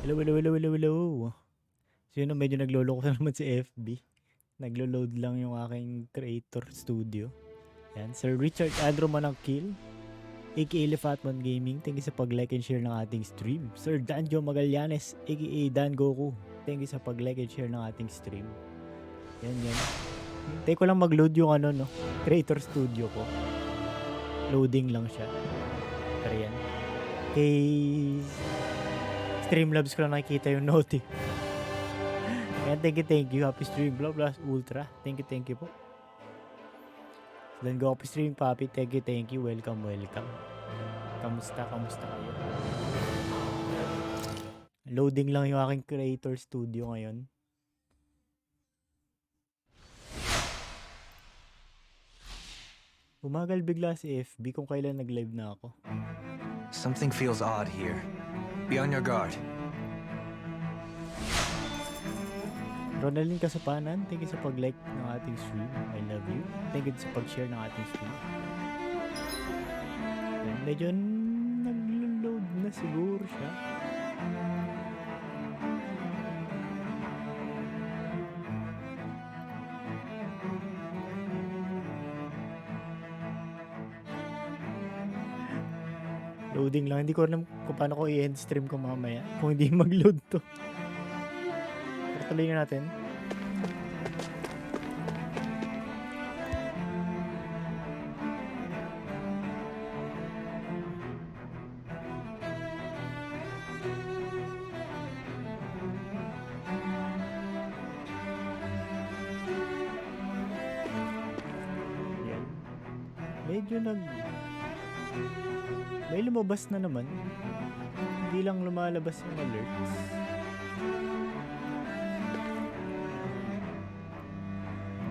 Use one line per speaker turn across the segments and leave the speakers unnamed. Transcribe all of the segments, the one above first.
Hello, hello, hello, hello, hello. So yun, medyo nagloloko na naman si FB. Naglo-load lang yung aking creator studio. Yan, Sir Richard Andrew Manangkil, aka Lefatman Gaming. Thank you sa pag-like and share ng ating stream. Sir Danjo Magallanes, aka Dan Goku. Thank you sa pag-like and share ng ating stream. Yan, yan. Hintay ko lang mag-load yung ano, no? Creator studio ko. Loading lang siya. Pero yan. Kay Streamlabs ko lang nakikita yung noti. Ayan, thank you. Happy stream, blah, blah, ultra. Thank you po. Then go happy stream, papi. Thank you. Welcome. Kamusta kayo? Loading lang yung aking creator studio ngayon. Umagal bigla si FB kung kailan nag-live na ako.
Something feels odd here. Be on your guard.
Ronaldin Kasapanan, thank you sa pag-like ng ating stream. I love you. Thank you sa pag-share ng ating stream. Then, medyo nag-load na siguro siya. Loading lang. Hindi ko alam kung paano ko i-end stream ko mamaya. Kung hindi mag-load to. Pero tuloy na natin. Yan. Medyo may lumabas na naman. Hindi lang lumalabas yung alerts.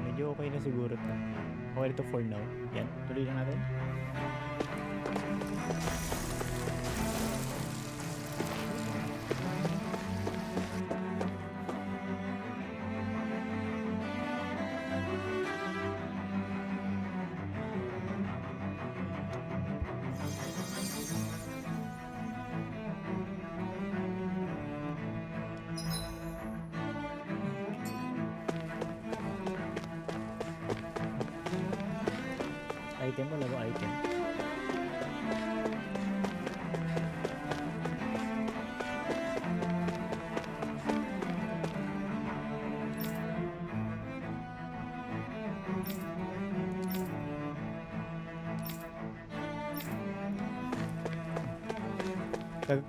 Medyo okay na siguro to. Okay to for now. Yan, tuloy lang natin. Item, wala ba item?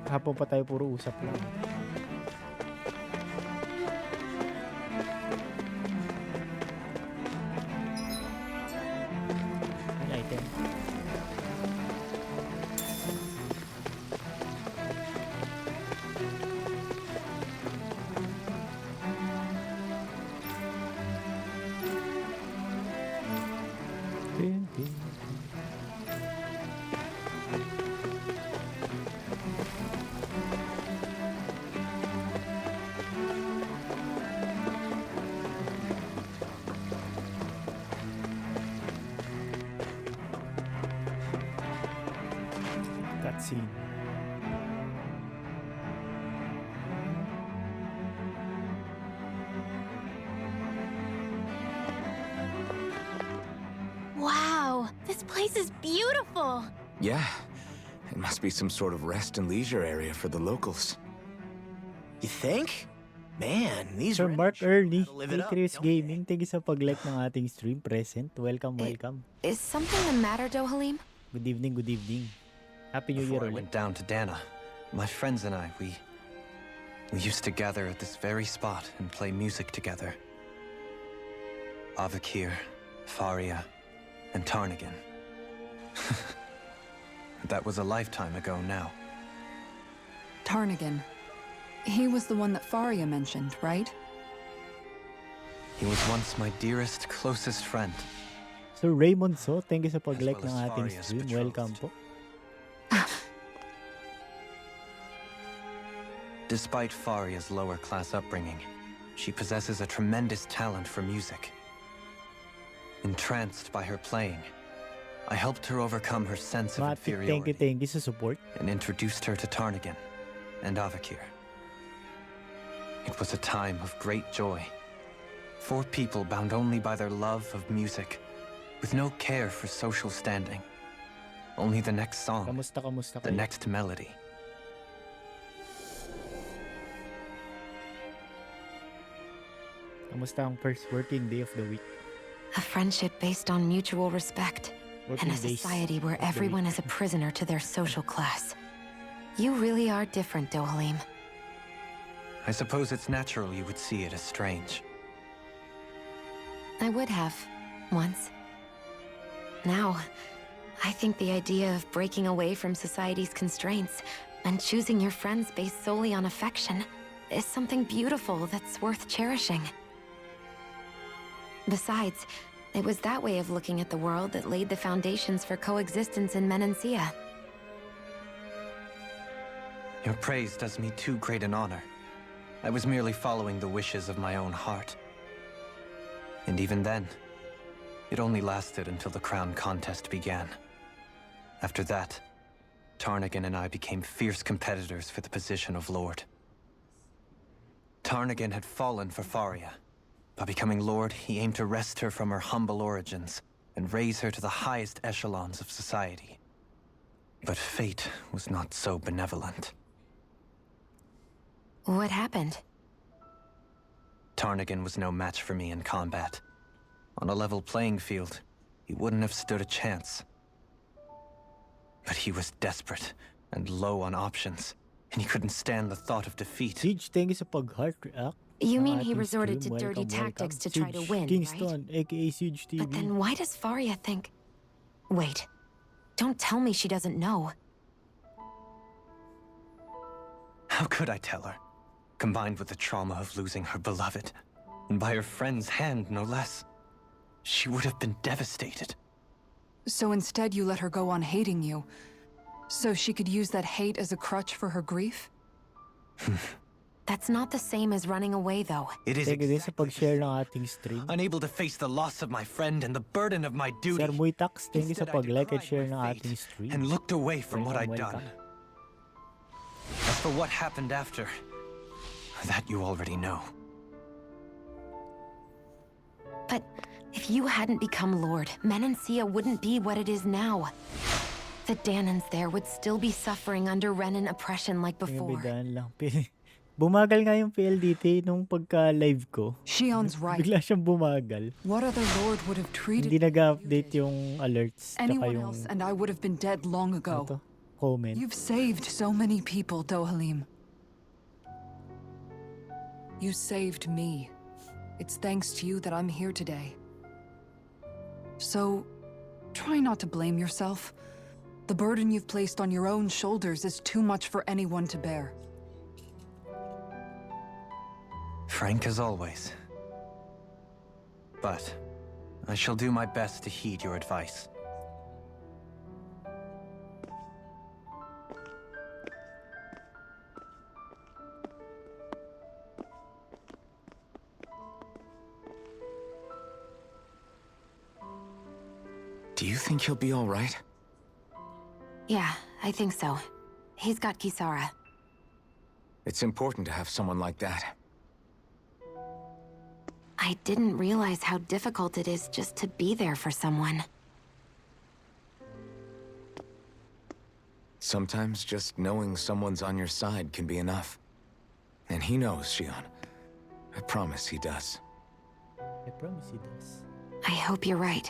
Hapon pa tayo puro usap lang. Cutscene.
Wow, this place is beautiful.
Yeah, it must be some sort of rest and leisure area for the locals.
You think? Man, these
Sir
Reddit
Mark
sure
Early,
gotta live it up,
Chris
don't they?
Gaming, thank you sa pag-like ng ating stream present. Welcome.
Is something the matter, Dohalim?
Good evening. Happy New
Before
Year
I
ulit.
went down to Dana, my friends and I, we used to gather at this very spot and play music together. Avakir, Faria, and Tarnigan. That was a lifetime ago now.
Tarnigan. He was the one that Faria mentioned, right?
He was once my dearest, closest friend.
Sir Raymond So, thank you sa pag-like
As well
ng
as
ating
Faria's
stream.
betrothed.
Welcome po.
Despite Faria's lower-class upbringing, she possesses a tremendous talent for music. Entranced by her playing, I helped her overcome her sense of
Matik,
inferiority
thank you sa support.
and introduced her to Tarnigan and Avakir. It was a time of great joy. 4 people bound only by their love of music, with no care for social standing. Only the next song,
Kamusta
the
kayo?
next melody.
Kamusta ang first working day of the week?
A friendship based on mutual respect.
Working
And a
days
society where
of the
everyone
week.
is a prisoner to their social class. You really are different, Dohalim.
I suppose it's natural you would see it as strange.
I would have, once. Now, I think the idea of breaking away from society's constraints and choosing your friends based solely on affection is something beautiful that's worth cherishing. Besides, it was that way of looking at the world that laid the foundations for coexistence in Menancia.
Your praise does me too great an honor. I was merely following the wishes of my own heart. And even then, it only lasted until the crown contest began. After that, Tarnagan and I became fierce competitors for the position of Lord. Tarnagan had fallen for Faria. By becoming Lord, he aimed to wrest her from her humble origins and raise her to the highest echelons of society. But fate was not so benevolent.
What happened?
Tarnagan was no match for me in combat. On a level playing field, he wouldn't have stood a chance. But he was desperate and low on options, and he couldn't stand the thought of defeat.
Siege, thank you sa pag-heart react.
You
ng
mean he
ating
resorted
stream.
to dirty
Welcome,
tactics to
welcome.
try to
Siege
win, right?
Kingston, aka Siege TV.
But then why does Faria think... Wait. Don't tell me she doesn't know.
How could I tell her? Combined with the trauma of losing her beloved, and by her friend's hand, no less, she would have been devastated.
So instead you let her go on hating you, so she could use that hate as a crutch for her grief?
That's not the same as running away, though.
It is
Thank you din sa
exactly
pag-share ng ating stream.
unable to face the loss of my friend and the burden of my duty.
Sir Muitax, thank you sa
Instead, I
pag-like and
decried
share
my
ng
fate
ating stream.
and looked away from what I'd
Welcome,
done. As for what happened after, that you already know.
But if you hadn't become Lord, Menancia wouldn't be what it is now. The Danans there would still be suffering under Renan oppression like
Yung
before.
bidaan lang. Bumagal nga yung PLDT nung pagka-live ko.
Shion's right.
Bigla siyang bumagal.
What other lord would have treated
Hindi nag-update yung alerts. Tsaka
anyone
yung
else and I would have been dead long
ano
ago.
to? Comment.
You've saved so many people, Dohalim. You saved me. It's thanks to you that I'm here today. So, try not to blame yourself. The burden you've placed on your own shoulders is too much for anyone to bear.
Frank as always. But I shall do my best to heed your advice.
Do you think he'll be all right?
Yeah, I think so. He's got Kisara.
It's important to have someone like that.
I didn't realize how difficult it is just to be there for someone.
Sometimes just knowing someone's on your side can be enough. And he knows, Shion. I promise he does.
I promise he does.
I hope you're right.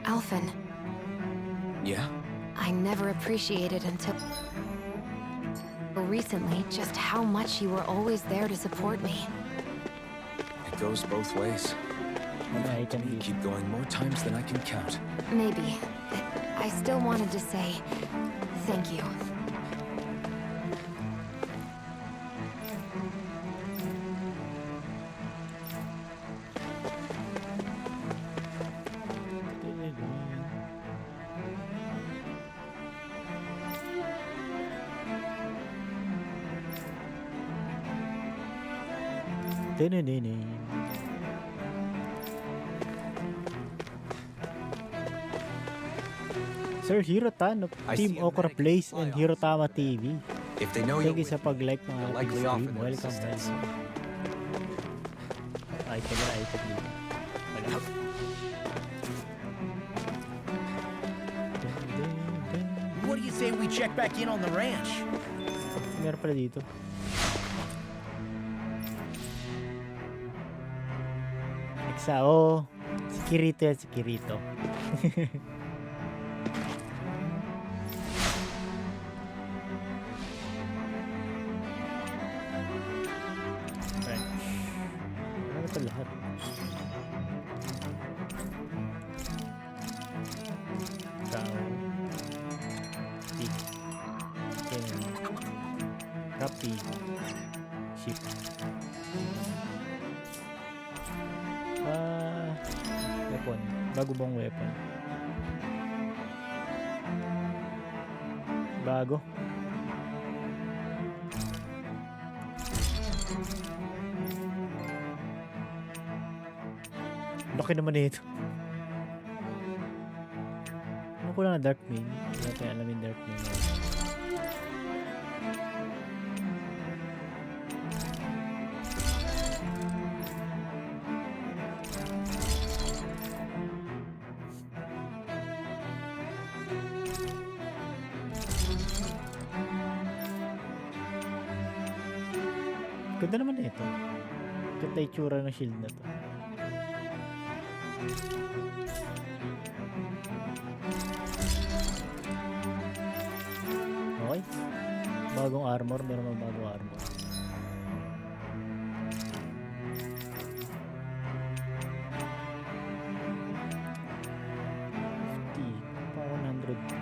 Alphen,
Yeah?
I never appreciated until recently just how much you were always there to support me.
It goes both ways.
Ano item
You
dito?
keep going more times than I can count.
Maybe. But I still wanted to say thank you.
Sir Hirotan of
I
Team
see a
Okra
medic
Place
fly
and
off.
Hirotama TV.
If they know you're
Thank you sa
with me,
pag-like ng
they'll
ating
likely
stream.
offer their
Welcome,
assistance.
Item na, item dito. Wala.
What do you say we check back in on the ranch?
Meron pala dito. Exao. Si Kirito yan, si Kirito. Right. Ano ito lahat? Exao. Pig. Cannon. Rapi. Ship. Weapon. Bago bang weapon? Bago. Laki naman nito. Ano ko lang na Dark Main? Hindi natin alam yung Dark Main. Ganda naman na ito. Ganda itsura ng shield na to. Okay. Bagong armor. Meron mga bagong armor. Pa 100k.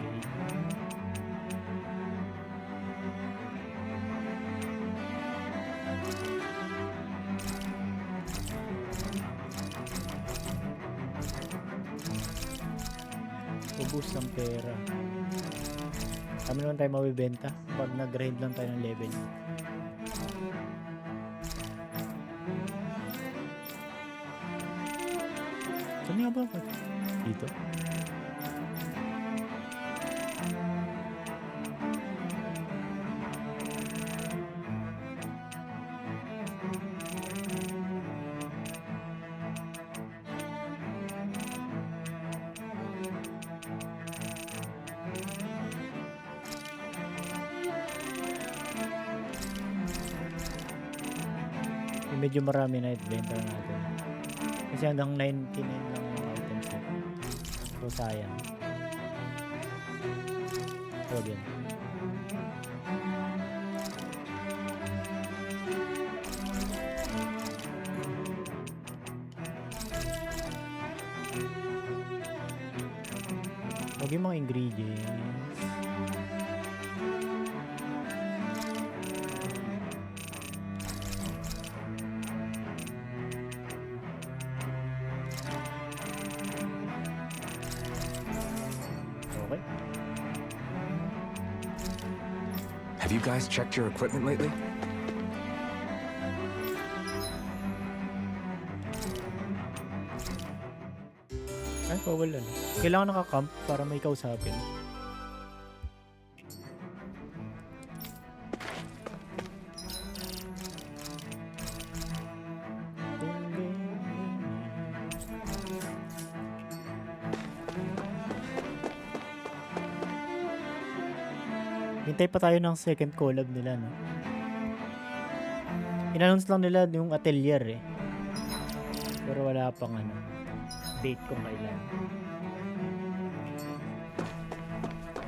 Ubus ng pera. Kami naman tayo mabibenta pag nag-grade lang tayo ng level. Saan nga ba? Dito? Medyo marami na ibenta natin. Kasi hanggang 99 lang yung items eh. So sayang. So yan. Huwag yung mga ingredients. Okay.
Have you guys checked your equipment lately?
Ay, bawal ano. Kailangan naka-camp para may kausapin. Hintay pa tayo ng second collab nila, no? In-announce lang nila yung atelier eh. Pero wala pang ano, date kung kailan.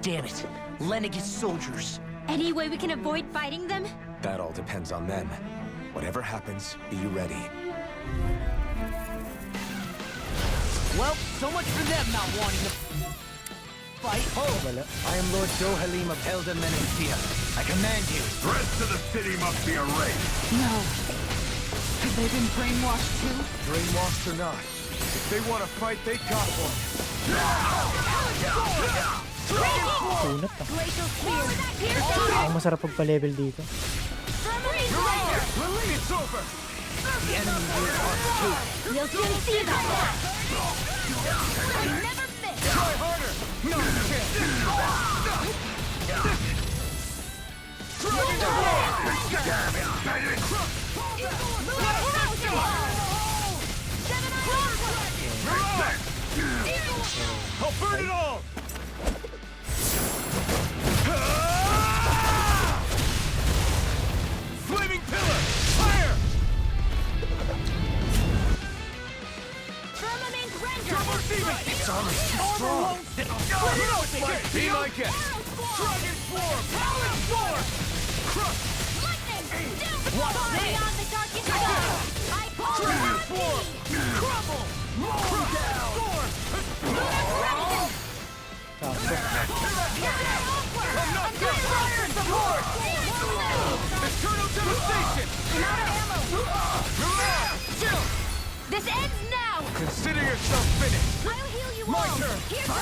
Damn it. Lenegis soldiers.
Any way we can avoid fighting them?
That all depends on them. Whatever happens, be ready.
Well, so much for them not wanting to fight. Oh,
Wala.
I am Lord Dohalim of Elda Menencia. I command you.
The rest of the city must be erased.
No. Have they been brainwashed too?
Brainwashed or not, if they want to fight, they got one.
Tunat ah.
Glacial spear.
Ang masarap pagpa-level dito.
Lily, it's over.
The enemy will us too.
We'll soon see about that. I never miss.
Try harder. No chance. I'll burn it all! Flaming pillar! Fire!
Firmament render!
Double demon! Its armor's too strong! You know it's like be like it! Dragon form! Power storm! Crush!
Lightning! Far beyond the darkest sky! I call
Dragon
upon
form!
thee!
Crumble! Roll down! Storm! I'm not done! Fire support! Eternal devastation!
This ends now!
Consider yourself finished!
I'll heal you
My
all!
turn!
Here's the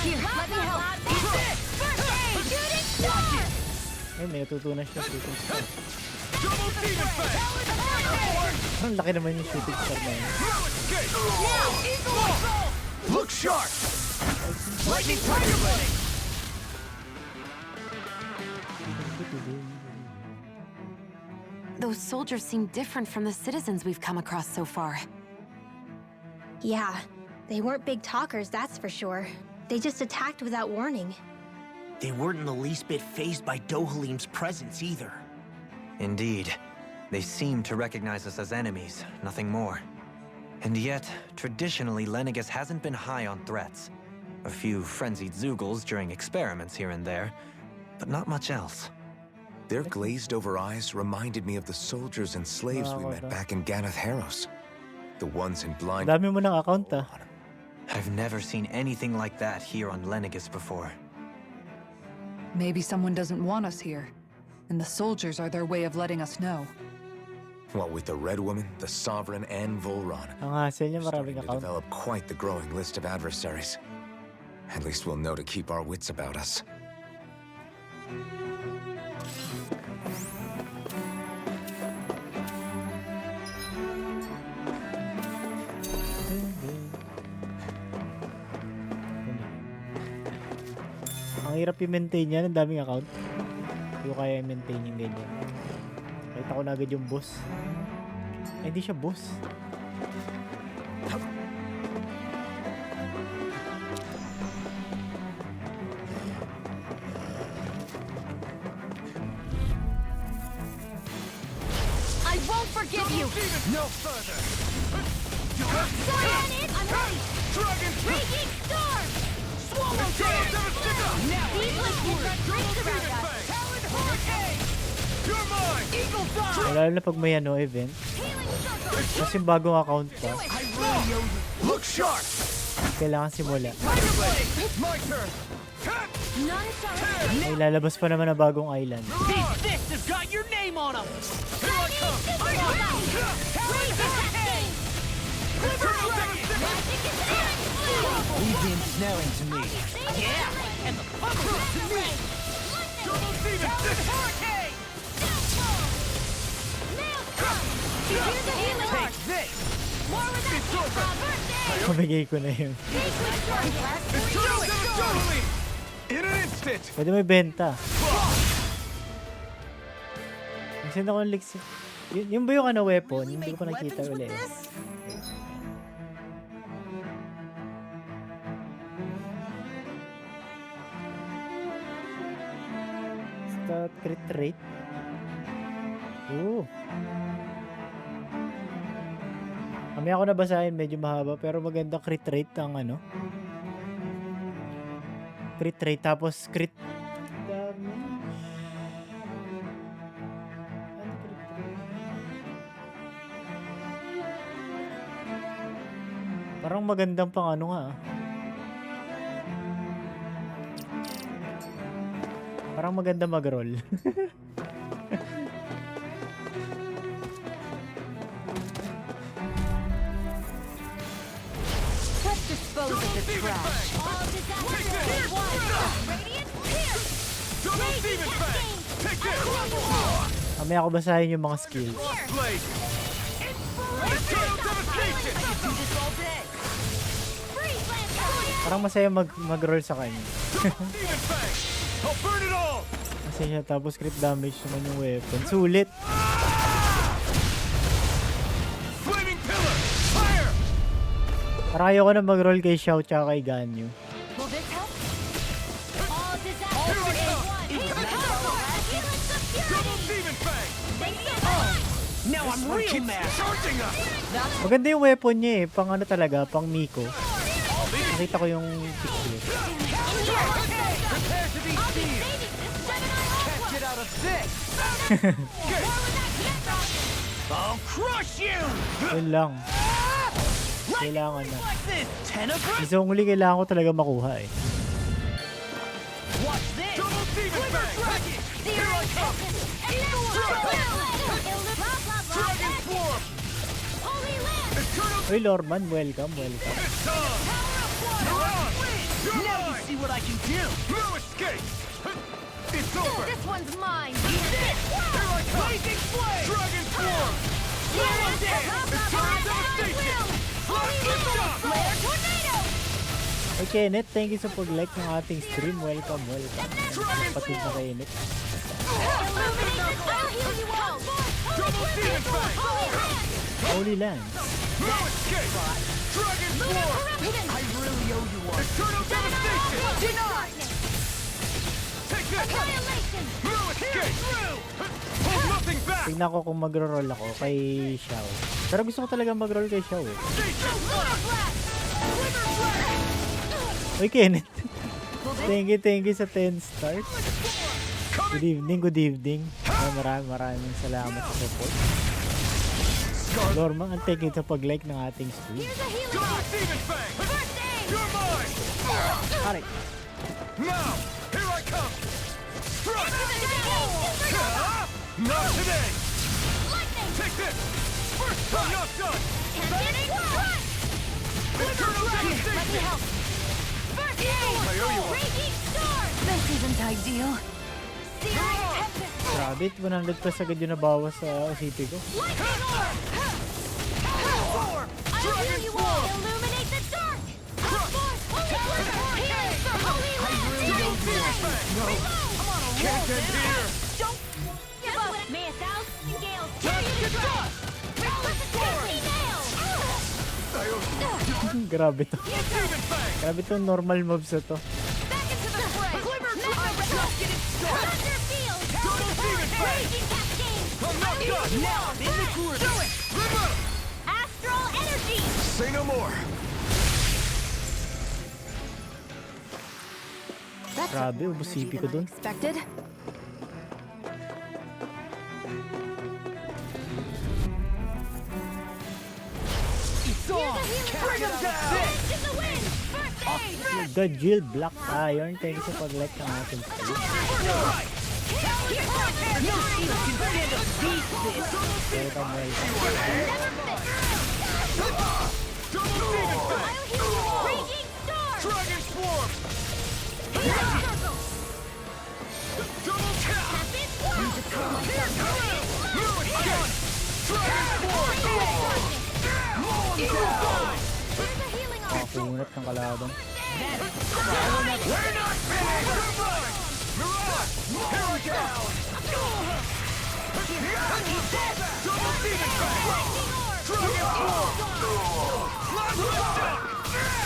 Here, let me help! First aid! Shooting star!
Ay, may natutunan siya shooting star.
Double demon fang!
Ang laki naman yung shooting star na yun.
Escape! Look sharp! Lightning tiger blade!
Those soldiers seem different from the citizens we've come across so far.
Yeah, they weren't big talkers, that's for sure. They just attacked without warning.
They weren't in the least bit fazed by Dohalim's presence either.
Indeed. They seem to recognize us as enemies, nothing more. And yet, traditionally, Lenegus hasn't been high on threats. A few frenzied Zeugles during experiments here and there, but not much else.
Their glazed-over eyes reminded me of the soldiers and slaves we met back in Ganath Harros. The ones in blind...
Dami mo ng account ah.
I've never seen anything like that here on Lenegus before.
Maybe someone doesn't want us here, and the soldiers are their way of letting us know.
What with the Red Woman, the Sovereign, and Volron.
Ang hassle niya,
Starting
maraming
to
account.
develop quite the growing list of adversaries. At least we'll know to keep our wits about us.
Ang hirap i-maintain yan, ang daming account. Hindi ko kaya i-maintain yung ganyan. Nakita ko na agad yung boss. Ay, hindi siya boss.
I won't forgive you!
No further!
Sword in! I'm ready!
Dragon
Raging storm!
Swallow devastation!
These listeners are drinks around us!
Talon hurricane! You're mine! Eagle fire!
Lalo na pag may ano, event.
Healing circle!
Kasi bagong account ka,
I really owe you! Look sharp!
kailangan simula.
Tiger blade! My turn!
None shall
May lalabas pa naman na bagong island.
These fists have got your name on them!
Here I come! I'm on! Talon hurricane! Eternal devastation!
Leave the ensnaring to me. Yeah, and the pummel to me!
Double demon! Hurricane!
Take this!
It's over!
Pamigay ko na yun.
Eternal devastation! In an instant!
Pwede may benta. Send ako ng links. Yun ba yung ano weapon? Hindi ko pa nakita ulit. Stat crit rate. Ooh. Mamaya ako nabasahin, medyo mahaba pero maganda crit rate ang ano. Crit rate tapos crit damage. Ano crit rate? Parang magandang pang ano nga ah. Parang maganda mag-roll.
Let's dispose of this trash. All disaster Radiant pierce!
Double demon fang! Take this!
Mamaya ako basahin yung mga skills.
Blade! Eternal devastation!
Freeze land!
Parang masaya mag-roll sa kanya.
Double demon fang! I'll burn it all!
Kasi siya, tapos crit damage naman yung weapon. Sulit!
Flaming pillar! Fire!
Para ayoko na mag-roll kay Xiao tsaka kay Ganyu.
Will this help? All disaster
Here we
in
go.
one. Healing power. Healing
Double
security.
demon fang!
Thank you so much.
Now I'm real mad.
Charging up!
Maganda yung weapon niya eh. Pang ano talaga, pang Miko. Nakita ko yung picture.
Prepare to be sealed. Can't get out of this. I'll crush you.
Yun lang. Kailangan na.
Like this. Tenebrae.
Isa huli kailangan ko talaga makuha eh.
Watch this.
Double demon fang!
Here I come.
Dragon form!
Holy land.
Eternal
Uy, Lorman, welcome, welcome.
time! You're on! You're
Now you
mine!
see what I can do.
No escape! It's over!
This one's mine.
Here I come!
Blazing flame.
Dragon form! Eternal devastation!
Flare tornado.
Hey Kenneth, thank you sa pag-like ng ating stream. Welcome, welcome. Kapatid na Kenneth.
Illuminate the I'll heal you all.
Double demon fang!
Holy Land.
No escape! Dragon form!
I really owe you one.
Eternal devastation! Take this!
Annihilation.
No escape! Hold nothing back!
Tignan ko kung magro-roll ako kay Xiao. Pero gusto ko talaga mag-roll kay Xiao eh. Uy, Kenneth. Thank you sa 10 stars. Good evening. Maraming salamat sa support. Lorman, ang thank you sa pag-like ng ating stream.
Here's a healing
Double
box.
demon fang!
First aid.
You're mine!
Alright.
Now! Here I come! Strike!
Super
Not today!
lightning.
Take this! First time! I'm not done!
Can't run.
Eternal
Let me
devastation!
help. First aid.
I owe you one.
Raging storm.
This isn't ideal.
Searing tempest.
Grabe, 100 plus agad yung nabawas sa OCP ko.
Lightning orb. I'll heal you all. Illuminate the dark. Force holy order. Healing for holy land.
Can't end here!
Don't give up. May a thousand gales tear you to dust. Resuscitate nails.
I owe you.
Grabe to.
Demon fang!
Grabe to normal mobs na to.
Back into the fray. Thunder field.
Double demon fang!
Raging cascade.
I'm not done!
Now I'm in the groove. Do it.
Live up!
Astral energy.
Say no more!
Grabe, ubos CP ko dun.
Expected?
It's on. Can't get out of this.
In the wind. First aid.
The Jill Black Iron, thank you sa pag-like ng ating stream.
No shield can stand up beat this.
Welcome, welcome.
Double demon fang!
I'll heal you all. Raging storm.
Dragon swarm!
Circle.
Double tap!
Tempest swirl.
No escape! Dragon swarm!
Here's a healing arm.
Kunat ng kalaban.
We're not finished! Mirage! Here I go! Double demon fang! Dragon swarm!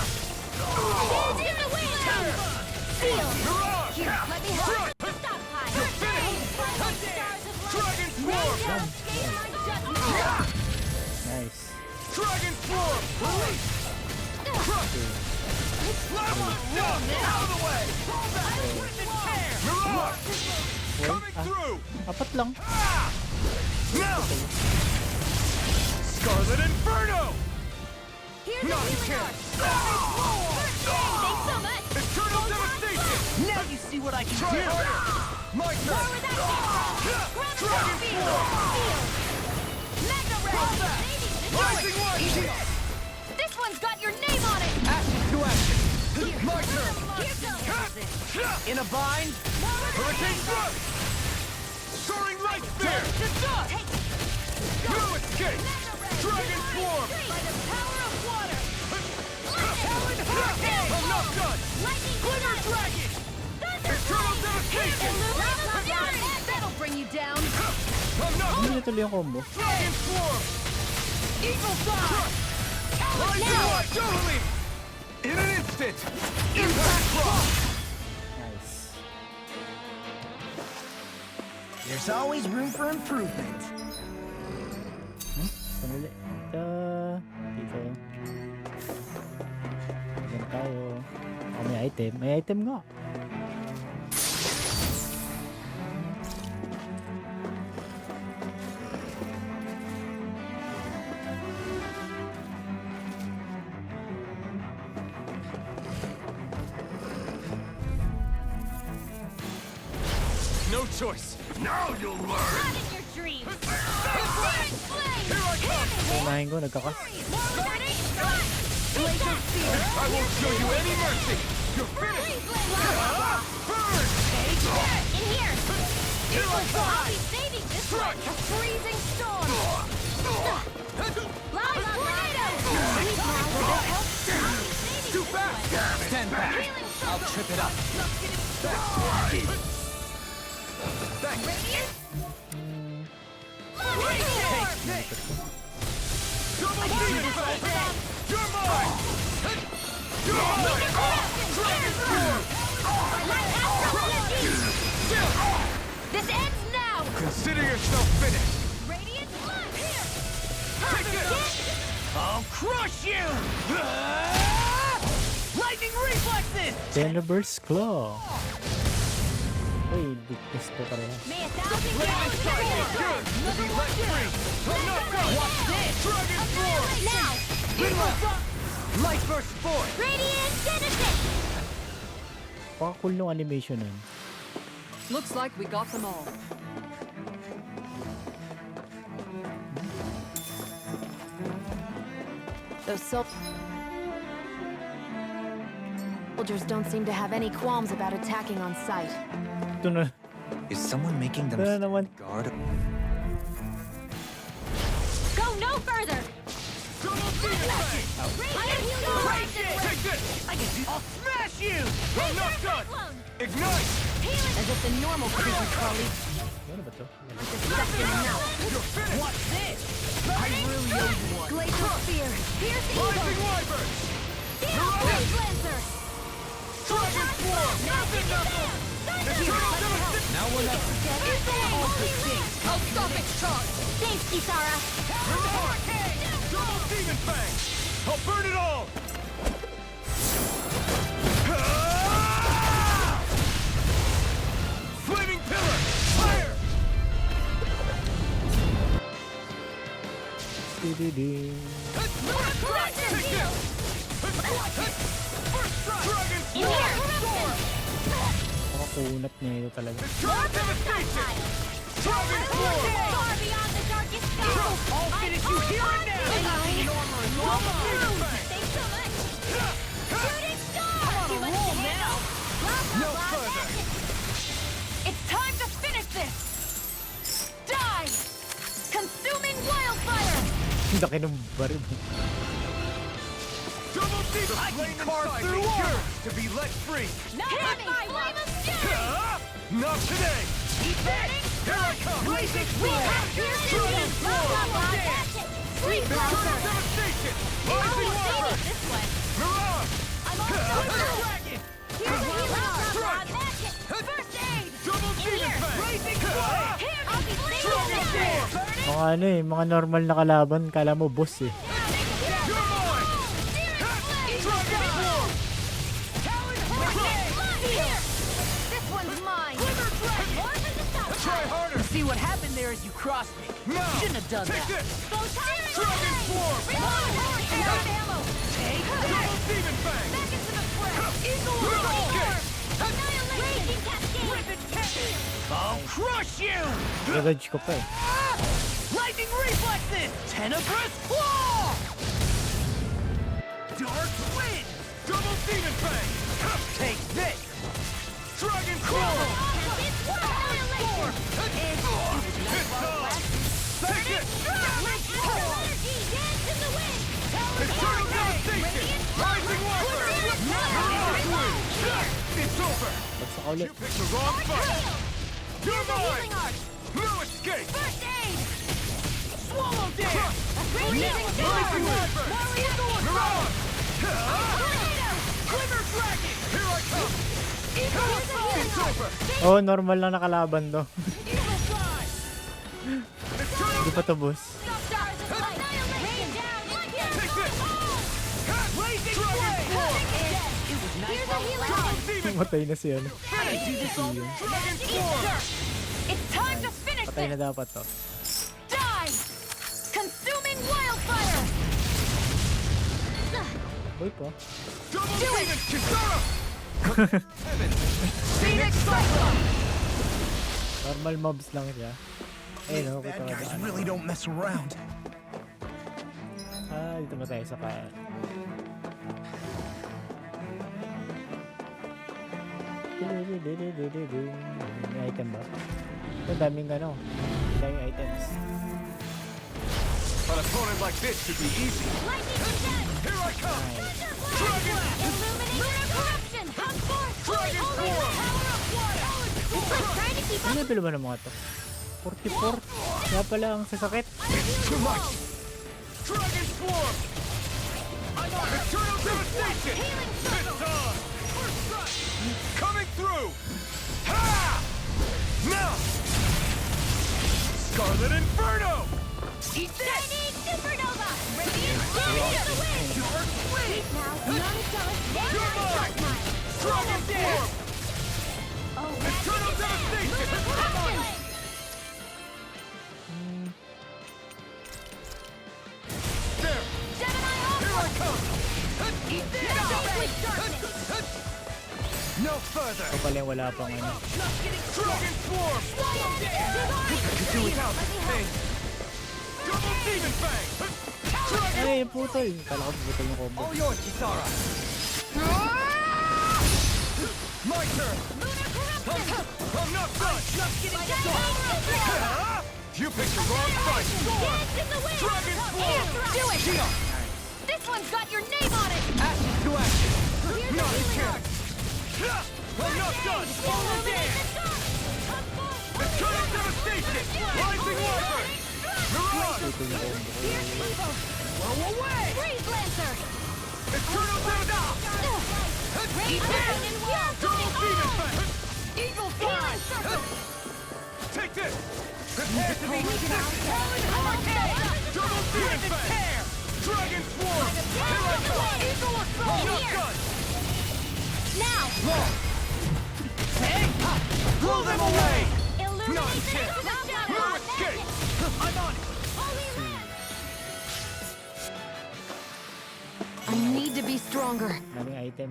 Shields in the wind. Seal.
Mirage!
Here, let me help. Stockpile. First aid. Stars of light.
Dragon swarm!
Nice.
Dragon swarm! Release! Crush! Level up! Out of the way! Mirage! Coming through!
Apat lang.
Now! Scarlet Inferno!
Here's a
No, you
healing
can't!
arm. Thanks so much.
Eternal devastation!
Now you see what I can
Try
do.
harder! My
Where
turn!
was that came from?
Dragon swarm!
Mega ray.
Rising one!
This one's got your name on it.
Action to action.
My turn!
Here goes.
In a bind.
Hurricane Thrust! Soaring Light Spear!
Take
No escape! Dragon Swarm!
by the power of water.
I'm not done!
Lightning
Glimmer Dragon!
Thunder
Eternal
tuloy yung combo.
Dragon Swarm!
Eagle Fire!
Totally! In an instant! Impact Rock!
Nice.
There's always room for improvement.
Sanali. Dito. Diyan tayo. Oh, may item. May item nga.
No choice. Now you'll learn!
Not in your dreams. Burning flame.
Unahin ko, nagkakas.
Burning strike. Laser spear.
I won't show you any mercy! You're finished! Burn!
In here.
Here I come!
I'll be saving this one. A freezing storm. Lava tornado. Please, now, will this help? I'll be saving
Too
this
fast!
one.
Stand back.
Healing
I'll
circle.
trip it up.
Radiant.
Take this! Double Demon Fang! You're mine! You're mine! Dragon Swarm!
This ends now.
Consider yourself finished!
Radiant blood here.
Take this!
I'll crush you! Lightning reflexes!
Xenoburst Claw. Uy, weakness ko pareha.
May 1,000
Good
gallons
to be let free! I'm not done!
What's this?
Dragon Swarm!
now.
Light burst forth!
Radiant Genesis.
Paka-cool nung animation nun.
Looks like we got them all.
Those soldiers don't seem to have any qualms about attacking on sight.
Ito na.
Is someone making them
Ito na naman.
guard?
Go no further.
Double Demon Fang!
I am healing.
Take this!
I'll smash you!
I'm not done! Ignite!
As if the normal creature trolley
Ano ba to?
You're finished!
What's this? I really owe you one.
Glacial Spear.
Piercing
Rising Wyvern!
Steel Blade Lancer.
Dragon Swarm! Nothing, nothing!
Now we're not I'll stop its charge!
Thanks, Kisara.
Double Demon Fang! I'll burn it all! Flaming Pillar! Fire!
Di-di-di.
Take this! First strike! Dragon Swarm!
Paka-kunat niya ito talaga.
Destroy devastation! Dragon Swarm!
Far beyond the darkest sky.
I'll finish you here and now!
Double Demon Fang!
Thanks so much. Shooting star.
On a roll now!
No further!
It's time to finish this! Die! Consuming wildfire!
Ang laki ng baril.
Double Demon
I can
Flame
carve
inside
through
me
walls.
yearns to be let free!
Not having flame of fury.
Not today!
Keep burning!
Here I come!
Blazing
We
Swarm!
have piercing
Dragon
beams.
Swarm!
Sleep
Eternal
Lancer.
devastation!
I'll
Rising
be
Wyvern!
saving this one.
Mirage!
I'm on
Dragon!
Here's a healing
Strike.
magic. First aid.
Double Demon
here.
Fang!
Blazing Swarm!
Here, I'll be saving
Dragon
this
Swarm!
one.
Mga ano eh, mga normal na kalaban. Kala mo boss eh.
You're mine! Dragon Swarm!
This one's mine.
Try harder!
See what happened there is you crossed me.
Now!
Shouldn't have done
Take
that.
this!
Dragon
Dragon Swarm!
ammo.
Double Demon Fang!
Back into the fray. Eagle
Okay.
Annihilation cascade.
I'll crush you!
Dodge ko pa eh.
Lightning reflexes! Tenebrous claw! Dark wind!
Double Demon Fang!
Take this!
Dragon Claw!
Annihilation.
It's time! Take it!
Energy dance in the wind.
Eternal devastation! Rising Wyvern! It's over!
Bagsak ka ulit.
You picked the wrong fight! You're
Here's a
mine!
healing art.
No escape!
First aid.
Swallow dance!
Raging Storm!
Mirage! Glimmer Dragon! Here I come! It's over!
Oh, normal lang nakalaban to.
Evil Fly!
Hindi pa to boss.
Stars of Light! Rain down!
Take this! Blazing Flame!
Here's a healing hand!
Matay na siya. No?
Dragon Form!
It's time to finish
Patay na
this!
dapat to.
Die! Consuming Wildfire!
Boy po.
Double Demon Kisara!
Phoenix Cyclone!
Normal mobs lang siya. Eh no, kita ko na.
really don't mess around.
Ah, dito ba tayo sa kaya? May item ba? Ito, daming ano. Daming items.
An opponent like this should be easy.
Lightning Contest!
Here I come!
Dragon! Illuminate Lunar Corruption! Hot Force!
Dragon
Holy
Form!
Power of Water! It's like trying to keep
Ano
up
level ba ng mga to? 44? Kaya pala ang sasakit.
Too much! Dragon Form! I'm on Eternal Devastation! It's on! Coming through! Ha! Now! Scarlet Inferno!
Eat this! Shining Supernova! Radiant Chariot of the Wind! Now, non-select
You're mine! Dragon Form!
Oh,
Eternal Devastation!
Corruption!
There!
Gemini
Here I
Onward!
come!
Eat this! Gateway Darkness!
No further!
Ito pala yung wala pang ano.
Dragon Form! Could do without this thing! Double Demon Fang! Dragon!
Ay, yung putol. Kala ko putol yung combo.
All yours, Kisara! My turn!
Lunar Corruption!
I'm not done!
Just getting started!
Ah! You picked the wrong fight!
Dance in the wind!
Dragon Form!
Do it!
Shion!
This one's got your name on it!
Action to action!
Here's
Not
a
a
healing
chance! Ah! I'm not done!
Illuminate the dark! Hot Force!
Eternal Devastation! Rising Wiper! Mirage!
Putol yung combo.
Here's evil!
Blow away!
Freeze Lancer!
Eternal Devastation!
Rain Dragon and Wild
Double Demon Fang!
Evil Fly! Circle!
Take this! Prepare to be Double Demon Fang! Dragon Swarm! Here I come!
Eagle Assault!
I'm not
Here!
done!
Now!
Long! Blow them away!
Illuminate
Not a
the
chance!
shadow!
No escape! I'm on it!
Holy Land!
I need to be stronger.
Daming item.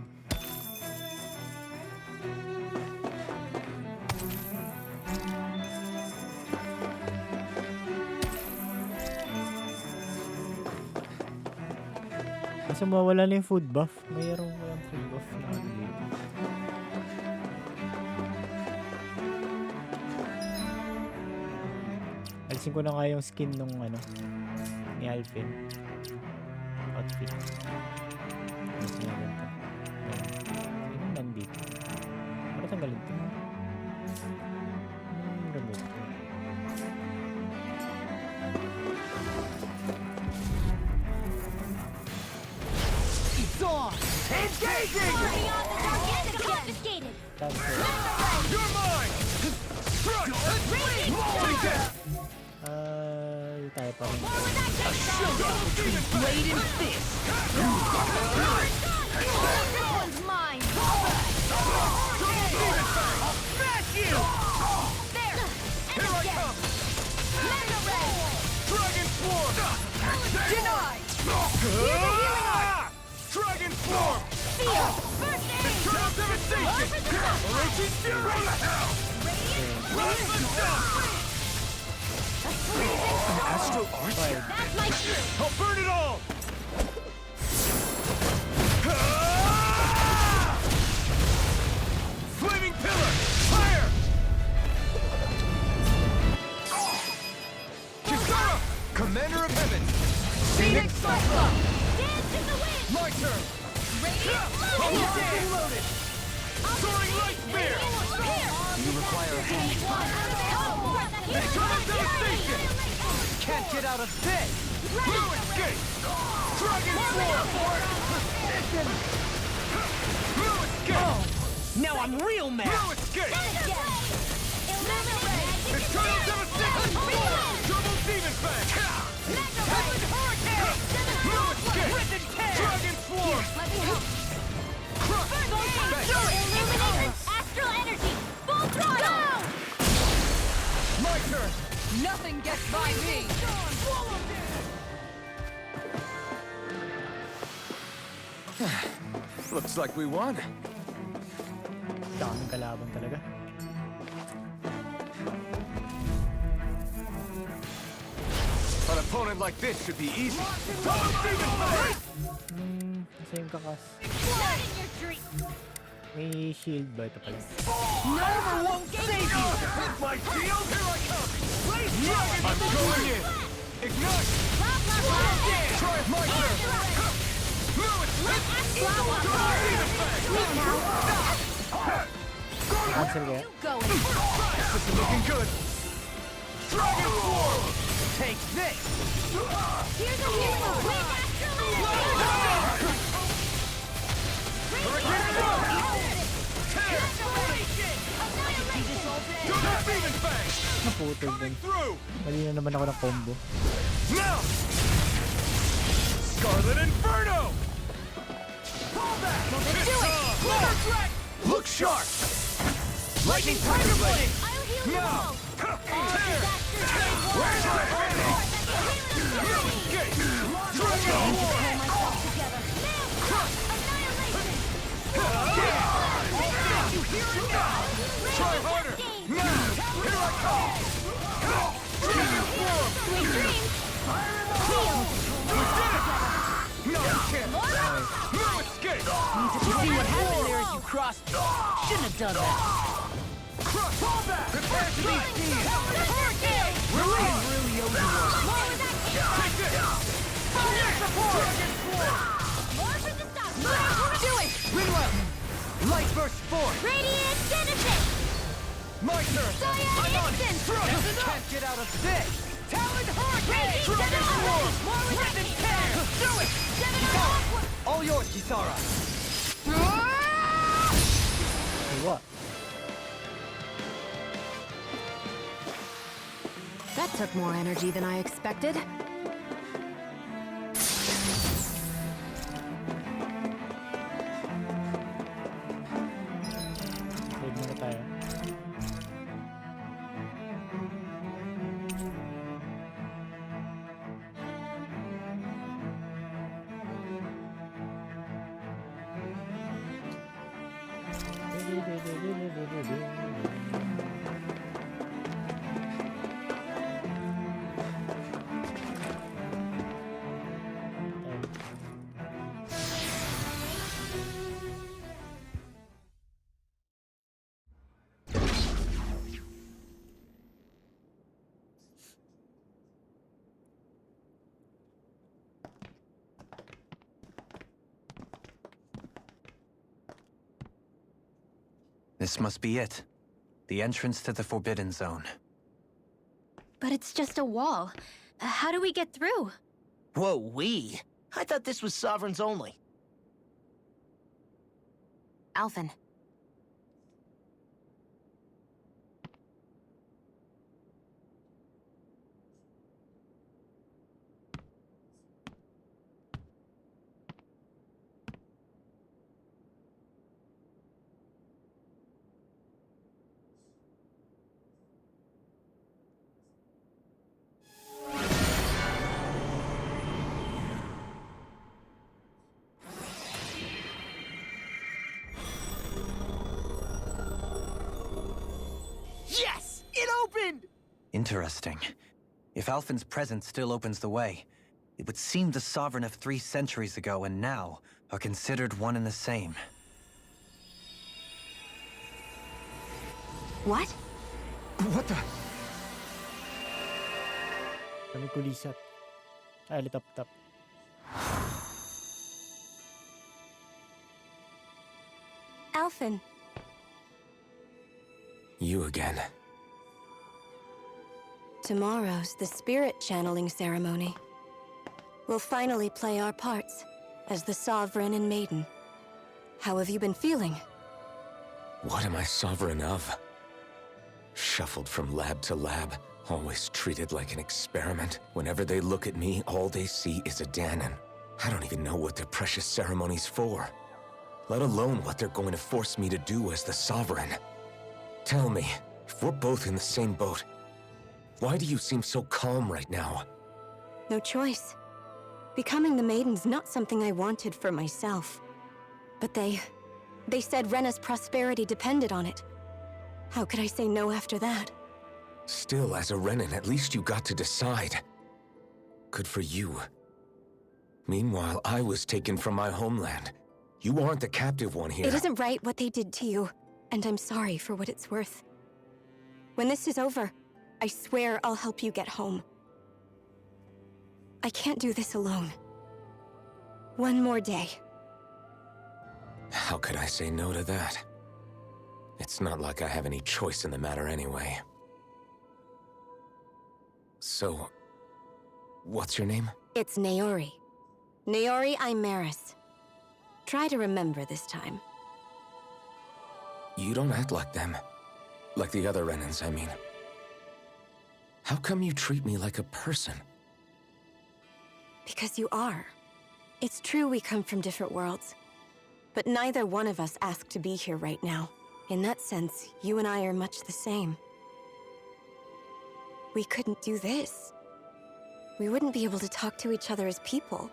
Kaso mawala na yung food buff. Mayroon ko yung food buff na ano dito. Alisin ko na nga yung skin nung ano ni Alvin. Outfit. Mas meron to. Sino nandito? Ano tanggalin to? Remove to.
It's on! Engaging!
Beyond the dark end is confiscated!
Cancel.
You're mine! Strike! Take that!
Di tayo pa rin.
Forward action!
Double Demon Fang!
Blade and fist!
This one's mine!
Double Demon Fang!
Smash you!
There!
Here I come!
Mega Ray!
Dragon Swarm!
Denied!
Ah! Dragon Swarm!
Seal! First aid!
Eternal Devastation! Orochi Fury! Run the dust! Astro Arch?
That's my cue!
I'll burn it all! Ah! Flaming Pillar! Fire! Kisara! Commander of Heaven!
Phoenix Cyclone!
Dance in the wind!
My turn!
Radiant
I'll
Luminous!
dance! Loaded! Soaring Light Spear!
You require a hand.
Eternal devastation!
Can't get out of this!
No escape! Dragon form! No escape!
Now I'm real mad!
No escape!
Illuminate!
Eternal devastation! Double demon fang!
Heaven hurricane!
No escape!
Rip and tear!
Dragon swarm!
Let me help.
Bang!
Illuminate! Astral energy! Full throttle!
My turn!
Nothing gets by me!
Looks like we won.
Daming kalaban talaga.
An opponent like this should be easy. Double demon fang!
Kasi yung kakas.
Not in your dream!
May shield ba ito pala?
Never won't save you!
With my shield, here I come! I'm going in! Ignite! Try it, my turn! No escape! Double demon fang!
Cancel kaya?
This is looking good! Dragon form!
Take this!
Here's a hero! With astral energy!
Double demon fang!
Naputol din.
Through!
Mali na naman ako ng combo.
Now! Scarlet Inferno! Look sharp! Lightning Tiger Blade!
I'll heal you
Now!
all!
Tear! Where's my hand? No escape! Dragon War! Try harder! Now! Here I come! Dragon form!
Sweet dreams! Heal!
No, you can't! No escape!
You see what happened there as you crossed me? Shouldn't have done that.
Prepare to be seen!
Hurricane!
Really, really owes you one.
More with that
Take this! Dragon form!
More for the stop!
Do it! Rinwell! Light burst forth!
Radiant Genesis!
My turn!
I'm on it!
Can't get out of this!
Talon Hurricane! Dragon Form! More with that
Tear! Do it!
Gemini!
All yours, Kisara!
Hey, what?
That took more energy than I expected.
Save muna tayo.
This must be it. The entrance to the Forbidden Zone.
But it's just a wall. How do we get through?
Whoa, we? I thought this was Sovereigns only.
Alphen,
Yes! It opened!
Interesting. If Alphen's presence still opens the way, it would seem the Sovereign of 3 centuries ago and now are considered one and the same.
what?
What the?
Kami kulisap. Ay, litap-tap.
Alphen,
You again.
Tomorrow's the spirit channeling ceremony. We'll finally play our parts as the Sovereign and Maiden. How have you been feeling?
What am I sovereign of? Shuffled from lab to lab, always treated like an experiment. Whenever they look at me, all they see is a Dahnan. I don't even know what their precious ceremony's for, let alone what they're going to force me to do as the Sovereign. Tell me, if we're both in the same boat, why do you seem so calm right now?
No choice. Becoming the Maiden's not something I wanted for myself. But they said Rena's prosperity depended on it. How could I say no after that?
Still, as a Renan, at least you got to decide. Good for you. Meanwhile, I was taken from my homeland. You aren't the captive one here.
It isn't right what they did to you, and I'm sorry for what it's worth. When this is over, I swear I'll help you get home. I can't do this alone. One more day.
How could I say no to that? It's not like I have any choice in the matter anyway. So, what's your name?
It's Naori. Naori Imaris. Try to remember this time.
You don't act like them. Like the other Renans, I mean. How come you treat me like a person?
Because you are. It's true we come from different worlds. But neither one of us asked to be here right now. In that sense, you and I are much the same. We couldn't do this. We wouldn't be able to talk to each other as people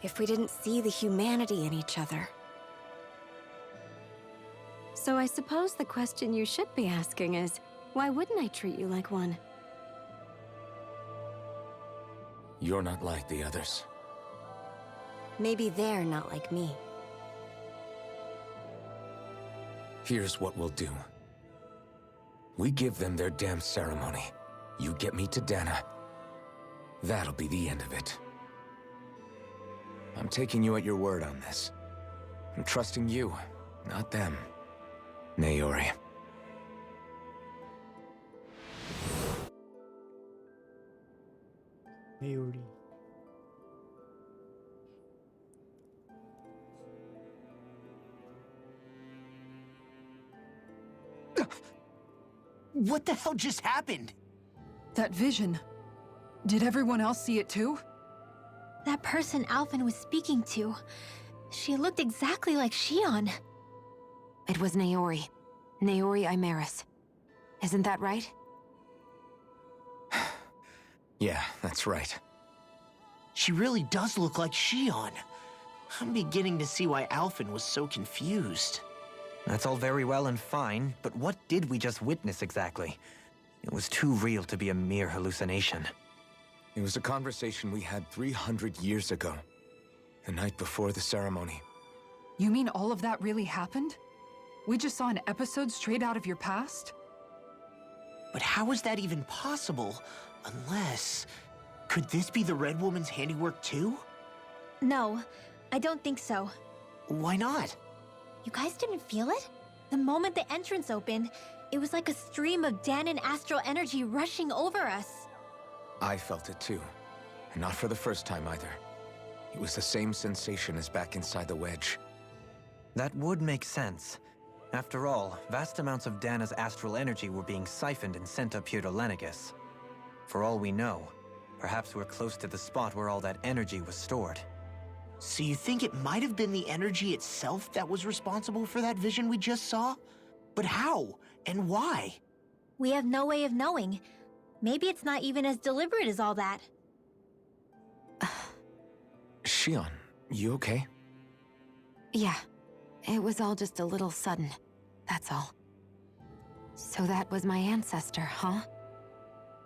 if we didn't see the humanity in each other. So I suppose the question you should be asking is, why wouldn't I treat you like one?
You're not like the others.
Maybe they're not like me.
Here's what we'll do. We give them their damn ceremony. You get me to Dana. That'll be the end of it. I'm taking you at your word on this. I'm trusting you, not them. Naori.
Naori.
What the hell just happened?
That vision. Did everyone else see it too?
That person Alphen was speaking to, she looked exactly like Shion.
It was Naori. Naori Imaris. Isn't that right?
Yeah, that's right.
She really does look like Shion. I'm beginning to see why Alphen was so confused.
That's all very well and fine, but what did we just witness exactly? It was too real to be a mere hallucination.
It was a conversation we had 300 years ago. The night before the ceremony.
You mean all of that really happened? We just saw an episode straight out of your past?
But how is that even possible? Unless... Could this be the Red Woman's handiwork too?
No, I don't think so.
Why not?
You guys didn't feel it? The moment the entrance opened, it was like a stream of Dahnan astral energy rushing over us.
I felt it too. And not for the first time either. It was the same sensation as back inside the wedge.
That would make sense. After all, vast amounts of Dana's astral energy were being siphoned and sent up here to Lenegus. For all we know, perhaps we're close to the spot where all that energy was stored.
So you think it might have been the energy itself that was responsible for that vision we just saw? But how? And why?
We have no way of knowing. Maybe it's not even as deliberate as all that.
Shion, you okay?
Yeah. It was all just a little sudden. That's all. So that was my ancestor, huh?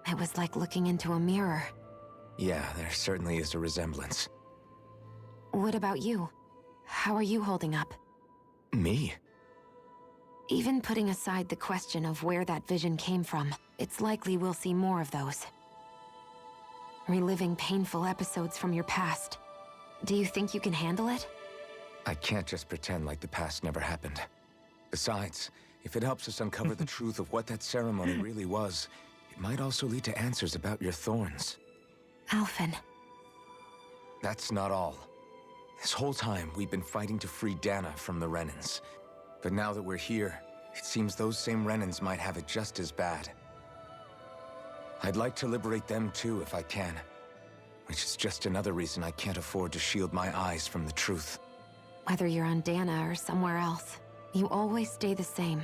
It was like looking into a mirror.
Yeah, there certainly is a resemblance.
What about you? How are you holding up?
Me?
Even putting aside the question of where that vision came from, it's likely we'll see more of those. Reliving painful episodes from your past. Do you think you can handle it?
I can't just pretend like the past never happened. Besides, if it helps us uncover the truth of what that ceremony really was, it might also lead to answers about your thorns.
Alphen.
That's not all. This whole time, we've been fighting to free Dana from the Renans. But now that we're here, it seems those same Renans might have it just as bad. I'd like to liberate them too if I can. Which is just another reason I can't afford to shield my eyes from the truth.
Whether you're on Dana or somewhere else, you always stay the same.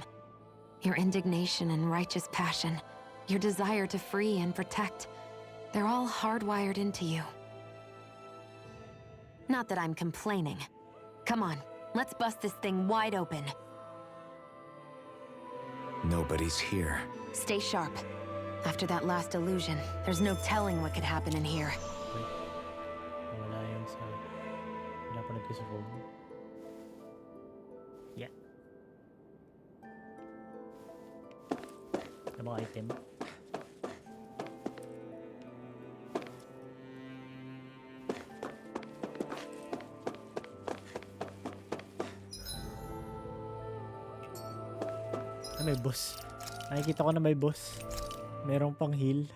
Your indignation and righteous passion, your desire to free and protect, they're all hardwired into you. Not that I'm complaining. Come on, let's bust this thing wide open.
Nobody's here.
Stay sharp. After that last illusion, there's no telling what could happen in here.
Wala yung sa... Pinapanood ko sa phone. Yeah. Ano mga item? Ah, may boss. Nakikita ko na may boss. Merong pang heal.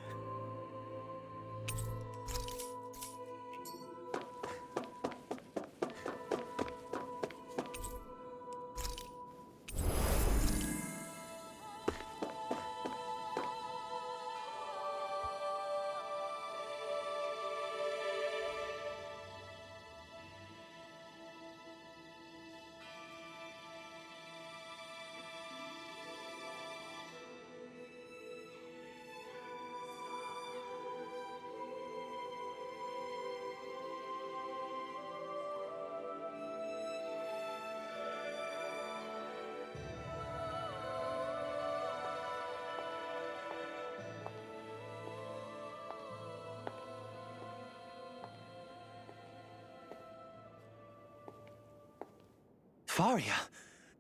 Faria,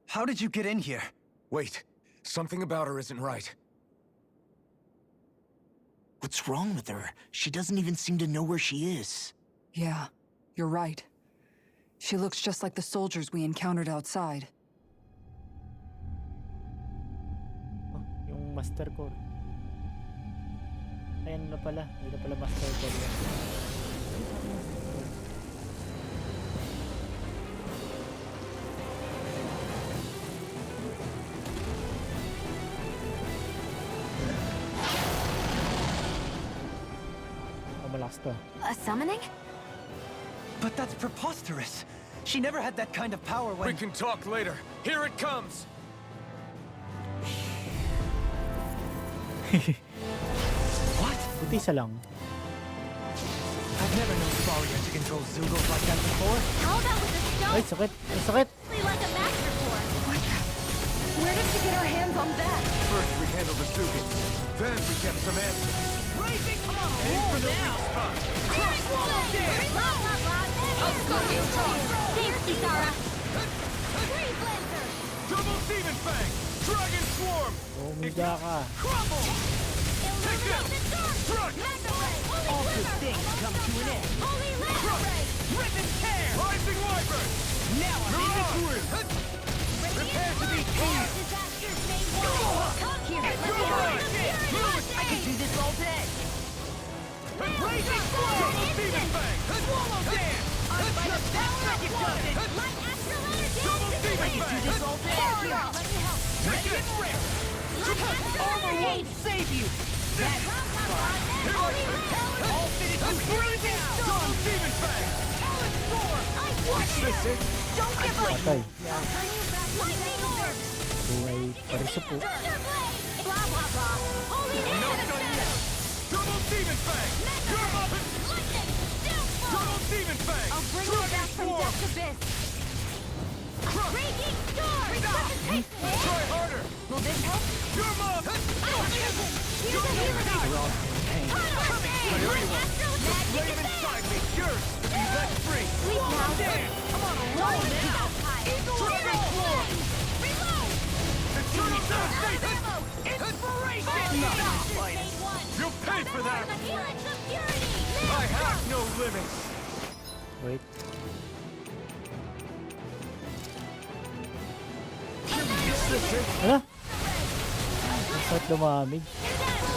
how did you get in here?
Wait, something about her isn't right.
What's wrong with her? She doesn't even seem to know where she is.
Yeah, you're right. She looks just like the soldiers we encountered outside.
Oh, yung master core. Ayan na pala. Hindi na pala master core yan. Malakas to.
A summoning?
But that's preposterous. She never had that kind of power when...
We can talk later. Here it comes!
What?
Buti isa lang.
I've never known Faria to control Zugos like that before.
How about with the stone?
Ay, sakit! Ay, sakit!
Like a master force.
Where did she get her hands on that?
First we handled the Sugans. Then we get some answers.
Raging, come on,
Aim
roll
for the
now!
weak spot.
Iron Swallow! Blah, blah, blah! I'll score you,
Thanks, Kisara.
Tree Blazer!
Double Demon Fang! Dragon Swarm!
Umiga ka.
Crumble!
Illuminate the dark!
Thrust!
Magna Ray! All good things come to an end! Holy Magna Ray! Rip and tear!
Rising Wyvern!
Now I'm in the groove!
Prepare to be teased!
Disasters may war! Come here! Let me hurry! I can do this all day! Raging
Double Demon Fang!
Swallow dance! By the power of London! Light astral energy!
Double Demon
I can do
Fang!
this all day! Here, let me help!
Take it!
Armor won't save you! That's fine! Holy Land! All finished with freezing!
Double Demon Fang!
Talon Sword! I want you! Don't give up!
Patay.
Lightning Orb!
Buhay pa rin sa po.
Thunder Blade! Blah, blah, blah! Holy Land!
Double Demon Fang! You're up!
Lightning! Downfall!
Double Demon Fang!
I'll bring you back from death's abyss! Raging Storm! Precipitation!
Try harder!
Will this help?
You're up!
I'll use it! Use it!
I know you want. The flame inside me yearns to be let free!
Sleep now!
Dance!
I'm on a roll now! Eagle
Dragon Swarm!
Reload!
Eternal Devastation!
Inspiration!
You'll pay for that!
The helix of purity!
I have no limits!
Wait. Ano? Start dumamage.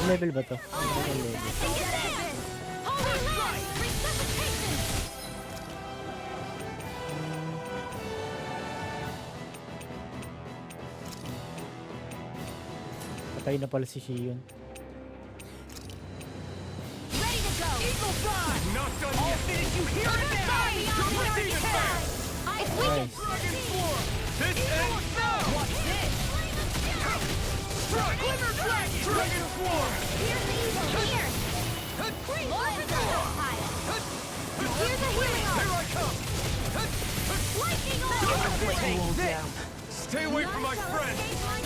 level ba to? Second level.
Holy Land! Resuscitation!
Patay na pala si Shion.
Ready to go!
Eagle Fly! Not done yet! Finish you here today! Double Demon Fang!
If we can...
Nice.
Dragon Form! This ends now! What's this? Strike! Glimmer Dragon! Dragon Form!
Here's the evil here! More Brazil pile! Here's a healing
Here
arm!
I come!
Lightning
Take
orb!
this! Stay away from my friend!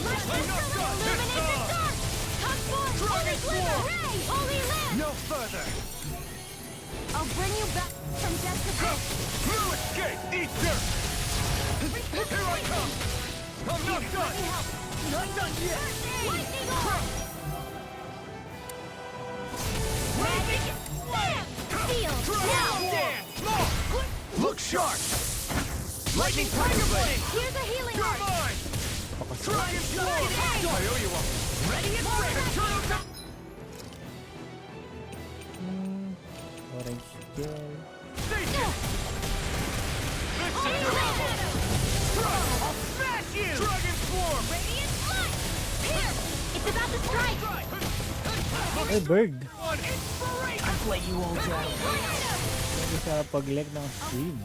Let's
I'm not done! This
illuminate the
time!
dark! Come forth! Holy
Dragon
Glimmer!
Form!
Ray! Holy Land!
No further!
I'll bring you back from death to death!
No escape! Eat dirt! Here I come! I'm not done! Not done yet!
Lightning orb! Magic slam! Seal!
Dragon
Now!
Dance! More! Look sharp! Lightning Tiger Blade!
Here's a healing
You're
arm!
mine! Dragon Form! I owe you one! Ready and ready! Turtle Time!
Orange gel.
Station! Listen! I'll smash you! Dragon Form!
Radiant light! Here! It's about to strike!
Ay, bird.
One inspiration!
I've let you all down.
Hindi sa pag-leg ng stream.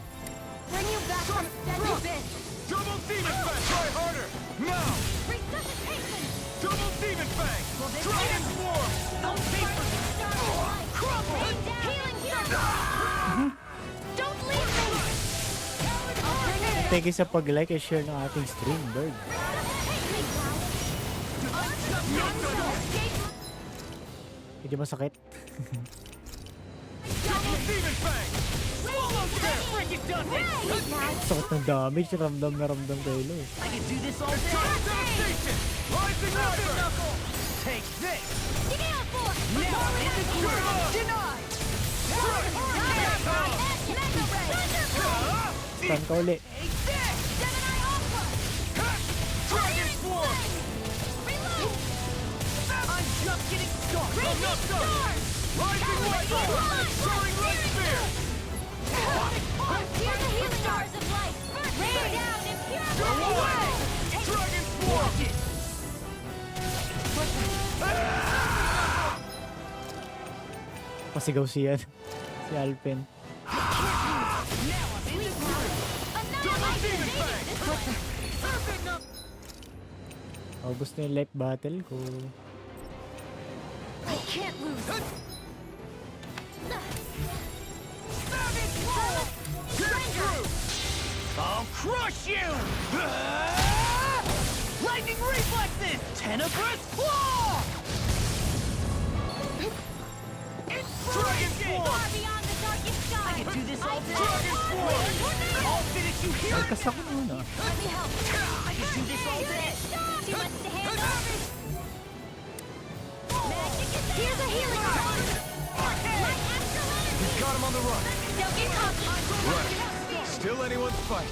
Bring you back from death to abyss!
Double Demon Fang! Try harder! Now!
Resuscitation!
Double Demon Fang! Dragon Form!
Don't crumble! Healing circle! Don't leave me! I'll bring it!
Thank you sa pag-like and share ng ating stream, bird. Hindi masakit.
Double Demon Fang! Swallow Stare! Break it down!
Sakit ng damage. Ramdam na ramdam kayo.
I can do this all day.
Turtle Devastation! Rising River!
Take this.
Gale Force!
Now in the groove.
Denied!
Mega Ray! Thunderbolt!
Saan ka uli?
Take this! Gemini Alpha!
Dragon Form!
Reload!
I'm just getting started.
Raging Storm!
Rising River! Soaring Red Spear!
Here's the healing stars of light! Rain down and
Go away! Dragon Form!
Pasigaw siya. Si Alpen.
Double Demon Fang!
Ubus na yung life battle ko.
I can't lose!
Get through!
I'll crush you. Lightning reflexes. Tenebrous claw.
Dragon
Far
Form!
beyond the darkest sky!
I can do this all day.
Dragon Form!
I'll finish you here.
Ay, kasama muna.
Let me help!
I can do this all day.
Too much to handle! Here's a healing arm! Light astral energy!
Got him on the run!
Don't get cocky!
Right. Still anyone's fight.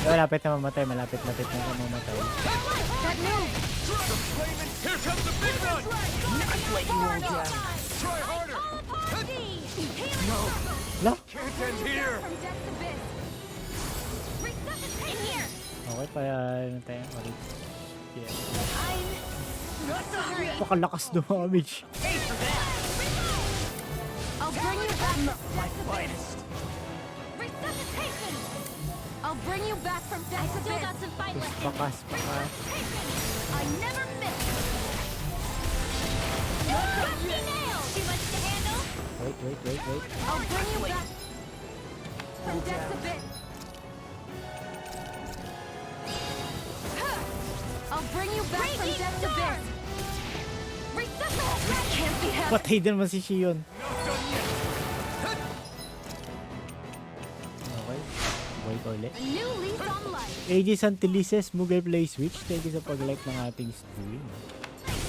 Malapit na mamatay. Malapit-lapit na mamatay.
That move!
Here comes the big one!
I've let you all down.
Try harder!
No!
La?
Can't end here!
From death to abyss! Resuscitate here!
Okay, pa ano tayo? Orange. Yeah.
I'm not sorry!
Pakalakas damage.
I'll bring you back
My finest.
Resuscitation! I'll bring you back from death to abyss! I still got some fight left in me!
Pakas.
I never miss! Rusty nail! Too much to handle?
Wait.
I'll bring you back from death to abyss! I'll bring you back from death to abyss! Resuscitate! That can't be happening!
Patay din naman si Shion. Okay. Buhay ka ulit.
A new lease on life!
AJ Santelices, Mughal Play Switch. Thank you sa pag-like ng ating stream.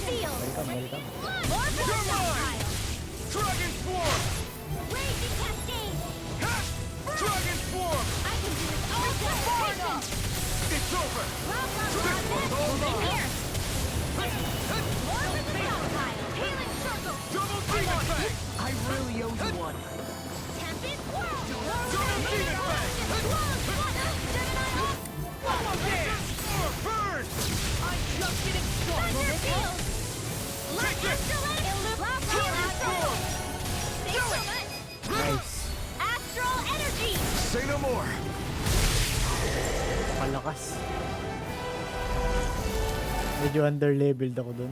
Seal!
Welcome.
More projectile!
Dragon Form!
Raging cascade!
Dragon Form!
I can do this all day!
It's over!
Blah, blah, blah, this! Here! Healing circle!
Double demon fang!
I really owe you one.
Tempest whirl!
Double demon fang! Burn!
I'm just getting started. Thunder field! Light astral
Nice.
Astral energy!
Say no more.
Palakas. Medyo under-leveled ako dun.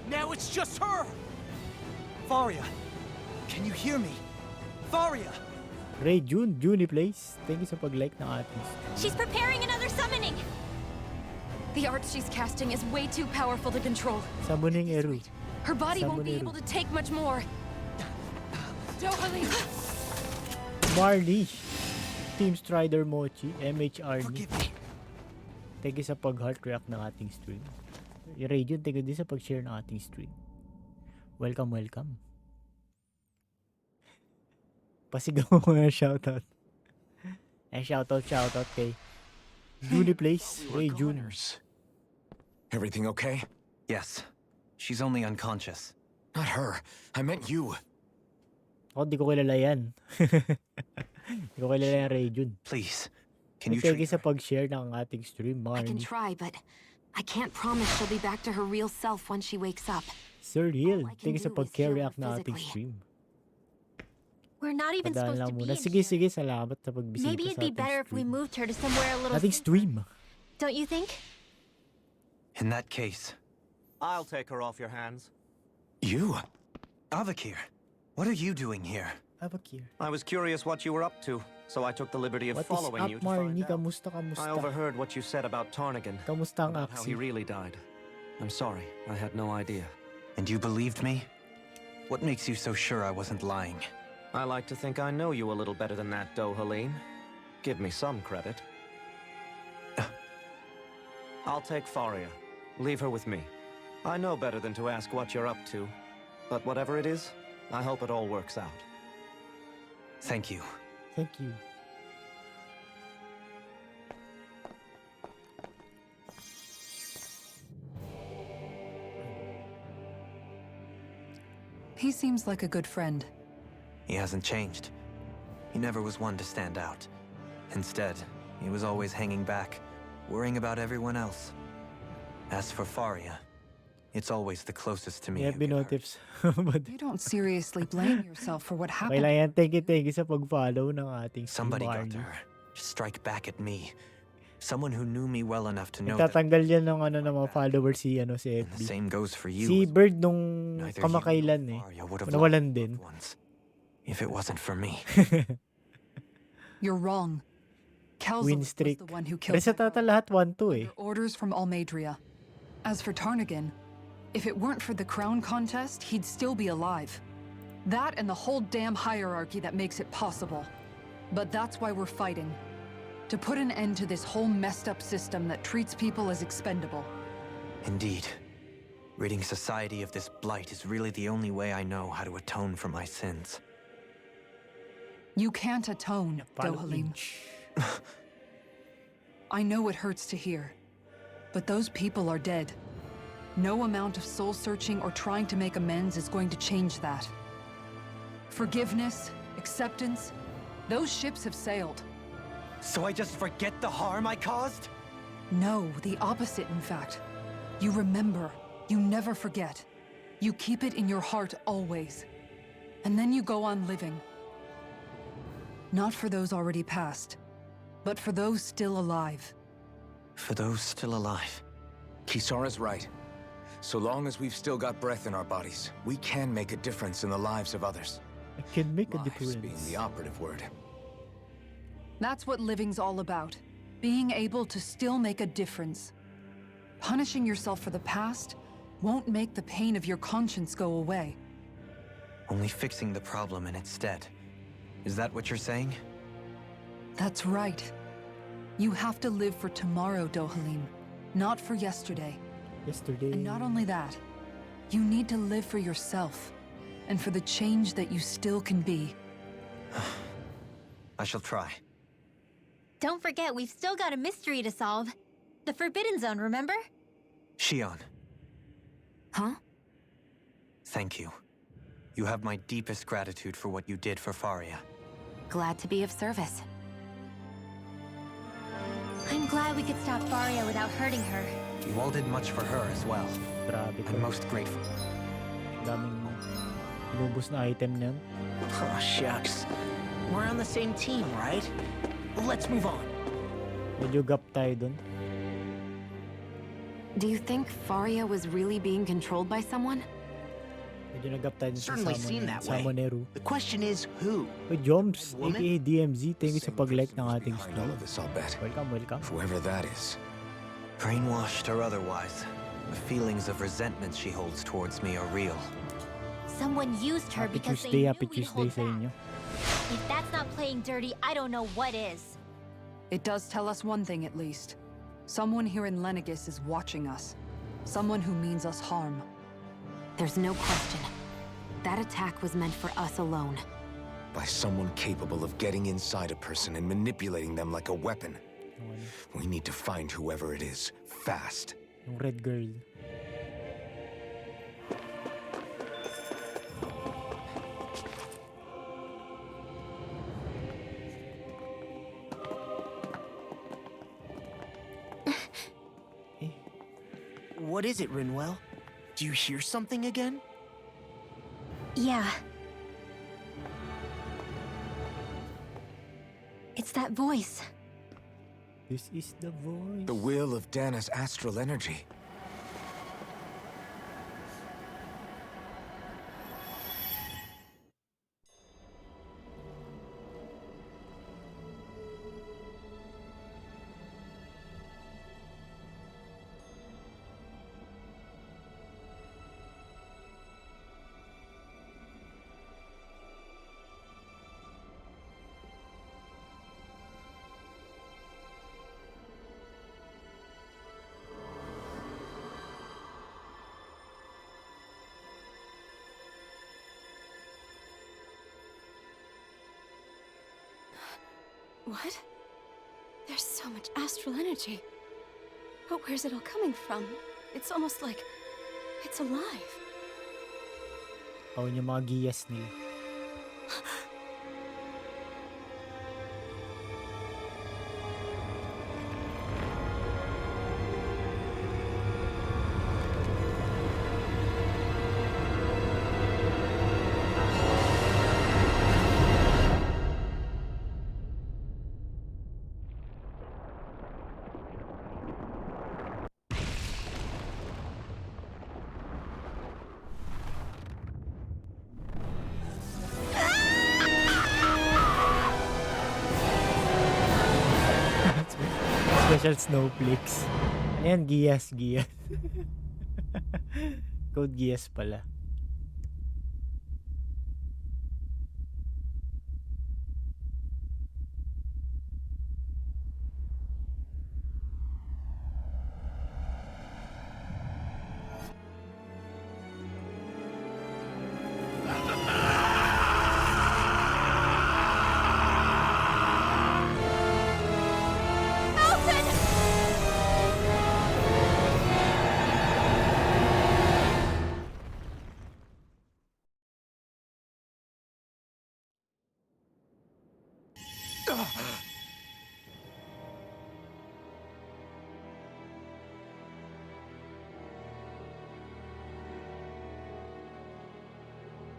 Now it's just her! Faria, can you hear me? Faria!
Ray June, Place. Thank you sa pag-like ng ating stream.
She's preparing another summoning.
The art she's casting is way too powerful to control.
Summoning Eru.
Her body won't be
Summoning
able to take much more. Dohalim!
Marley. Team Strider Mochi. MHRD.
Forgive me.
Thank you sa pag-heart react ng ating stream. Ray June, thank you din sa pag-share ng ating stream. Welcome, welcome. Pasigaw mo nga shoutout. Shoutout kay Julie Place, Ray June.
Everything okay?
Yes. She's only unconscious.
Not her. I meant you.
Ako, di ko kilala yan. Di ko kilala yan, Ray June.
Please, can you
Thank you
treat
sa
her?
pag-share ng ating stream,
I can
Marnie.
try, but I can't promise she'll be back to her real self when she wakes up.
Sir Hill,
All I can
thank you sa
do is
pag-care
heal her
react ng ating
physically.
stream.
We're not even
Padaan
supposed
lang
to be
muna.
in
Sige,
here.
sige, salamat sa pagbisita
Maybe it'd
sa
be
ating
better if we
stream.
moved her to somewhere a little
Ating
safer.
stream.
Don't you think?
In that case,
I'll take her off your hands.
You?
Avakir, what are you doing here?
Avakir.
I was curious what you were up to, so I took the liberty of
What is
following you
up,
to find
Marnie?
out.
Kamusta, kamusta?
I overheard what you said about Tarnigan,
Kamusta ang
about how he
Axie?
really died. I'm sorry, I had no idea.
And you believed me? What makes you so sure I wasn't lying?
I like to think I know you a little better than that, Dohalim. Give me some credit. I'll take Faria. Leave her with me. I know better than to ask what you're up to. But whatever it is, I hope it all works out.
Thank you.
Thank you.
He seems like a good friend.
He hasn't changed. He never was one to stand out. Instead, he was always hanging back, worrying about everyone else. As for Faria, it's always the closest to me.
Yeah,
who get hurt.
binotips. But,
You don't seriously blame yourself for what
okay
happened.
lang yan. Thank you sa pag-follow ng ating stream,
Somebody got to
Marnie.
her. To strike back at me. Someone who knew me well enough to know that.
Nagtatanggal yan ng ano ng mga followers si
And
FB.
the same goes for you.
Si
as
Bird nung
neither you
kamakailan
nor Faria would have
Nawalan
lost
din.
loved ones if it wasn't for me.
You're wrong. Kelzel
Win
was
streak.
the one who killed my
Reseta
brother
lahat 1-2 eh.
under orders from Almadria. As for Tarnigan, if it weren't for the crown contest, he'd still be alive. That and the whole damn hierarchy that makes it possible. But that's why we're fighting. To put an end to this whole messed up system that treats people as expendable.
Indeed. Ridding society of this blight is really the only way I know how to atone for my sins.
You can't atone,
Follow
Dohalim.
inch.
I know it hurts to hear, but those people are dead. No amount of soul-searching or trying to make amends is going to change that. Forgiveness, acceptance, those ships have sailed.
So I just forget the harm I caused?
No, the opposite, in fact. You remember. You never forget. You keep it in your heart always. And then you go on living. Not for those already past, but for those still alive.
For those still alive.
Kisara's right. So long as we've still got breath in our bodies, we can make a difference in the lives of others.
I can make a
Lives
difference.
being the operative word.
That's what living's all about. Being able to still make a difference. Punishing yourself for the past won't make the pain of your conscience go away.
Only fixing the problem in its stead. Is that what you're saying?
That's right. You have to live for tomorrow, Dohalim, not for yesterday.
Yesterday.
And not only that, you need to live for yourself. and for the change that you still can be.
I shall try.
Don't forget, we've still got a mystery to solve. The Forbidden Zone, remember?
Shion,
Huh?
thank you. You have my deepest gratitude for what you did for Faria.
Glad to be of service.
I'm glad we could stop Faria without hurting her.
You all did much for her as well.
Grabe
I'm
to.
most grateful.
Daming inubos na item niyan.
Oh, shucks. We're on the same team, right? Let's move on.
Medyo gap tayo dun.
Do you think Faria was really being controlled by someone?
Medyo nag-gap tayo dun sa
Certainly seen that way.
Samoneru.
The question is, who?
Uy, Joms,
Woman?
aka DMZ, thank you sa
Same
pag-like
person
ng
who's
ating
behind all
stream.
of this, I'll bet.
Welcome, welcome.
Whoever that is.
Brainwashed or otherwise, the feelings of resentment she holds towards me are real.
Someone used her
Happy
because
Tuesday,
they
happy
knew we'd
Tuesday
hold
sa
back.
inyo.
If that's not playing dirty, I don't know what is.
It does tell us one thing at least. Someone here in Lenegis is watching us. Someone who means us harm.
There's no question. That attack was meant for us alone.
By someone capable of getting inside a person and manipulating them like a weapon. We need to find whoever it is, fast.
Yung red girl.
What is it, Rinwell? Do you hear something again?
Yeah. It's that voice.
This is the voice.
The will of Dana's astral energy.
What? There's so much astral energy. But where's it all coming from? It's almost like it's alive.
Oh, yung mga giyas nila. Special snowflakes. Ano yan? Giyas, giyas. Code giyas pala.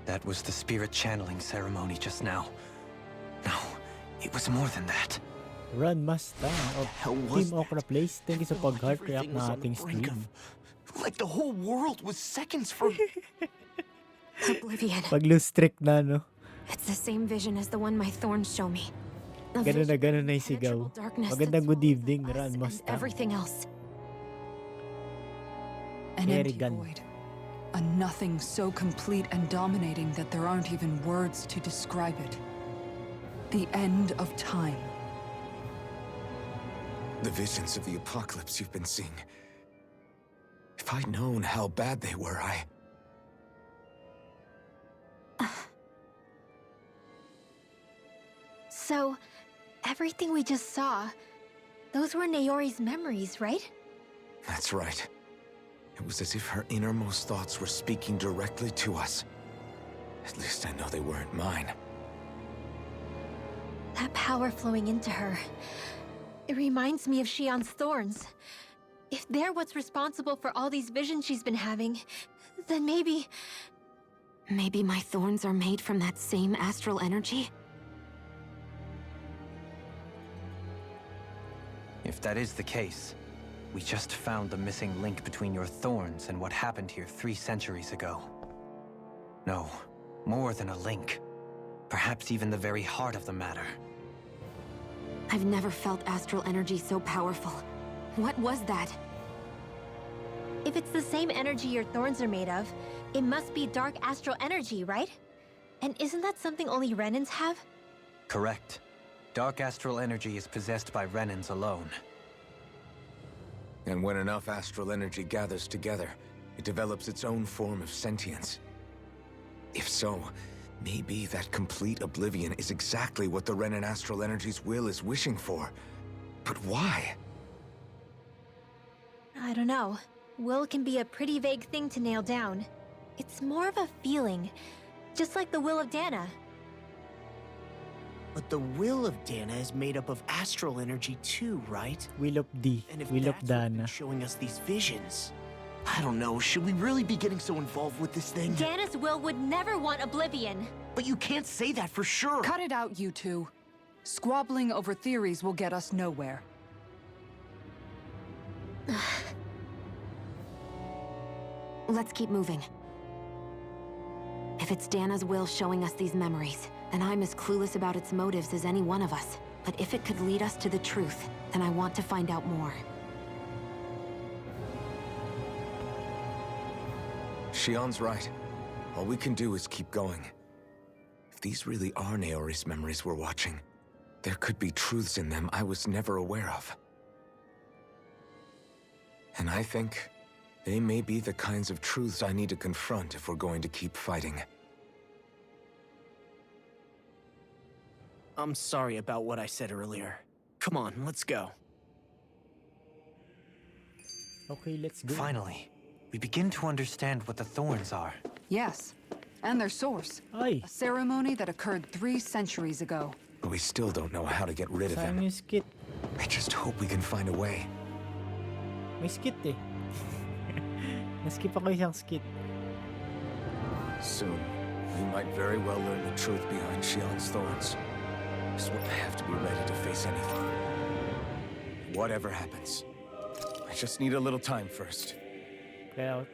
That was the spirit channeling ceremony just now. No, it was more than that.
Run Mustang of
hell was
Team Okra Place. Thank you sa
Felt like
pag-heart react
everything was
na
on the
ating
brink
stream.
Like the whole world was seconds from...
Oblivion.
Pag lose streak na, no?
It's the same vision as the one my thorns show me. A
Ganun na
vision
ganun na
of
yung sigaw.
impenetrable darkness that
Magandang good
swallows
evening,
us
Run
and
Mustang.
everything else.
An empty
Kerrigan.
void. A nothing so complete and dominating that there aren't even words to describe it. The end of time.
The visions of the apocalypse you've been seeing. If I'd known how bad they were,
So, everything we just saw, those were Naori's memories, right?
That's right. It was as if her innermost thoughts were speaking directly to us. At least I know they weren't mine.
That power flowing into her. It reminds me of Xion's thorns. If they're what's responsible for all these visions she's been having, then maybe...
Maybe my thorns are made from that same astral energy?
If that is the case, we just found the missing link between your thorns and what happened here 3 centuries ago. No, more than a link. Perhaps even the very heart of the matter.
I've never felt astral energy so powerful. What was that?
If it's the same energy your thorns are made of, it must be dark astral energy, right? And isn't that something only Renans have?
Correct. Dark astral energy is possessed by Renans alone.
And when enough astral energy gathers together, it develops its own form of sentience. If so, maybe that complete oblivion is exactly what the Renan astral energy's will is wishing for. But why?
I don't know. Will can be a pretty vague thing to nail down. It's more of a feeling, just like the will of Dana.
But the will of Dana is made up of astral energy too, right?
Will of D.
And if
Will of
that's what's been
Dana.
showing us these visions, I don't know, should we really be getting so involved with this thing?
Dana's will would never want oblivion.
But you can't say that for sure.
Cut it out, you two. Squabbling over theories will get us nowhere.
Let's keep moving. If it's Dana's will showing us these memories, then I'm as clueless about its motives as any one of us. But if it could lead us to the truth, then I want to find out more.
Xion's right. All we can do is keep going. If these really are Naori's memories we're watching, there could be truths in them I was never aware of. And I think they may be the kinds of truths I need to confront if we're going to keep fighting.
I'm sorry about what I said earlier. Come on, let's go.
Okay, let's go.
Finally, we begin to understand what the thorns are.
Yes, and their source.
Ay,
A ceremony that occurred 3 centuries ago.
But we still don't know how to get rid of
sayang
them.
yung skit.
I just hope we can find a way.
May skit eh. Naskip ako isang skit.
Soon, we might very well learn the truth behind Xion's thorns. So I have to be ready to face anything. Whatever happens. I just need a little time first.
Kaya,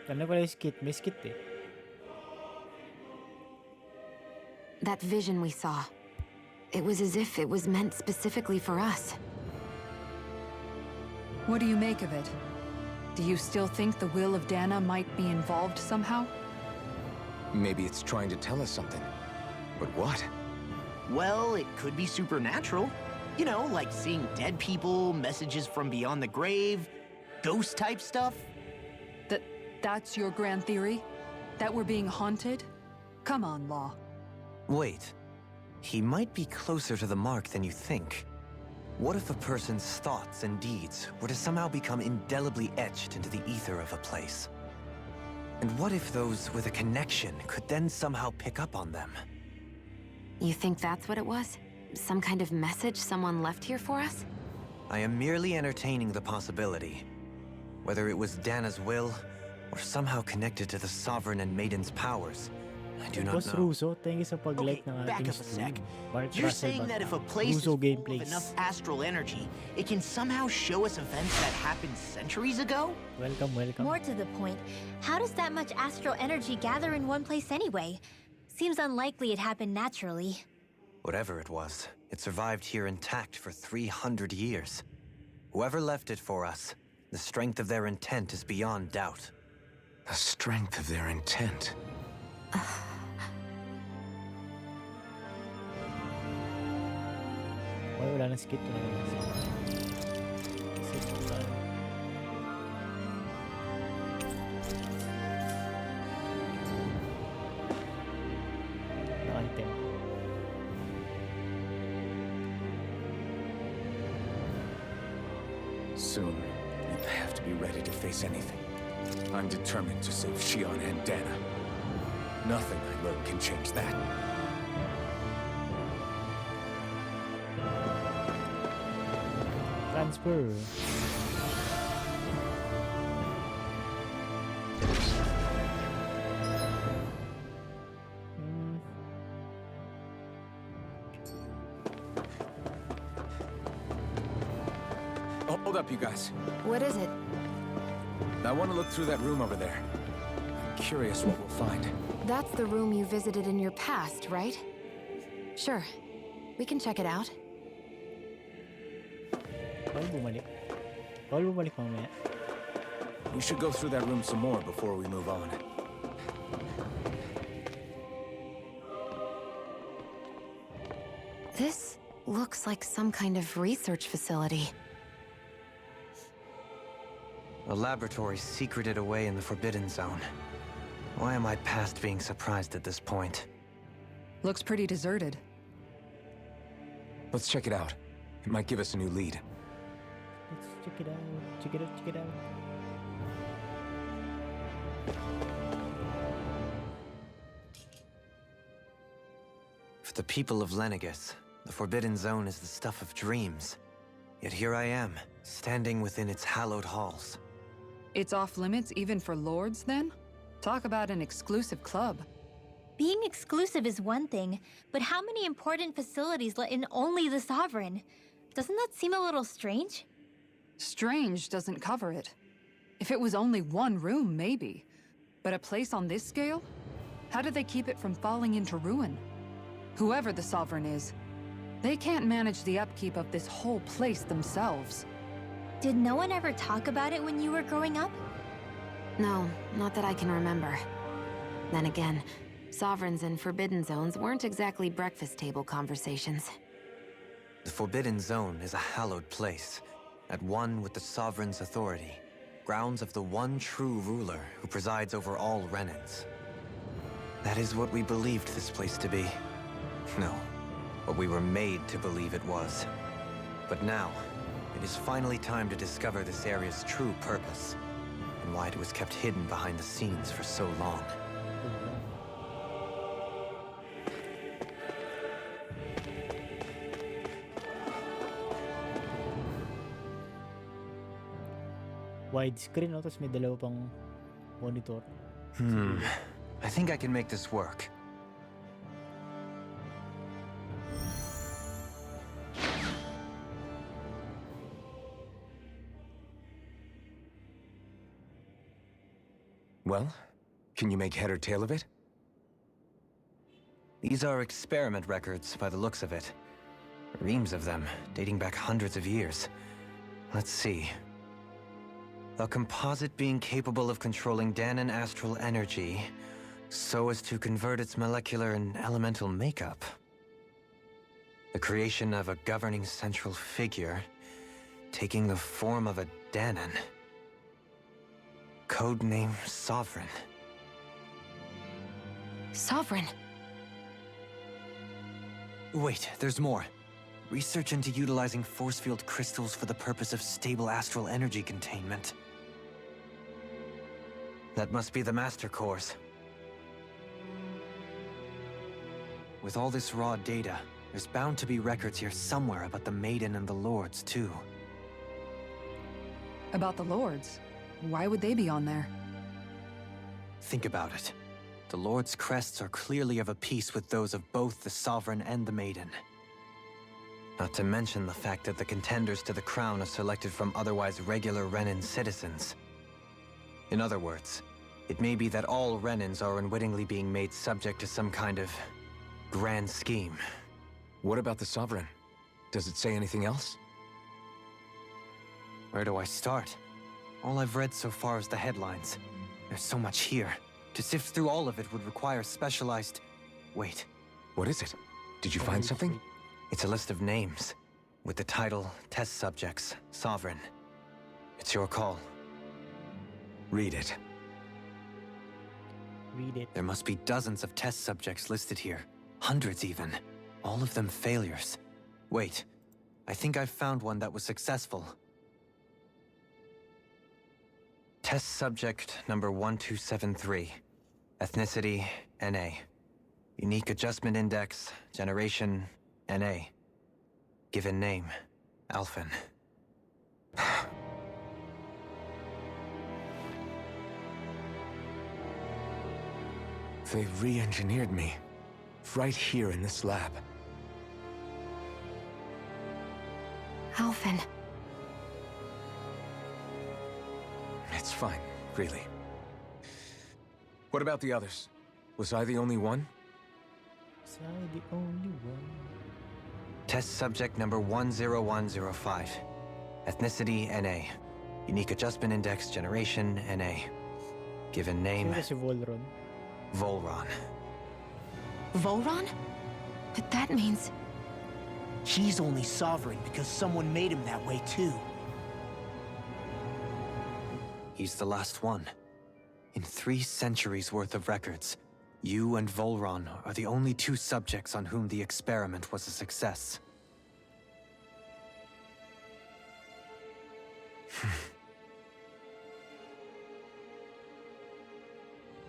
ano pala yung skit? May skit eh.
That vision we saw. It was as if it was meant specifically for us.
What do you make of it? Do you still think the will of Dana might be involved somehow?
Maybe it's trying to tell us something. But what?
Well, it could be supernatural. You know, like seeing dead people, messages from beyond the grave, ghost type stuff.
That's your grand theory? That we're being haunted? Come on, Law.
Wait. He might be closer to the mark than you think. What if a person's thoughts and deeds were to somehow become indelibly etched into the ether of a place? And what if those with a connection could then somehow pick up on them?
You think that's what it was? Some kind of message someone left here for us?
I am merely entertaining the possibility. Whether it was Dana's will, or somehow connected to the Sovereign and Maiden's powers, I do not
Boss
know.
Russo, thank you sa pag-like
Okay,
ng
back
ating
up a
stream.
sec.
Bart
You're
Russell
saying
ba?
that if a place is
Russo
full
gameplays.
of enough astral energy, it can somehow show us events that happened centuries ago?
Welcome, welcome.
More to the point, how does that much astral energy gather in one place anyway? Seems unlikely it happened naturally.
Whatever it was, it survived here intact for 300 years. Whoever left it for us, the strength of their intent is beyond doubt.
The strength of their intent.
Why wala nang skit? Wala nang skit. Skit pa tayo. Naka-item.
Soon, you'll have to be ready to face anything. I'm determined to save Shion and Dana. Nothing I learn can change that.
Transfer. Hmm.
Oh, hold up, you guys.
What is it?
I want to look through that room over there. I'm curious what we'll find.
That's the room you visited in your past, right? Sure. We can check it out.
Bawal bumalik. Bawal bumalik mamaya.
We should go through that room some more before we move on.
This looks like some kind of research facility.
A laboratory secreted away in the Forbidden Zone. Why am I past being surprised at this point?
Looks pretty deserted.
Let's check it out. It might give us a new lead.
Let's check it out. Check it out. Check it out.
For the people of Lenegus, the Forbidden Zone is the stuff of dreams. Yet here I am, standing within its hallowed halls.
It's off limits even for lords, then? Talk about an exclusive club.
Being exclusive is one thing, but how many important facilities let in only the Sovereign? Doesn't that seem a little strange?
Strange doesn't cover it. If it was only one room, maybe. But a place on this scale? How do they keep it from falling into ruin? Whoever the Sovereign is, they can't manage the upkeep of this whole place themselves.
Did no one ever talk about it when you were growing up?
No, not that I can remember. Then again, Sovereigns and Forbidden Zones weren't exactly breakfast table conversations.
The Forbidden Zone is a hallowed place, at one with the Sovereign's authority, grounds of the one true ruler who presides over all Renans. That is what we believed this place to be. No, what we were made to believe it was. But now, it is finally time to discover this area's true purpose, and why it was kept hidden behind the scenes for so long.
Widescreen, no? Tapos may dalawa pang monitor.
I think I can make this work.
Well, can you make head or tail of it?
These are experiment records by the looks of it. Reams of them, dating back hundreds of years. Let's see. A composite being capable of controlling Danan astral energy so as to convert its molecular and elemental makeup. The creation of a governing central figure, taking the form of a Danan. Codename Sovereign.
Sovereign!
Wait, there's more. Research into utilizing force field crystals for the purpose of stable astral energy containment. That must be the Master Cores. With all this raw data, there's bound to be records here somewhere about the Maiden and the Lords, too.
About the lords? Why would they be on there?
Think about it. The Lord's crests are clearly of a piece with those of both the Sovereign and the Maiden. Not to mention the fact that the contenders to the crown are selected from otherwise regular Renan citizens. In other words, it may be that all Renans are unwittingly being made subject to some kind of grand scheme.
What about the Sovereign? Does it say anything else?
Where do I start? All I've read so far is the headlines. There's so much here. To sift through all of it would require specialized... Wait.
What is it? Did you find something?
It's a list of names, with the title Test Subjects, Sovereign. It's your call.
Read it.
Read it.
There must be dozens of test subjects listed here. Hundreds even. All of them failures. Wait. I think I've found one that was successful. Test subject number 1273. Ethnicity, NA. Unique adjustment index, generation, NA. Given name, Alphen.
They re-engineered me. Right here in this lab.
Alphen.
It's fine, really. What about the others? Was I the only one?
Was I the only one?
Test subject number 10105. Ethnicity, NA. Unique adjustment index, generation, NA. Given name,
Sino si Volron?
Volron.
Volron? But that means...
He's only sovereign because someone made him that way too.
He's the last one. In 3 centuries worth of records, you and Volron are the only 2 subjects on whom the experiment was a success.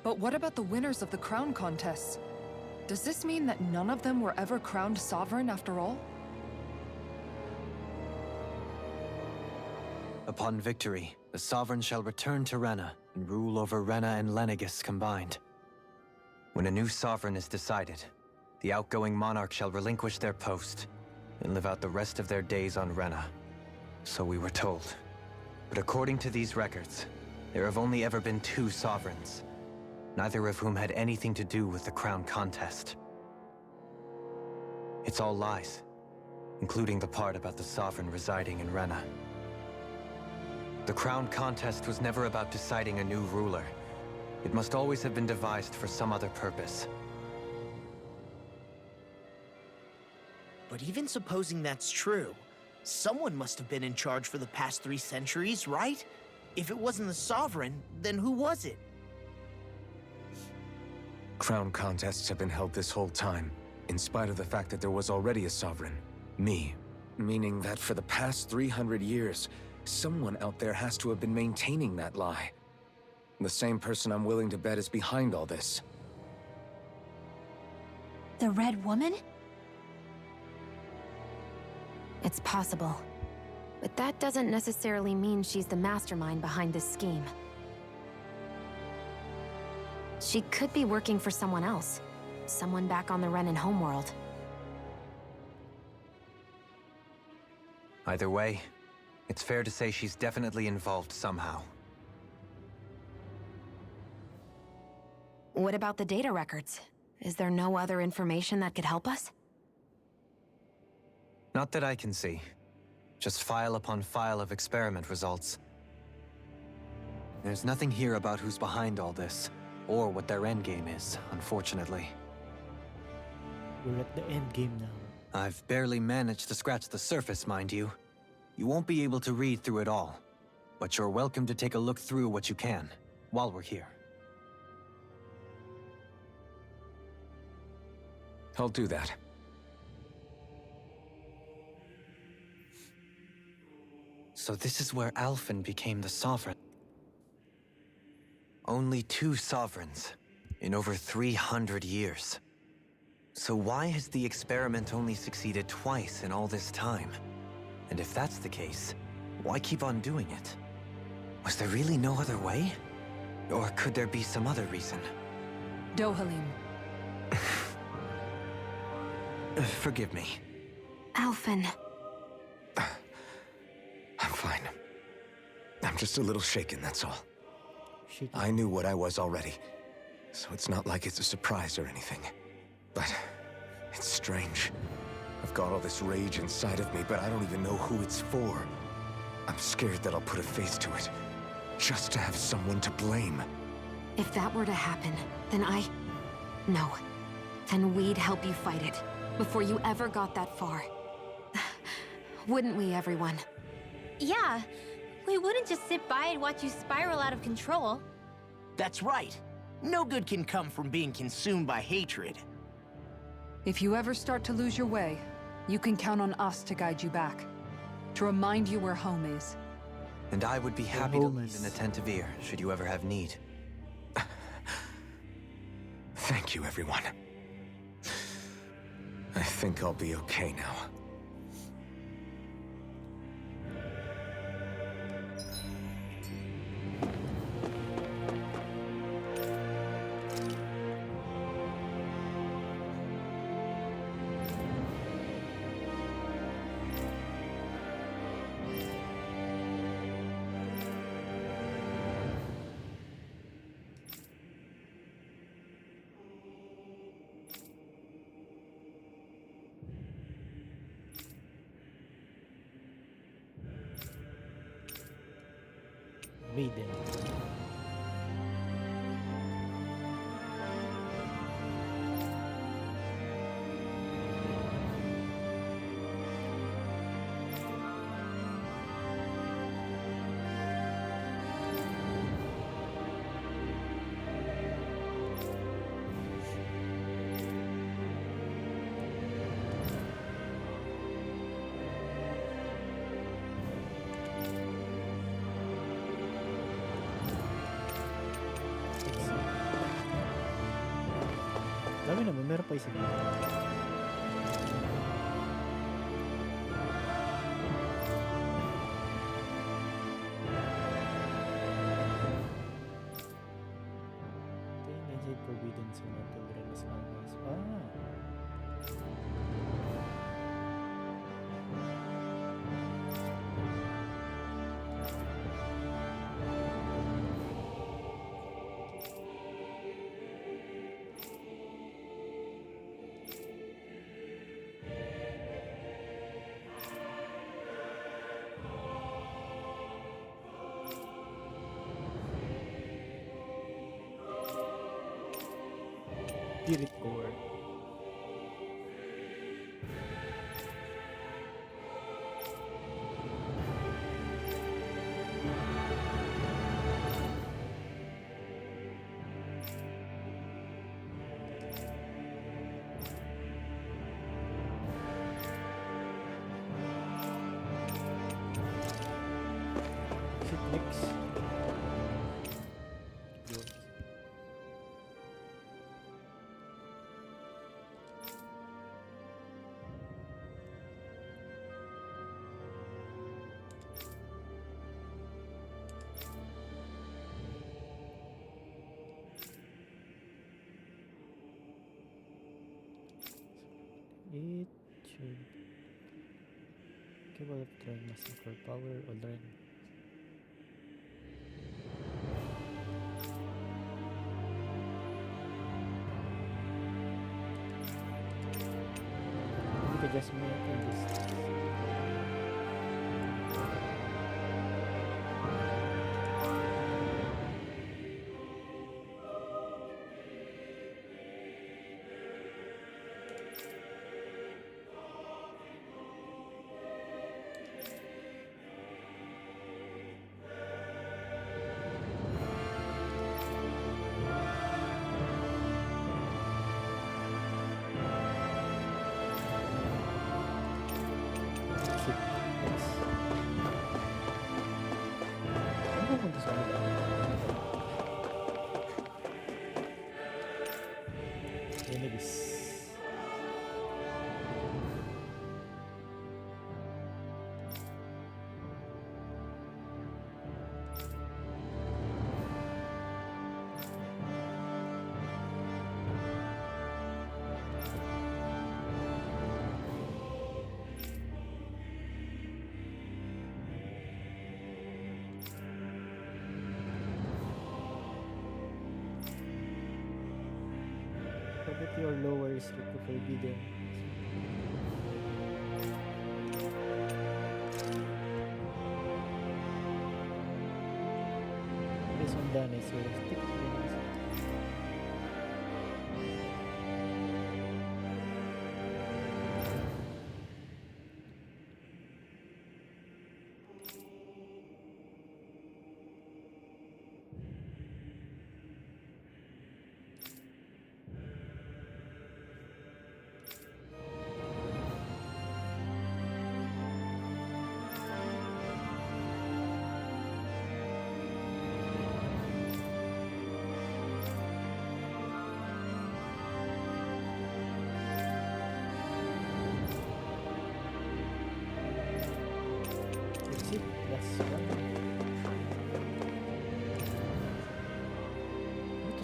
But what about the winners of the crown contests? Does this mean that none of them were ever crowned sovereign after all?
Upon victory, the Sovereign shall return to Rena and rule over Rena and Lenegis combined. When a new Sovereign is decided, the outgoing monarch shall relinquish their post and live out the rest of their days on Rena. So we were told. But according to these records, there have only ever been 2 Sovereigns, neither of whom had anything to do with the crown contest. It's all lies, including the part about the Sovereign residing in Rena. The crown contest was never about deciding a new ruler. It must always have been devised for some other purpose.
But even supposing that's true, someone must have been in charge for the past 3 centuries, right? If it wasn't the Sovereign, then who was it?
Crown contests have been held this whole time, in spite of the fact that there was already a sovereign. Me. Meaning that for the past 300 years, someone out there has to have been maintaining that lie. The same person I'm willing to bet is behind all this.
The Red Woman?
It's possible. But that doesn't necessarily mean she's the mastermind behind this scheme. She could be working for someone else. Someone back on the Renan homeworld.
Either way, it's fair to say she's definitely involved somehow.
What about the data records? Is there no other information that could help us?
Not that I can see. Just file upon file of experiment results. There's nothing here about who's behind all this, or what their endgame is, unfortunately.
We're at the end game now.
I've barely managed to scratch the surface, mind you. You won't be able to read through it all, but you're welcome to take a look through what you can, while we're here.
I'll do that.
So this is where Alphen became the Sovereign. Only 2 Sovereigns in over 300 years. So why has the experiment only succeeded twice in all this time? And if that's the case, why keep on doing it? Was there really no other way? Or could there be some other reason?
Dohalim.
Forgive me.
Alphen.
I'm fine. I'm just a little shaken, that's all.
Shit.
I knew what I was already, so it's not like it's a surprise or anything. But it's strange. I've got all this rage inside of me, but I don't even know who it's for. I'm scared that I'll put a face to it, just to have someone to blame.
If that were to happen, then No. Then we'd help you fight it, before you ever got that far. Wouldn't we, everyone?
Yeah. We wouldn't just sit by and watch you spiral out of control.
That's right. No good can come from being consumed by hatred.
If you ever start to lose your way, you can count on us to guide you back. To remind you where home is.
And I would be
They're
happy to lend
homies.
an attentive ear, should you ever have need.
Thank you, everyone. I think I'll be okay now.
Maiden. Dami naman, meron pa isa dito. Inside Forbidden Zone until Rena's Almas. Spirit Core. Sit next. Yours. It should capable of drawing massive core power or drain. Quick adjustment in this. Sit next. Ano ba punta sa kanila? Enemies. Property or lower is forbidden. This one done is so stick to enemies.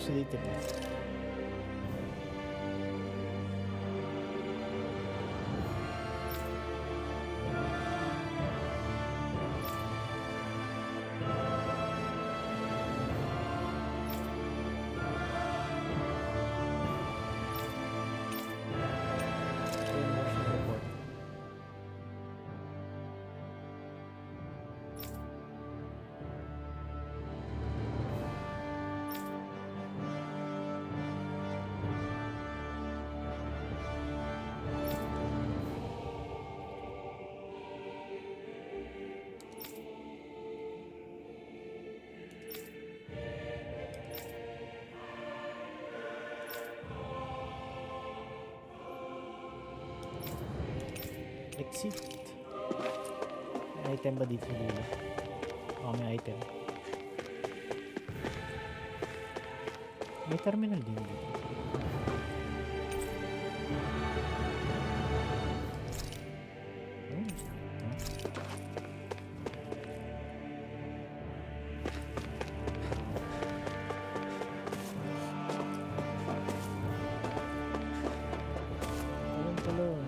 gusto dito na. Brainwashing report. Exit. May item ba dito sa dulo? May item. May terminal din dito. Talon.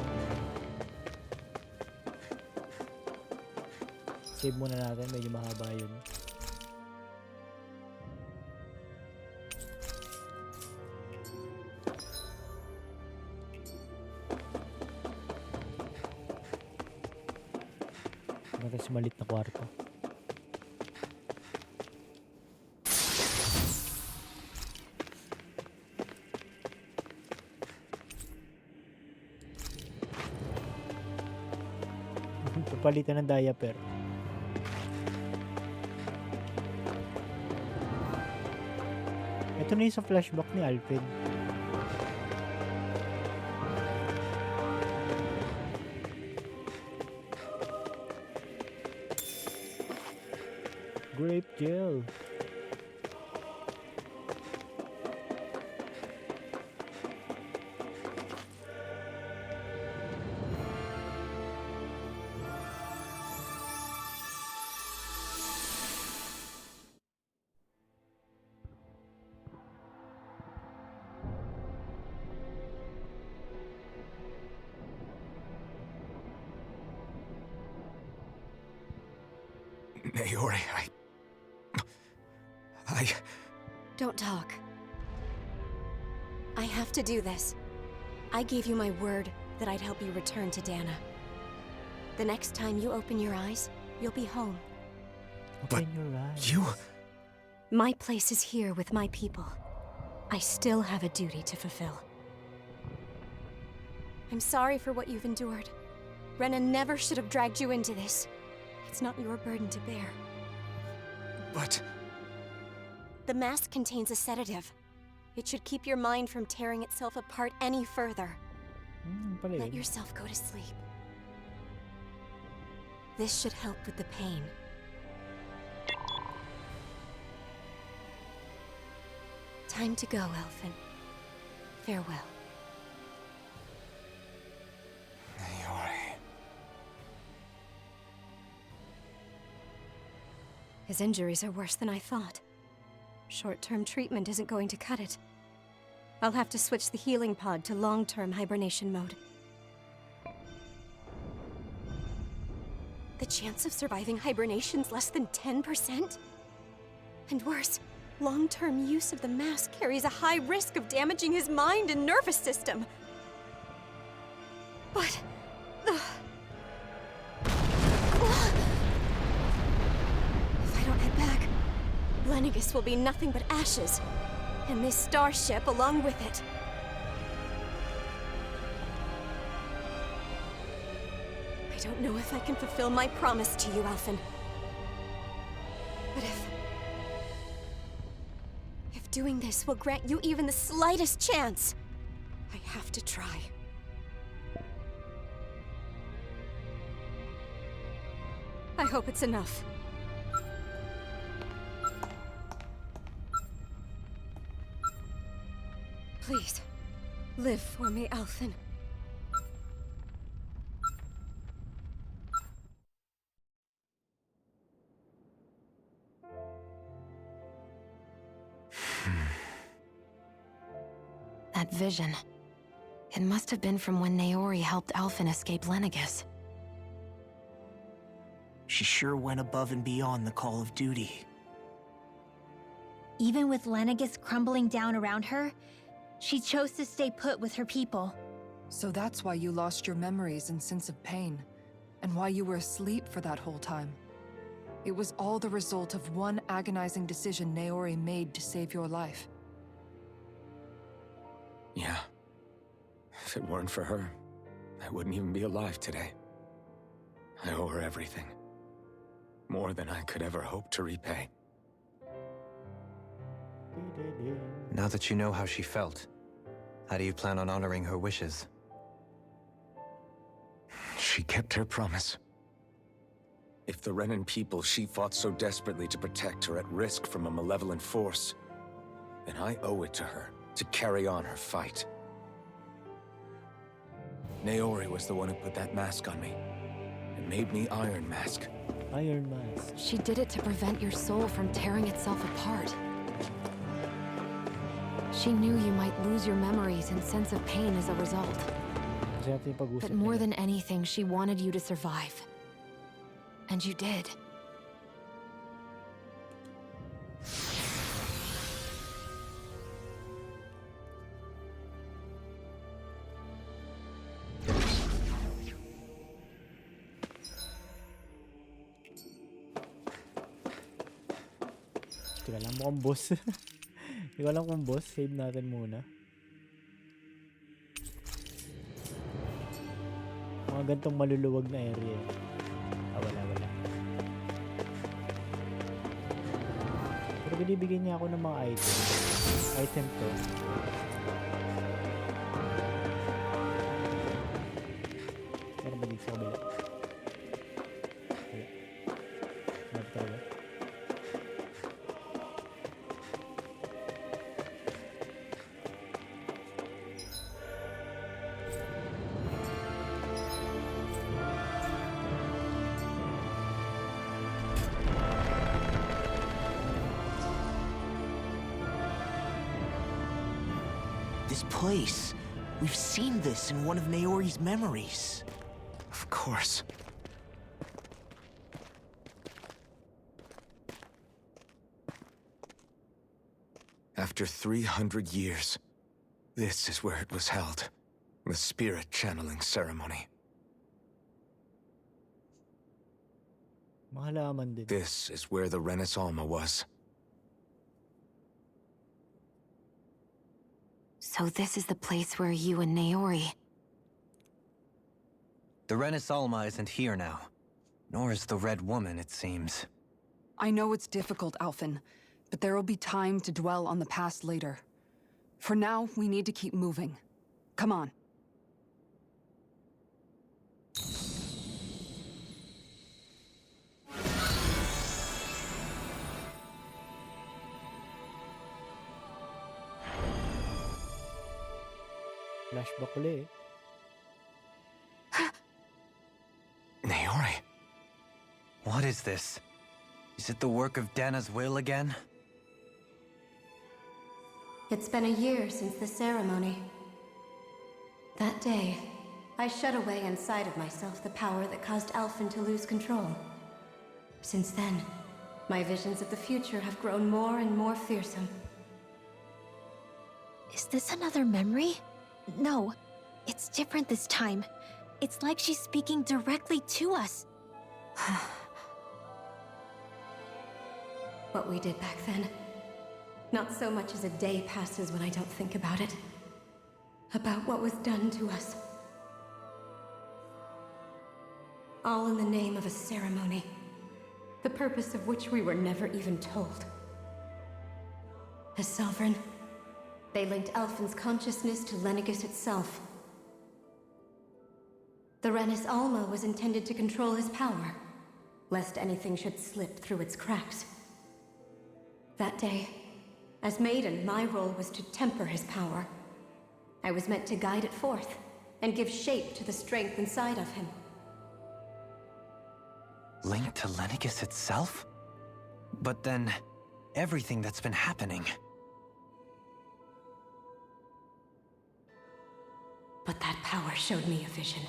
Save muna natin, medyo mahaba yun. Natin sa malit na kwarto. Papalitan ng diaper. Ito na yung sa flashback ni Alfred. Grape gel.
Naori, I...
Don't talk. I have to do this. I gave you my word that I'd help you return to Dana. The next time you open your eyes, you'll be home.
Open your eyes.
You...
My place is here with my people. I still have a duty to fulfill. I'm sorry for what you've endured. Rena never should have dragged you into this. It's not your burden to bear.
But...
The mask contains a sedative. It should keep your mind from tearing itself apart any further.
Pala
Let
yun.
yourself go to sleep. This should help with the pain. Time to go, Elfin. Farewell.
Naori...
His injuries are worse than I thought. Short-term treatment isn't going to cut it. I'll have to switch the healing pod to long-term hibernation mode. The chance of surviving hibernation's less than 10%? And worse, long-term use of the mask carries a high risk of damaging his mind and nervous system. But... If I don't head back, Lennigus will be nothing but ashes, and this starship along with it. I don't know if I can fulfill my promise to you, Alphen. But if doing this will grant you even the slightest chance, I have to try. I hope it's enough. Please, live for me, Alphen.
That vision. It must have been from when Naori helped Alphen escape Lenegus.
She sure went above and beyond the call of duty.
Even with Lenegus crumbling down around her, she chose to stay put with her people.
So that's why you lost your memories and sense of pain, and why you were asleep for that whole time. It was all the result of one agonizing decision Naori made to save your life.
Yeah. If it weren't for her, I wouldn't even be alive today. I owe her everything. More than I could ever hope to repay.
Now that you know how she felt, how do you plan on honoring her wishes?
She kept her promise. If the Renan people she fought so desperately to protect are at risk from a malevolent force, then I owe it to her to carry on her fight. Naori was the one who put that mask on me, and made me Iron Mask.
Iron Mask.
She did it to prevent your soul from tearing itself apart. She knew you might lose your memories and sense of pain as a result.
Kasi natin yung pag-usap
But more
nila.
than anything, she wanted you to survive. And you did.
Teka lang, mukhang boss. Hindi ko alam kung boss. Save natin muna. Mga gantong maluluwag na area. Wala. Pero binibigyan niya ako ng mga item. Item to. Meron ba dito sa kabila? Wala. Meron talaga.
This place. We've seen this in one of Naori's memories.
Of course. After 300 years, this is where it was held. The spirit channeling ceremony.
Mahalaman din.
This is where the Renis Alma was.
So this is the place where you and Naori...
The Renis Alma isn't here now. Nor is the Red Woman, it seems.
I know it's difficult, Alphen, but there will be time to dwell on the past later. For now, we need to keep moving. Come on.
Flashback ulit eh.
Naori.
What is this? Is it the work of Dana's will again?
It's been a year since the ceremony. That day, I shut away inside of myself the power that caused Alphen to lose control. Since then, my visions of the future have grown more and more fearsome.
Is this another memory? No, it's different this time. It's like she's speaking directly to us.
What we did back then. Not so much as a day passes when I don't think about it. About what was done to us. All in the name of a ceremony. The purpose of which we were never even told. As Sovereign, they linked Alphen's consciousness to Lenegus itself. The Renis Alma was intended to control his power, lest anything should slip through its cracks. That day, as Maiden, my role was to temper his power. I was meant to guide it forth, and give shape to the strength inside of him.
Linked to Lenegus itself? But then, everything that's been happening...
But that power showed me a vision.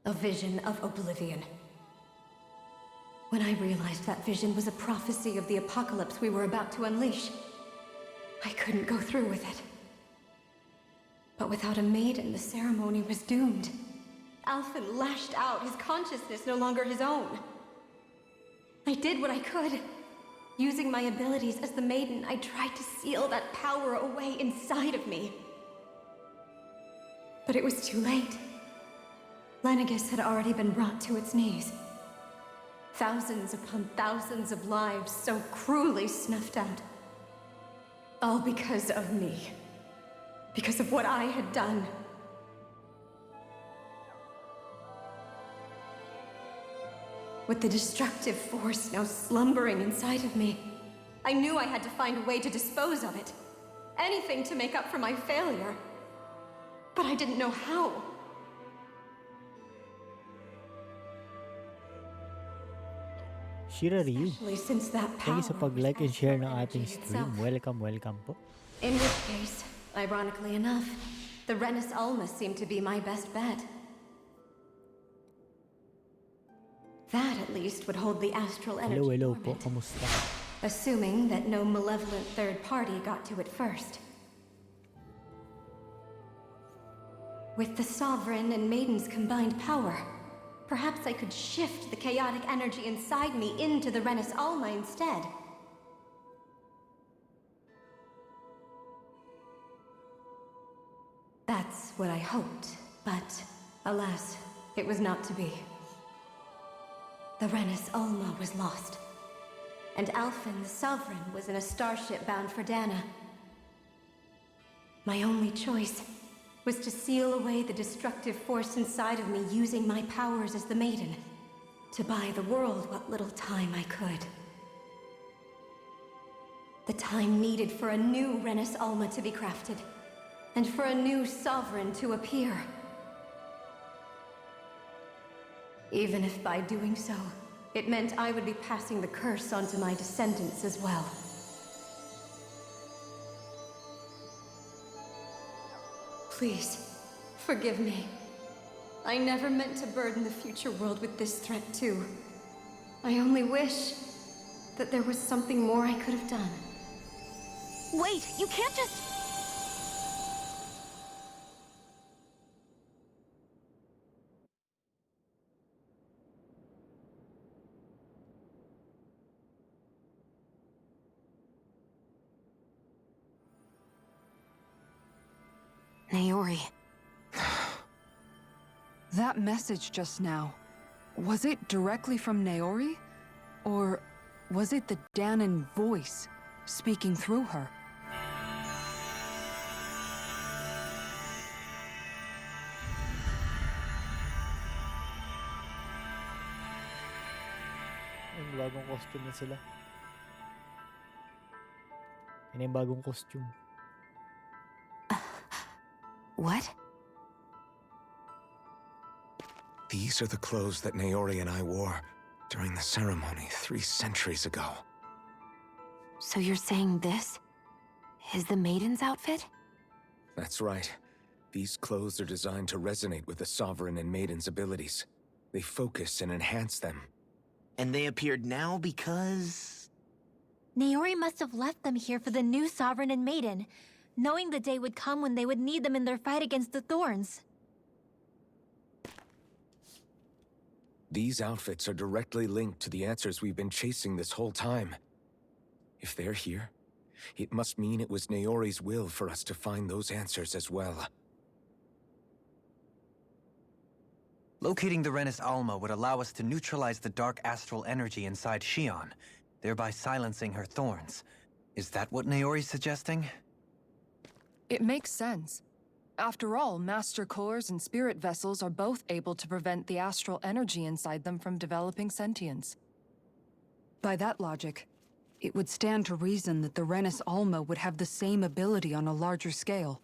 A vision of oblivion. When I realized that vision was a prophecy of the apocalypse we were about to unleash, I couldn't go through with it. But without a maiden, the ceremony was doomed. Alphen lashed out, his consciousness no longer his own. I did what I could. Using my abilities as the maiden, I tried to seal that power away inside of me. But it was too late. Lenegis had already been brought to its knees. Thousands upon thousands of lives so cruelly snuffed out. All because of me. Because of what I had done. With the destructive force now slumbering inside of me, I knew I had to find a way to dispose of it. Anything to make up for my failure. But I didn't know how.
Shira Ryu,
Especially since that
thank you sa
power was
pag-like and share ng
astral
ating
energy
stream.
itself.
Welcome po.
In which case, ironically enough, the Renis Alma seemed to be my best bet. That at least would hold the astral energy
Hello po.
dormant,
Kamusta?
assuming that no malevolent third party got to it first. With the Sovereign and Maiden's combined power, perhaps I could shift the chaotic energy inside me into the Renis Alma instead. That's what I hoped, but alas, it was not to be. The Renis Alma was lost, and Alphen the Sovereign was in a starship bound for Dana. My only choice was to seal away the destructive force inside of me using my powers as the Maiden, to buy the world what little time I could. The time needed for a new Renis Alma to be crafted, and for a new Sovereign to appear. Even if by doing so, it meant I would be passing the curse onto my descendants as well. Please, forgive me. I never meant to burden the future world with this threat too. I only wish that there was something more I could have done.
Wait, you can't just...
Naori.
That message just now, was it directly from Naori? Or was it the Danan voice speaking through her?
Yung bagong costume na sila. Yan yung bagong costume.
What?
These are the clothes that Naori and I wore during the ceremony 3 centuries ago.
So you're saying this is the Maiden's outfit?
That's right. These clothes are designed to resonate with the Sovereign and Maiden's abilities. They focus and enhance them.
And they appeared now because...
Naori must have left them here for the new Sovereign and Maiden, knowing the day would come when they would need them in their fight against the Thorns.
These outfits are directly linked to the answers we've been chasing this whole time. If they're here, it must mean it was Naori's will for us to find those answers as well.
Locating the Renis Alma would allow us to neutralize the dark astral energy inside Shion, thereby silencing her thorns. Is that what Naori's suggesting?
It makes sense. After all, Master Cores and Spirit Vessels are both able to prevent the astral energy inside them from developing sentience. By that logic, it would stand to reason that the Renis Alma would have the same ability on a larger scale.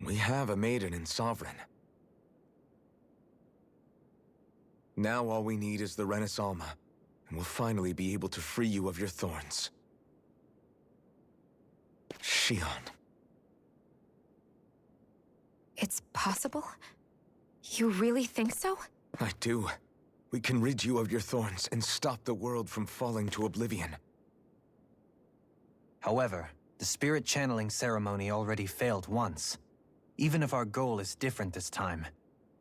We have a Maiden and Sovereign. Now all we need is the Renis Alma, and we'll finally be able to free you of your thorns. Shion.
It's possible? You really think so?
I do. We can rid you of your thorns and stop the world from falling to oblivion.
However, the spirit channeling ceremony already failed once. Even if our goal is different this time,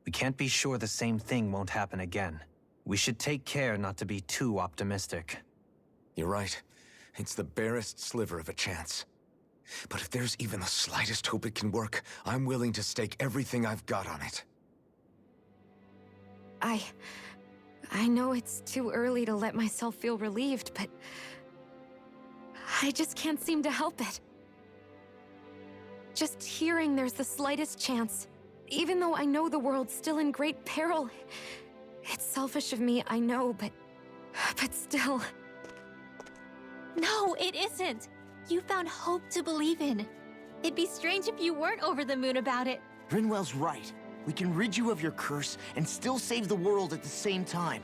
we can't be sure the same thing won't happen again. We should take care not to be too optimistic.
You're right. It's the barest sliver of a chance. But if there's even the slightest hope it can work, I'm willing to stake everything I've got on it.
I know it's too early to let myself feel relieved, but I just can't seem to help it. Just hearing there's the slightest chance, even though I know the world's still in great peril. It's selfish of me, I know, but still.
No, it isn't. You found hope to believe in. It'd be strange if you weren't over the moon about it.
Rinwell's right. We can rid you of your curse and still save the world at the same time.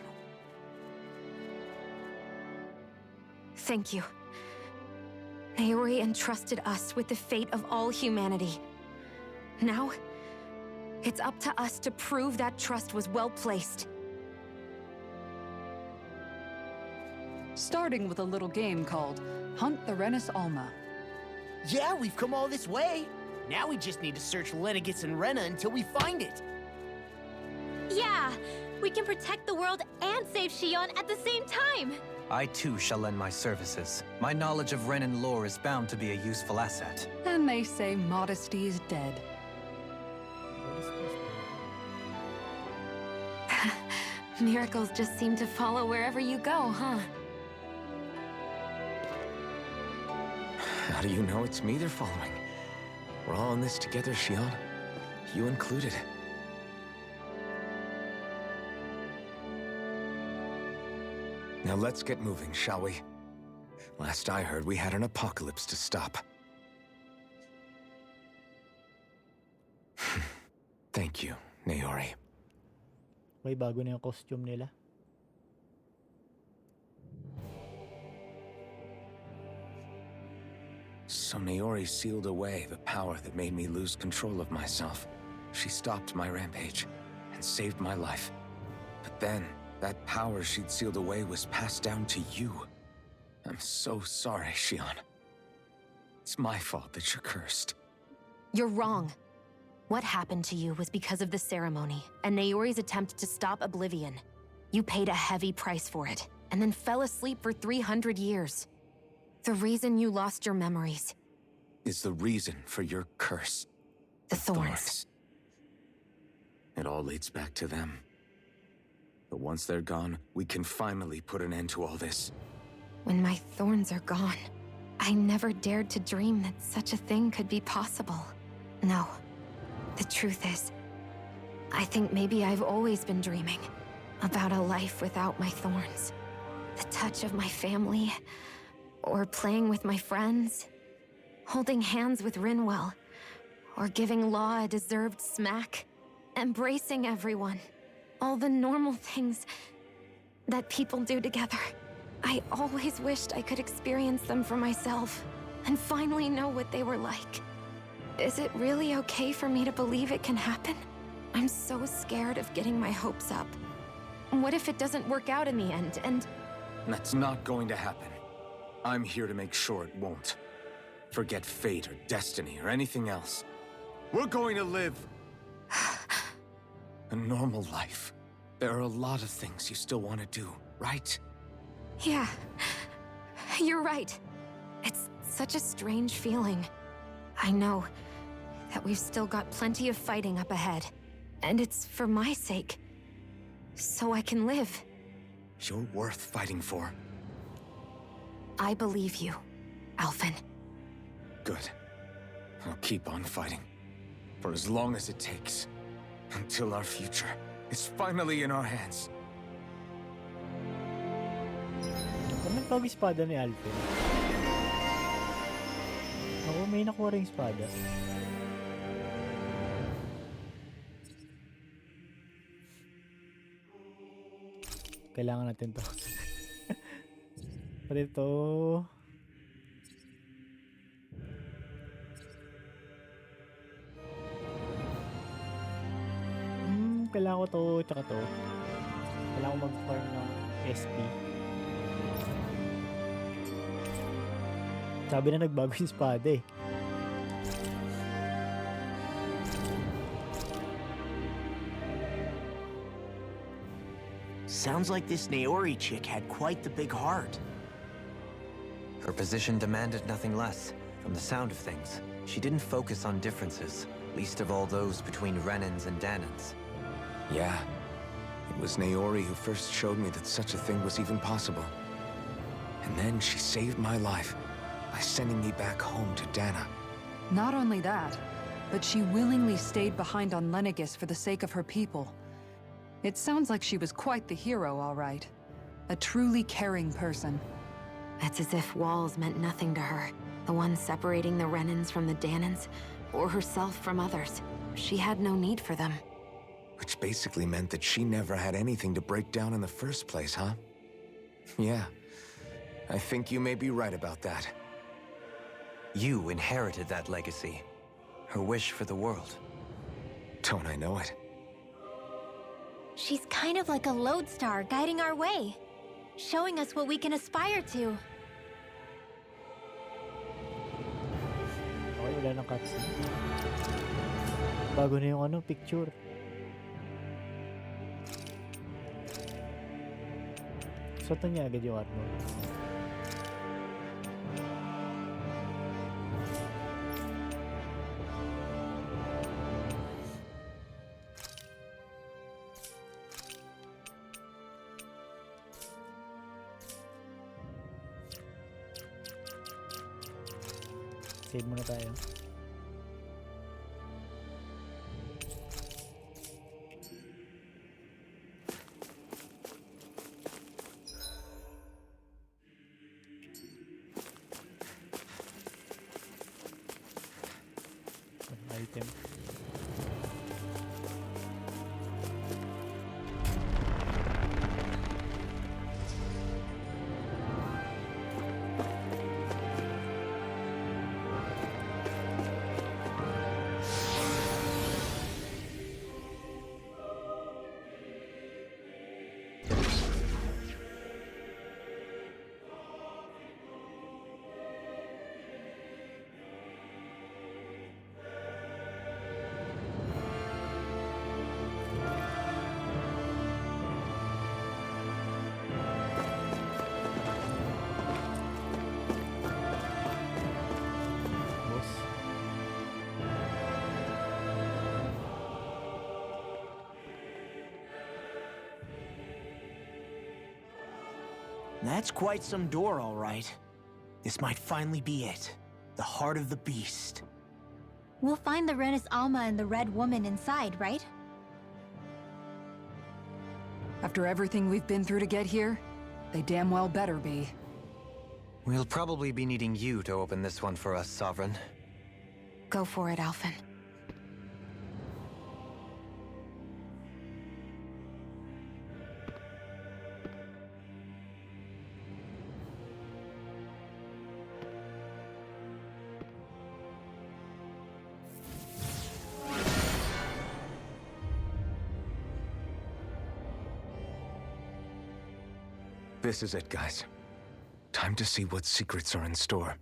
Thank you. Naori entrusted us with the fate of all humanity. Now, it's up to us to prove that trust was well placed.
Starting with a little game called Hunt the Renus Alma.
Yeah, we've come all this way. Now we just need to search Lenegis and Rena until we find it.
Yeah, we can protect the world and save Shion at the same time.
I too shall lend my services. My knowledge of Renan lore is bound to be a useful asset.
And they say modesty is dead.
Miracles just seem to follow wherever you go, huh?
How do you know it's me they're following? We're all in this together, Shion. You included. Now let's get moving, shall we? Last I heard, we had an apocalypse to stop. Thank you, Naori.
Okay, bago na yung costume nila.
So Naori sealed away the power that made me lose control of myself. She stopped my rampage and saved my life. But then, that power she'd sealed away was passed down to you. I'm so sorry, Shion. It's my fault that you're cursed.
You're wrong. What happened to you was because of the ceremony and Naori's attempt to stop Oblivion. You paid a heavy price for it, and then fell asleep for 300 years. The reason you lost your memories.
Is the reason for your curse.
The thorns.
It all leads back to them. But once they're gone, we can finally put an end to all this.
When my thorns are gone, I never dared to dream that such a thing could be possible. No. The truth is, I think maybe I've always been dreaming about a life without my thorns. The touch of my family, or playing with my friends, holding hands with Rinwell, or giving Law a deserved smack, embracing everyone. All the normal things that people do together. I always wished I could experience them for myself, and finally know what they were like. Is it really okay for me to believe it can happen? I'm so scared of getting my hopes up. What if it doesn't work out in the end, and...
That's not going to happen. I'm here to make sure it won't. Forget fate or destiny or anything else. We're going to live a normal life. There are a lot of things you still want to do, right?
Yeah, you're right. It's such a strange feeling. I know that we've still got plenty of fighting up ahead, and it's for my sake, so I can live.
You're worth fighting for.
I believe you, Alphen.
Good. I'll keep on fighting. For as long as it takes. Until our future is finally in our hands.
Kung nagpag espada ni Alphen. Ako, may nakuha rin espada. Kailangan natin to. Pati to. kailangan ko to, tsaka to. Kailangan ko mag-farm ng SP. Sabi na nagbago yung espada eh.
Sounds like this Naori chick had quite the big heart.
Her position demanded nothing less. From the sound of things, she didn't focus on differences, least of all those between Renans and Danans.
Yeah. It was Naori who first showed me that such a thing was even possible. And then she saved my life by sending me back home to Dana.
Not only that, but she willingly stayed behind on Lenegis for the sake of her people. It sounds like she was quite the hero, all right. A truly caring person.
It's as if walls meant nothing to her. The ones separating the Renans from the Danans, or herself from others. She had no need for them.
Which basically meant that she never had anything to break down in the first place, huh? Yeah. I think you may be right about that.
You inherited that legacy. Her wish for the world.
Don't I know it?
She's kind of like a lodestar guiding our way, showing us what we can aspire to.
Okay, wala nang cutscene. Bago na yung ano, picture. Suotan niya agad yung armor. Save muna tayo. Item.
That's quite some door, all right. This might finally be it. The heart of the beast.
We'll find the Renis Alma and the Red Woman inside, right?
After everything we've been through to get here, they damn well better be.
We'll probably be needing you to open this one for us, Sovereign.
Go for it, Alphen.
This is it, guys. Time to see what secrets are in store.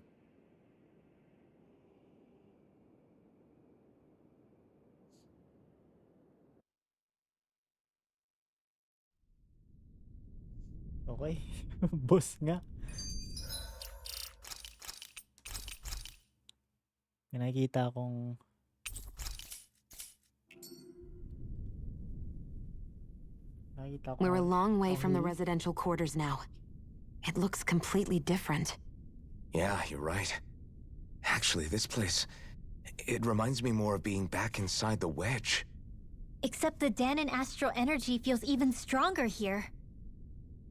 Okay. Boss nga. May nakikita akong
We're a long way from the residential quarters now. It looks completely different.
Yeah, you're right. Actually, this place, it reminds me more of being back inside the Wedge.
Except the Danon astral energy feels even stronger here.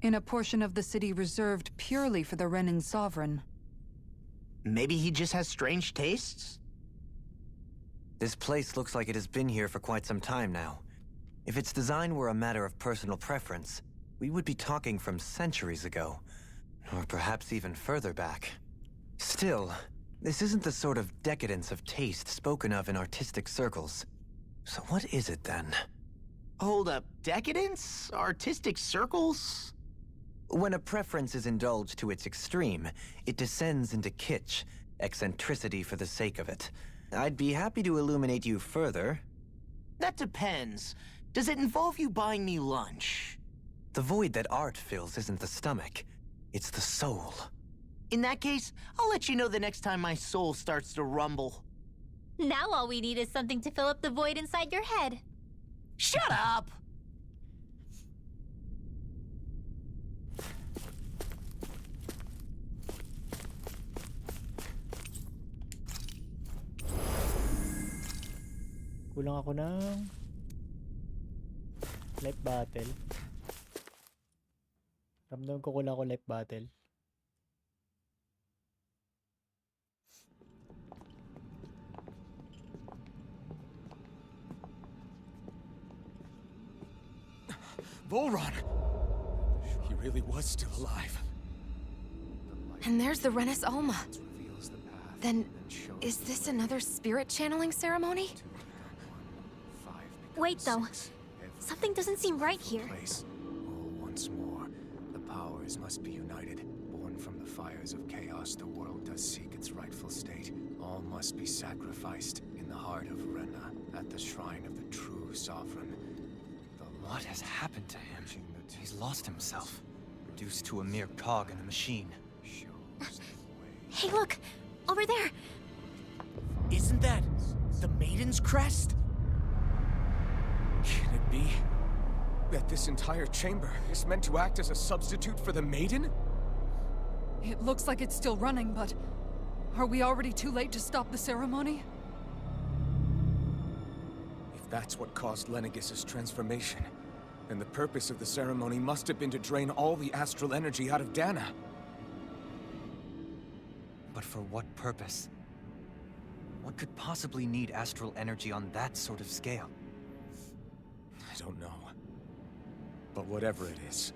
In a portion of the city reserved purely for the Renin Sovereign.
Maybe he just has strange tastes?
This place looks like it has been here for quite some time now. If its design were a matter of personal preference, we would be talking from centuries ago. Or perhaps even further back. Still, this isn't the sort of decadence of taste spoken of in artistic circles. So what is it then?
Hold up, decadence? Artistic circles?
When a preference is indulged to its extreme, it descends into kitsch, eccentricity for the sake of it. I'd be happy to illuminate you further.
That depends. Does it involve you buying me lunch?
The void that art fills isn't the stomach, it's the soul.
In that case, I'll let you know the next time my soul starts to rumble.
Now all we need is something to fill up the void inside your head.
Shut up!
Kulang ako ng life battle. Ramdam ko kulang ako life battle.
Volron! He really was still alive.
And there's the Renis Alma. Then, is this another spirit channeling ceremony?
Wait, though. Something doesn't seem right here.
Once more, the powers must be united. Born from the fires of chaos, the world does seek its rightful state. All must be sacrificed in the heart of Rena, at the shrine of the true sovereign.
What has happened to him? He's lost himself, reduced to a mere cog in the machine.
Hey, look! Over there!
Isn't that the Maiden's crest?
Can it be that this entire chamber is meant to act as a substitute for the Maiden?
It looks like it's still running, but are we already too late to stop the ceremony?
If that's what caused Lenegis' transformation, then the purpose of the ceremony must have been to drain all the astral energy out of Dana.
But for what purpose? What could possibly need astral energy on that sort of scale?
I don't know. But whatever it is,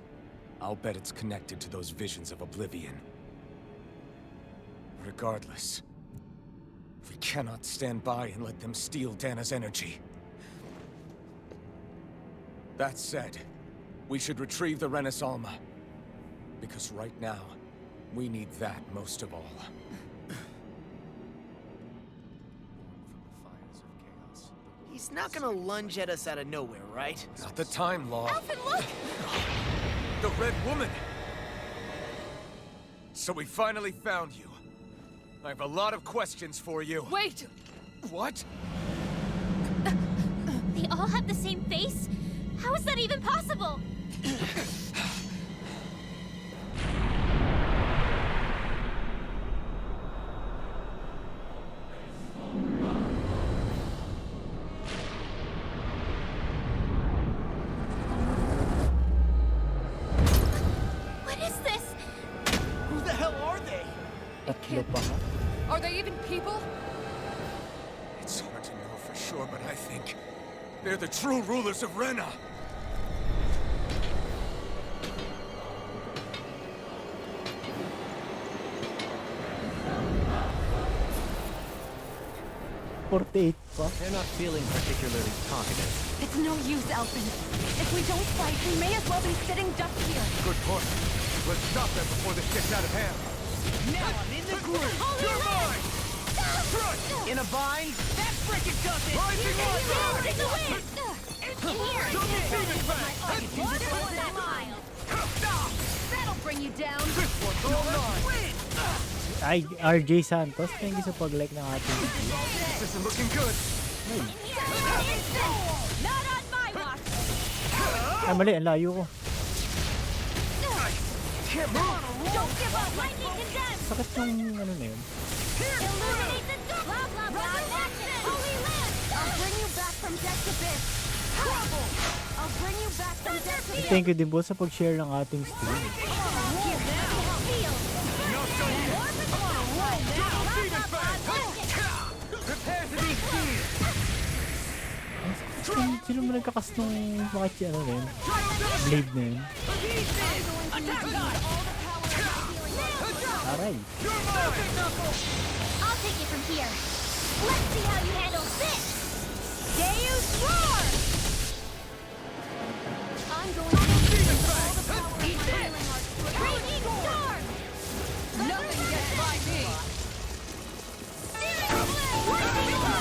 I'll bet it's connected to those visions of oblivion. Regardless, we cannot stand by and let them steal Dana's energy. That said, we should retrieve the Renis Alma. Because right now, we need that most of all.
He's not gonna lunge at us out of nowhere, right?
Not the time, Law.
Alfred, look!
The Red Woman! So we finally found you. I have a lot of questions for you.
Wait!
What?
They all have the same face? How is that even possible? What is this?
Who the hell are they?
Tatlo pa nga.
Are they even people?
It's hard to know for sure, but I think they're the true rulers of Rena.
$48 pa.
They're not feeling particularly talkative.
It's no use, Elfin. If we don't fight, we may as well be sitting ducks here.
Good point. Let's stop them before this gets out of hand.
Now I'm in the groove.
You're mine!
In a bind? That frickin' does it!
Rising
Over
Lightning!
the wind! It's here!
Double Phoenix Blast!
That'll bring you down!
This one's all mine!
Ay, RJ Santos, thank you sa pag-like ng ating video.
This isn't looking good.
Not on my watch!
Ay, mali, ang layo ko.
Can't move!
Don't give up! Lightning condemned!
Sakit yung ano na yun.
Illuminate the dark! Blah, blah, blah! Action! Holy land!
I'll bring you back from death to this. Trouble! I'll bring you back from death to this.
Thank you din po sa pag-share ng ating stream. Sino mo nagkakas nung mga ano na yun? Blade na yun? Aray!
I'll take it from here. Let's see how you handle this! Deus Roar!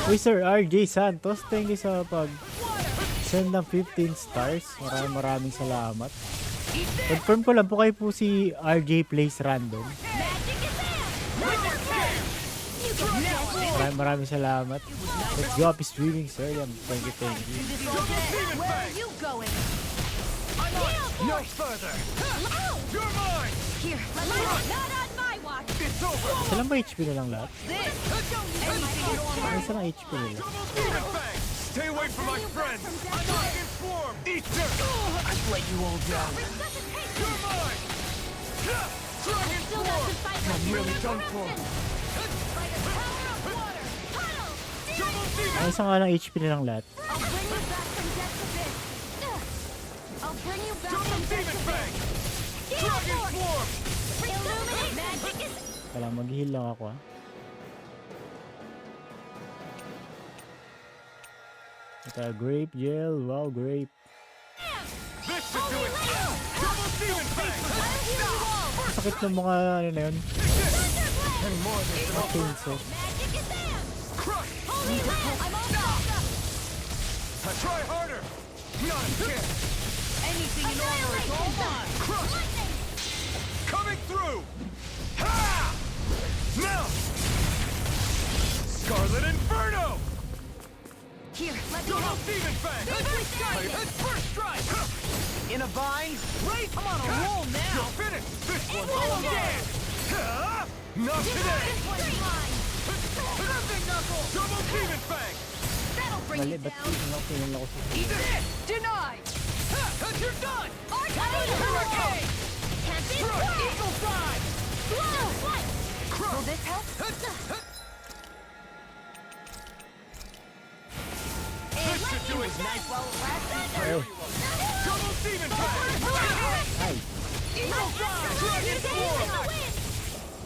Uy, Sir RJ Santos, thank you sa pag-send ng 15 stars. Maraming salamat. Confirm ko lang po kayo po si RJ Plays Random. Maraming salamat. Let's go up streaming, sir. Thank you.
Where are you going?
No further! You're mine!
Here, let me not on my watch.
It's over!
Isa lang ba HP na lang lahat?
This. Anything
Ay, isa lang HP nila.
Demon Fang! Stay away from my friends! I'm dragon form! Eat dirt!
I've let you all down.
You're mine! Dragon form!
I'm really done for.
Double demon!
Ay, isa nga lang HP na lang lahat.
I'll bring you back
Double
from
demon fang!
Get
Dragon
out
form!
Illuminate magic is
Kailangan mag-heal lang ako, ha. Ito, grape gel. Wow, grape.
This should do it! Double demon fang!
Sakit ng mga ano na yun. Mga chainsaw.
magic is there.
Crush!
Holy land, I'm all back up.
Try harder! Not a chance!
Anything in order is all mine.
Crush!
Lightning.
Coming through! Ha! Now! Scarlet Inferno!
Here, let me
Double
help.
demon fang! First strike!
In a vine?
Right!
I'm on a roll now.
You're finished! This one's
one
all
again.
yours! Ha! Not today!
This one's mine.
Perfect knuckle! Double demon fang!
That'll bring
Mali,
you
ba't
down.
pinang ako sa...
Eat this! Denied! Ha! You're done!
Hurricane. Can't be
Strike!
stopped.
Eagle side!
Slow. What?
Crush!
Will this help?
This should do it!
Nice while it lasts.
Ayaw.
Double demon fang!
Ay.
Eagle side! Dragon form!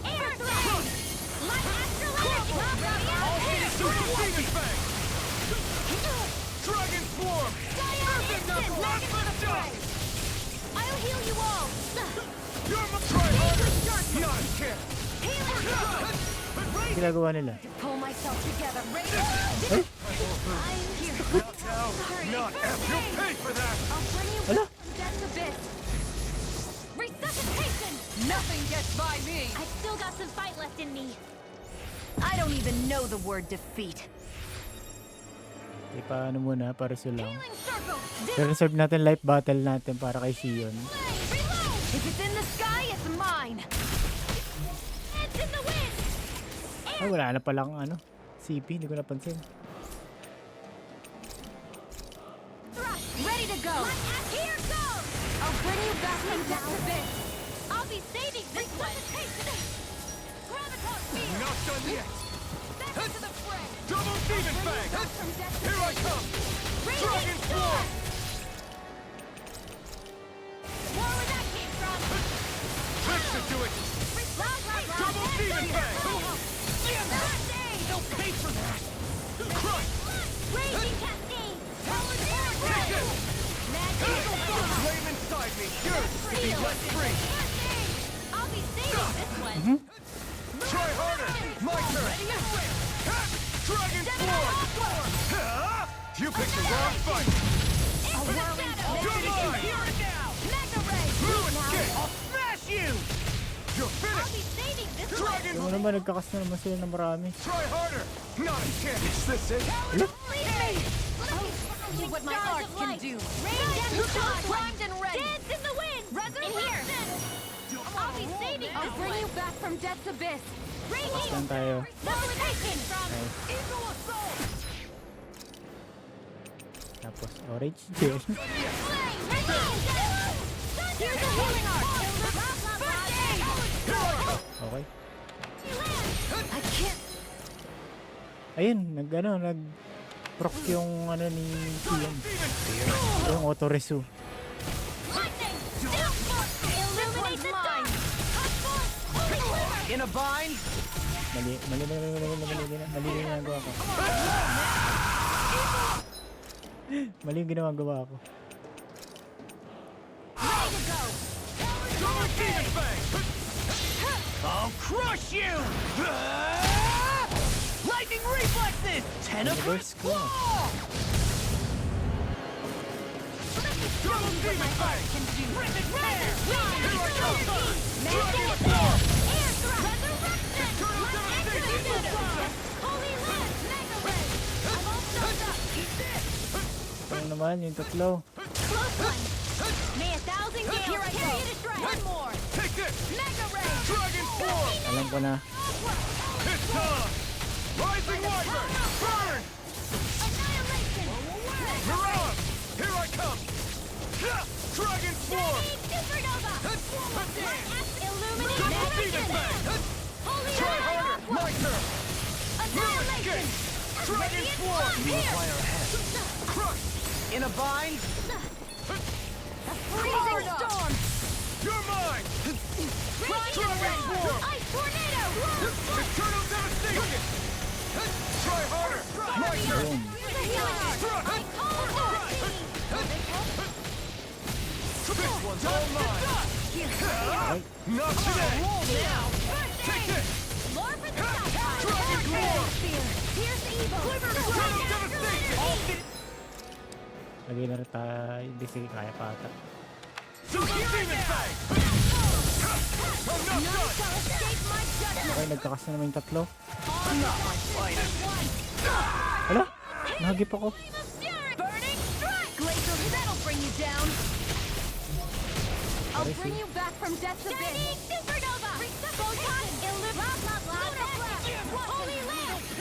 Air threat. Light astral energy.
Double demon fang! Dragon swarm! Perfect knuckle! Run for the dust!
I'll heal you all.
You're my try harder! Not a chance!
Healing.
Ginagawa nila.
Pull myself together. Ready?
Ay.
I'm here.
Not F! You'll pay for that!
I'll bring you
Ala.
back from death's abyss. Resuscitation.
Nothing gets by me!
I've still got some fight left in me. I don't even know the word defeat.
Paano muna, para lang.
Healing circle.
I-reserve natin life battle natin para kay Sion.
Reload. If it's in the sky, it's mine. It's in the wind.
Ay, wala na palang ano. CP, hindi ko napansin.
Thrust. Ready to go. Here goes. I'll bring you back from death's abyss. I'll be saving this one. Graviton field.
Not done yet!
Back to the fray.
Double demon fang!
From death's
Here I come! Dragon swarm!
More where that came from.
This should do it! Double demon fang!
They'll pay for that.
Crush!
Raging cascade.
Take it! Flame inside me! Yours! Be let free!
I'll be saving this one.
Try harder! My turn! Ha! Dragon swarm! Ha! You picked the wrong fight! You're mine!
Mega ray.
No escape!
I'll smash you.
You're
I'll
finished!
be saving this one.
Dragon!
Yung naman, nagkakas na naman sila ng marami.
Try harder! Not a chance! Is this it?
See what my art can do. Rain down the stars. Primed and ready. Dance in the wind. Resurrection. I'll be saving I'll bring you back from death's abyss. Raging.
Saan tayo?
Resurrection from
Nice.
Eagle Assault.
Tapos, orange gel.
Flame. Here's a healing art. First aid.
Okay.
I can't.
Ayun, nag-proc yung ano ni Sion. Yung auto-resu.
Lightning. Illuminate the dark.
In a vine?
Mali yung ginagawa ko. Mali yung ginagawa ko.
Demon Fang!
I'll crush you! Lightning reflexes!
Universe ko.
Double Demon Fang!
Ripid Flare!
Here I come! Dragon
Air
Form!
Thrust! Resurrection!
Eternal Devastation!
Holy Lance! Mega Ray! I'm all soaked up!
Ano naman yung tatlo?
Close one! May 1,000 gales
Here I
carry
go.
you to shreds! One more!
Take this!
Mega Ray!
Dragon Form!
Alam ko na.
It's time! Rising Wyvern! Burn!
Annihilation!
You're on! Here I come! Dragon Form!
Supernova! Illuminate!
Double Demon Fang!
Holy
Try
Lance!
harder! My turn!
Annihilation!
Dragon Form! Crush!
In a bind?
Freezing storm!
You're mine! Dragon Form!
Ice tornado!
Eternal Devastation! Try harder! My turn! This one's all mine! Not today! Take this!
More for the south side!
Dragon Form!
Here's evil!
Eternal Devastation!
Lagay na rin tayo. Hindi, sige, kaya pa ata.
Double Demon Fang! I'm not done!
Okay, nagkakas na naman yung tatlo.
Not my fighter!
Hala! Nahagip ako.
Burning strike! Glacial, that'll bring you down! I'll
Parece.
bring you back from death's abyss! Supernova! Photon! Blah, blah, blah! Lunar blast! Holy Lance!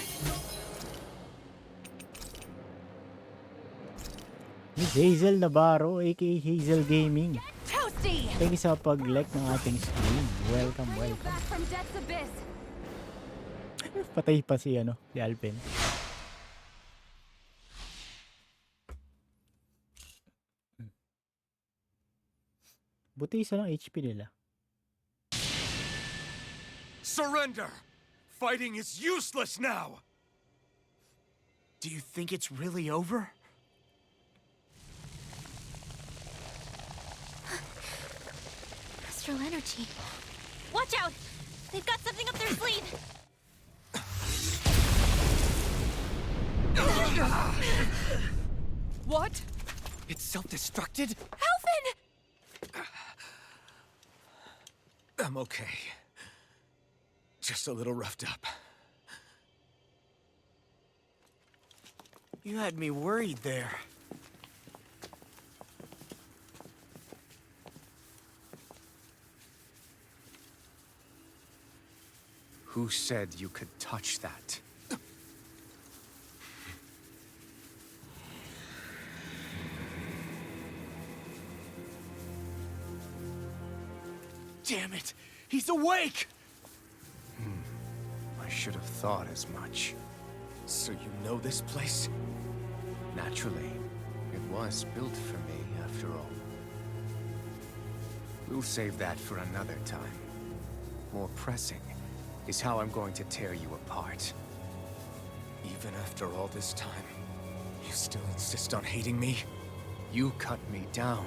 Miss Hazel Navarro, aka Hazel Gaming.
Toasty!
Thank you sa pag-like ng ating stream. Welcome,
Bring you
welcome.
back from death's abyss!
Patay pa si Alpen. Buti isa lang HP nila.
Surrender! Fighting is useless now!
Do you think it's really over?
Astral energy.
Watch out! They've got something up their sleeve!
What?
It's self-destructed?
Alphen!
I'm okay. Just a little roughed up.
You had me worried there.
Who said you could touch that?
Damn it! He's awake!
I should have thought as much. So you know this place? Naturally. It was built for me, after all. We'll save that for another time. More pressing is how I'm going to tear you apart. Even after all this time, you still insist on hating me? You cut me down.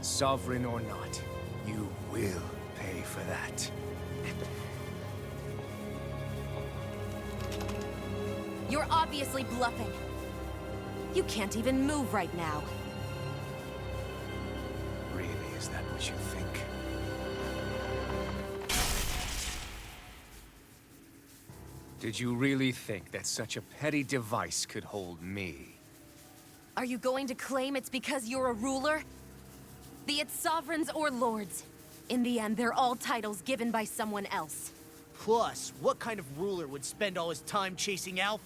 Sovereign or not, you will pay for that.
You're obviously bluffing. You can't even move right now.
Really, is that what you think? Did you really think that such a petty device could hold me?
Are you going to claim it's because you're a ruler? Be it sovereigns or lords. In the end, they're all titles given by someone else.
Plus, what kind of ruler would spend all his time chasing Alf,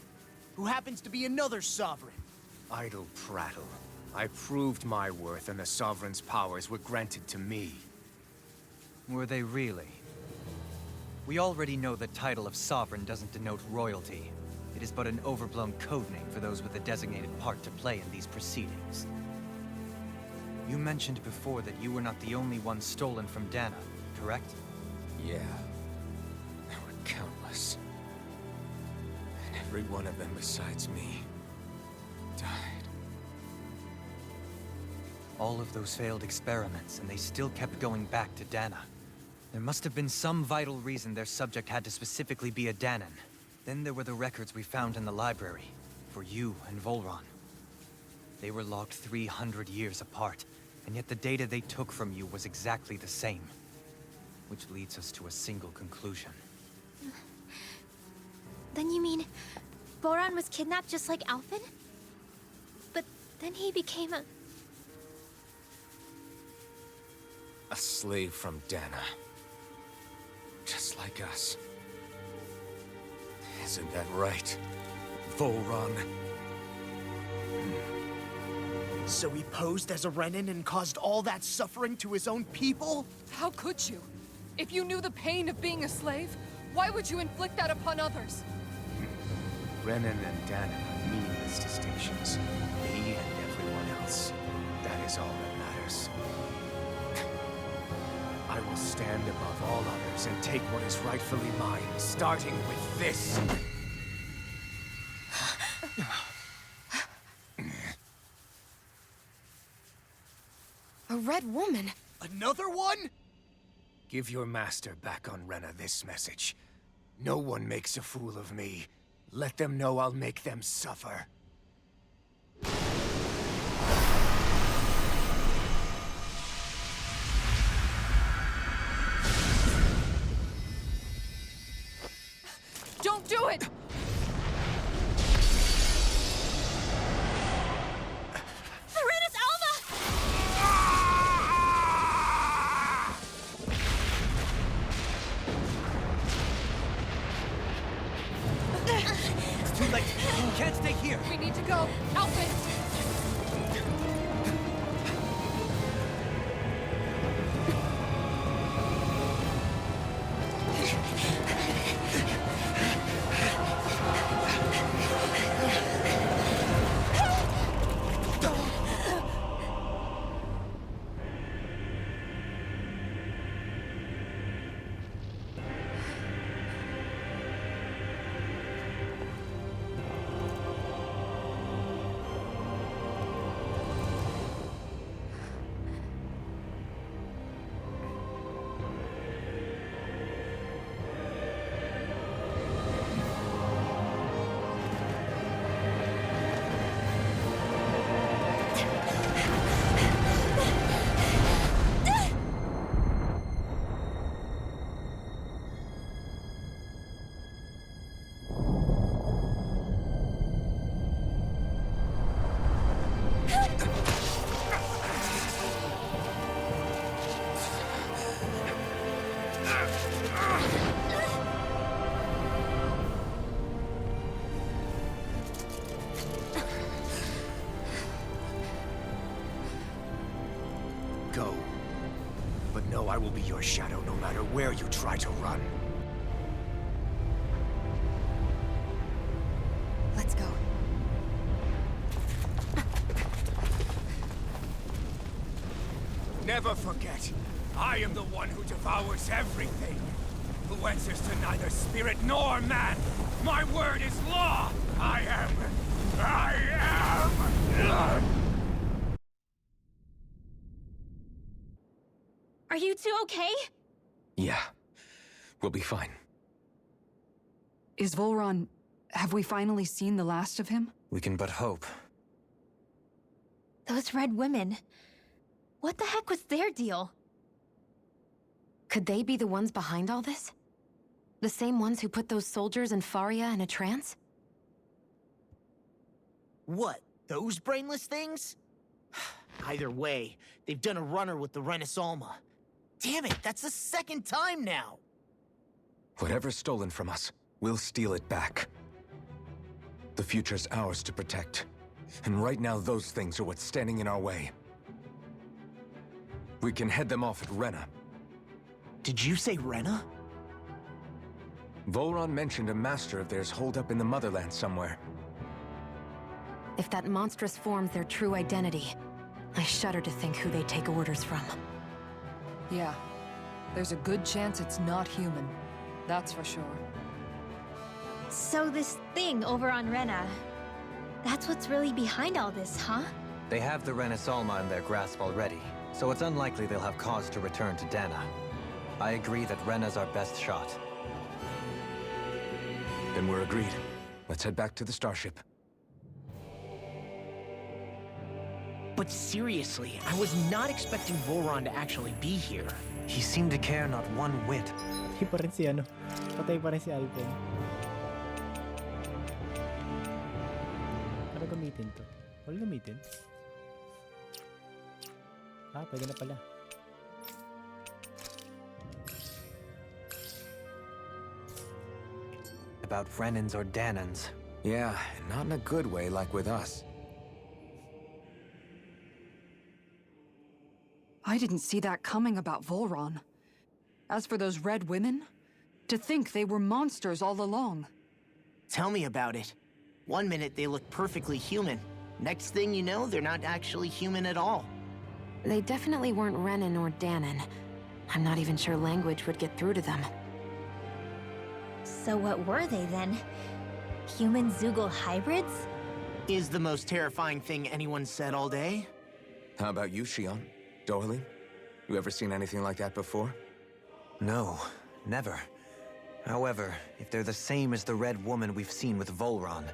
who happens to be another sovereign?
Idle prattle. I proved my worth and the Sovereign's powers were granted to me.
Were they really? We already know the title of Sovereign doesn't denote royalty. It is but an overblown codename for those with a designated part to play in these proceedings. You mentioned before that you were not the only one stolen from Dana, correct?
Yeah. There were countless. And every one of them besides me died.
All of those failed experiments, and they still kept going back to Dana. There must have been some vital reason their subject had to specifically be a Danan. Then there were the records we found in the library, for you and Volron. They were logged 300 years apart, and yet the data they took from you was exactly the same. Which leads us to a single conclusion.
Then you mean Voron was kidnapped just like Alphen? But then he became a...
A slave from Dana. Just like us. Isn't that right, Volron?
So he posed as a Renan and caused all that suffering to his own people?
How could you? If you knew the pain of being a slave, why would you inflict that upon others?
Renan and Dana are meaningless distinctions. Me and everyone else. That is all that matters. I will stand above all others and take what is rightfully mine, starting with this.
A red woman?
Another one?
Give your master back on Rena this message. No one makes a fool of me. Let them know I'll make them suffer.
Don't do it!
Serenus Alva!
It's too late. You can't stay here.
We need to go. Alphen!
Go. But know I will be your shadow no matter where you try to run.
Let's go.
Never forget, I am the one who devours everything. Who answers to neither spirit nor man. My word is law. I am.
Are you two okay?
Yeah. We'll be fine.
Is Volron... Have we finally seen the last of him?
We can but hope.
Those red women. What the heck was their deal?
Could they be the ones behind all this? The same ones who put those soldiers in Faria in a trance?
What, those brainless things? Either way, they've done a runner with the Renus Alma. Damn it, that's the second time now!
Whatever's stolen from us, we'll steal it back. The future's ours to protect. And right now, those things are what's standing in our way. We can head them off at Rena.
Did you say Rena?
Volron mentioned a master of theirs holed up in the Motherland somewhere.
If that monstrous form's their true identity, I shudder to think who they take orders from.
Yeah. There's a good chance it's not human. That's for sure.
So this thing over on Rena, that's what's really behind all this, huh?
They have the Renis Alma in their grasp already, so it's unlikely they'll have cause to return to Dana. I agree that Rena's our best shot.
Then we're agreed. Let's head back to the starship.
But seriously, I was not expecting Volron to actually be here.
He seemed to care not one whit.
Hindi pa rin si ano. Patay pa rin si Alpen. Ano gamitin to? Wala gamitin? Ah, pwede na pala.
About Renans or Danans.
Yeah, not in a good way like with us.
I didn't see that coming about Volron. As for those red women, to think they were monsters all along.
Tell me about it. One minute they look perfectly human. Next thing you know, they're not actually human at all.
They definitely weren't Renan or Danan. I'm not even sure language would get through to them.
So what were they then? Human Zoogle hybrids?
Is the most terrifying thing anyone said all day?
How about you, Shion? Darling? You ever seen anything like that before?
No, never. However, if they're the same as the Red Woman we've seen with Volron,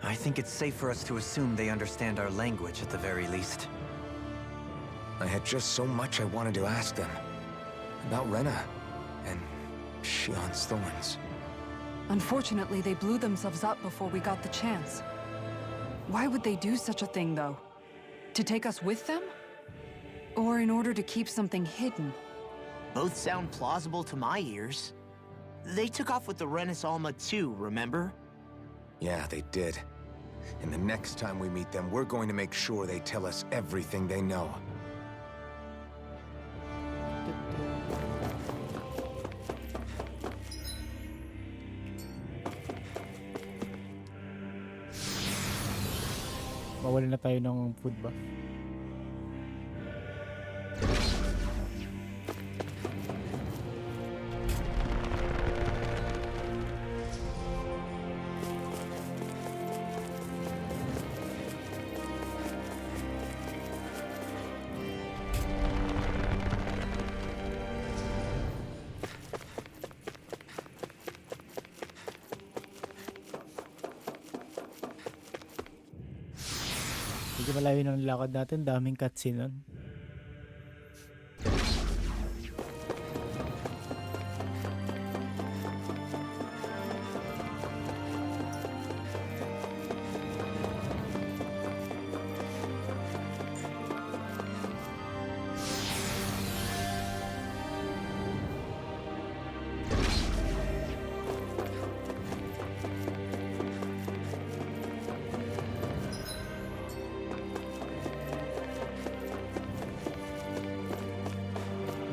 I think it's safe for us to assume they understand our language at the very least.
I had just so much I wanted to ask them. About Rena and Shion's thorns.
Unfortunately, they blew themselves up before we got the chance. Why would they do such a thing, though? To take us with them? Or in order to keep something hidden?
Both sound plausible to my ears. They took off with the Renis Alma too, remember?
Yeah, they did. And the next time we meet them, we're going to make sure they tell us everything they know.
Mawala na tayo ng food buff. Medyo malayo ng lakad natin, daming cutscene nun.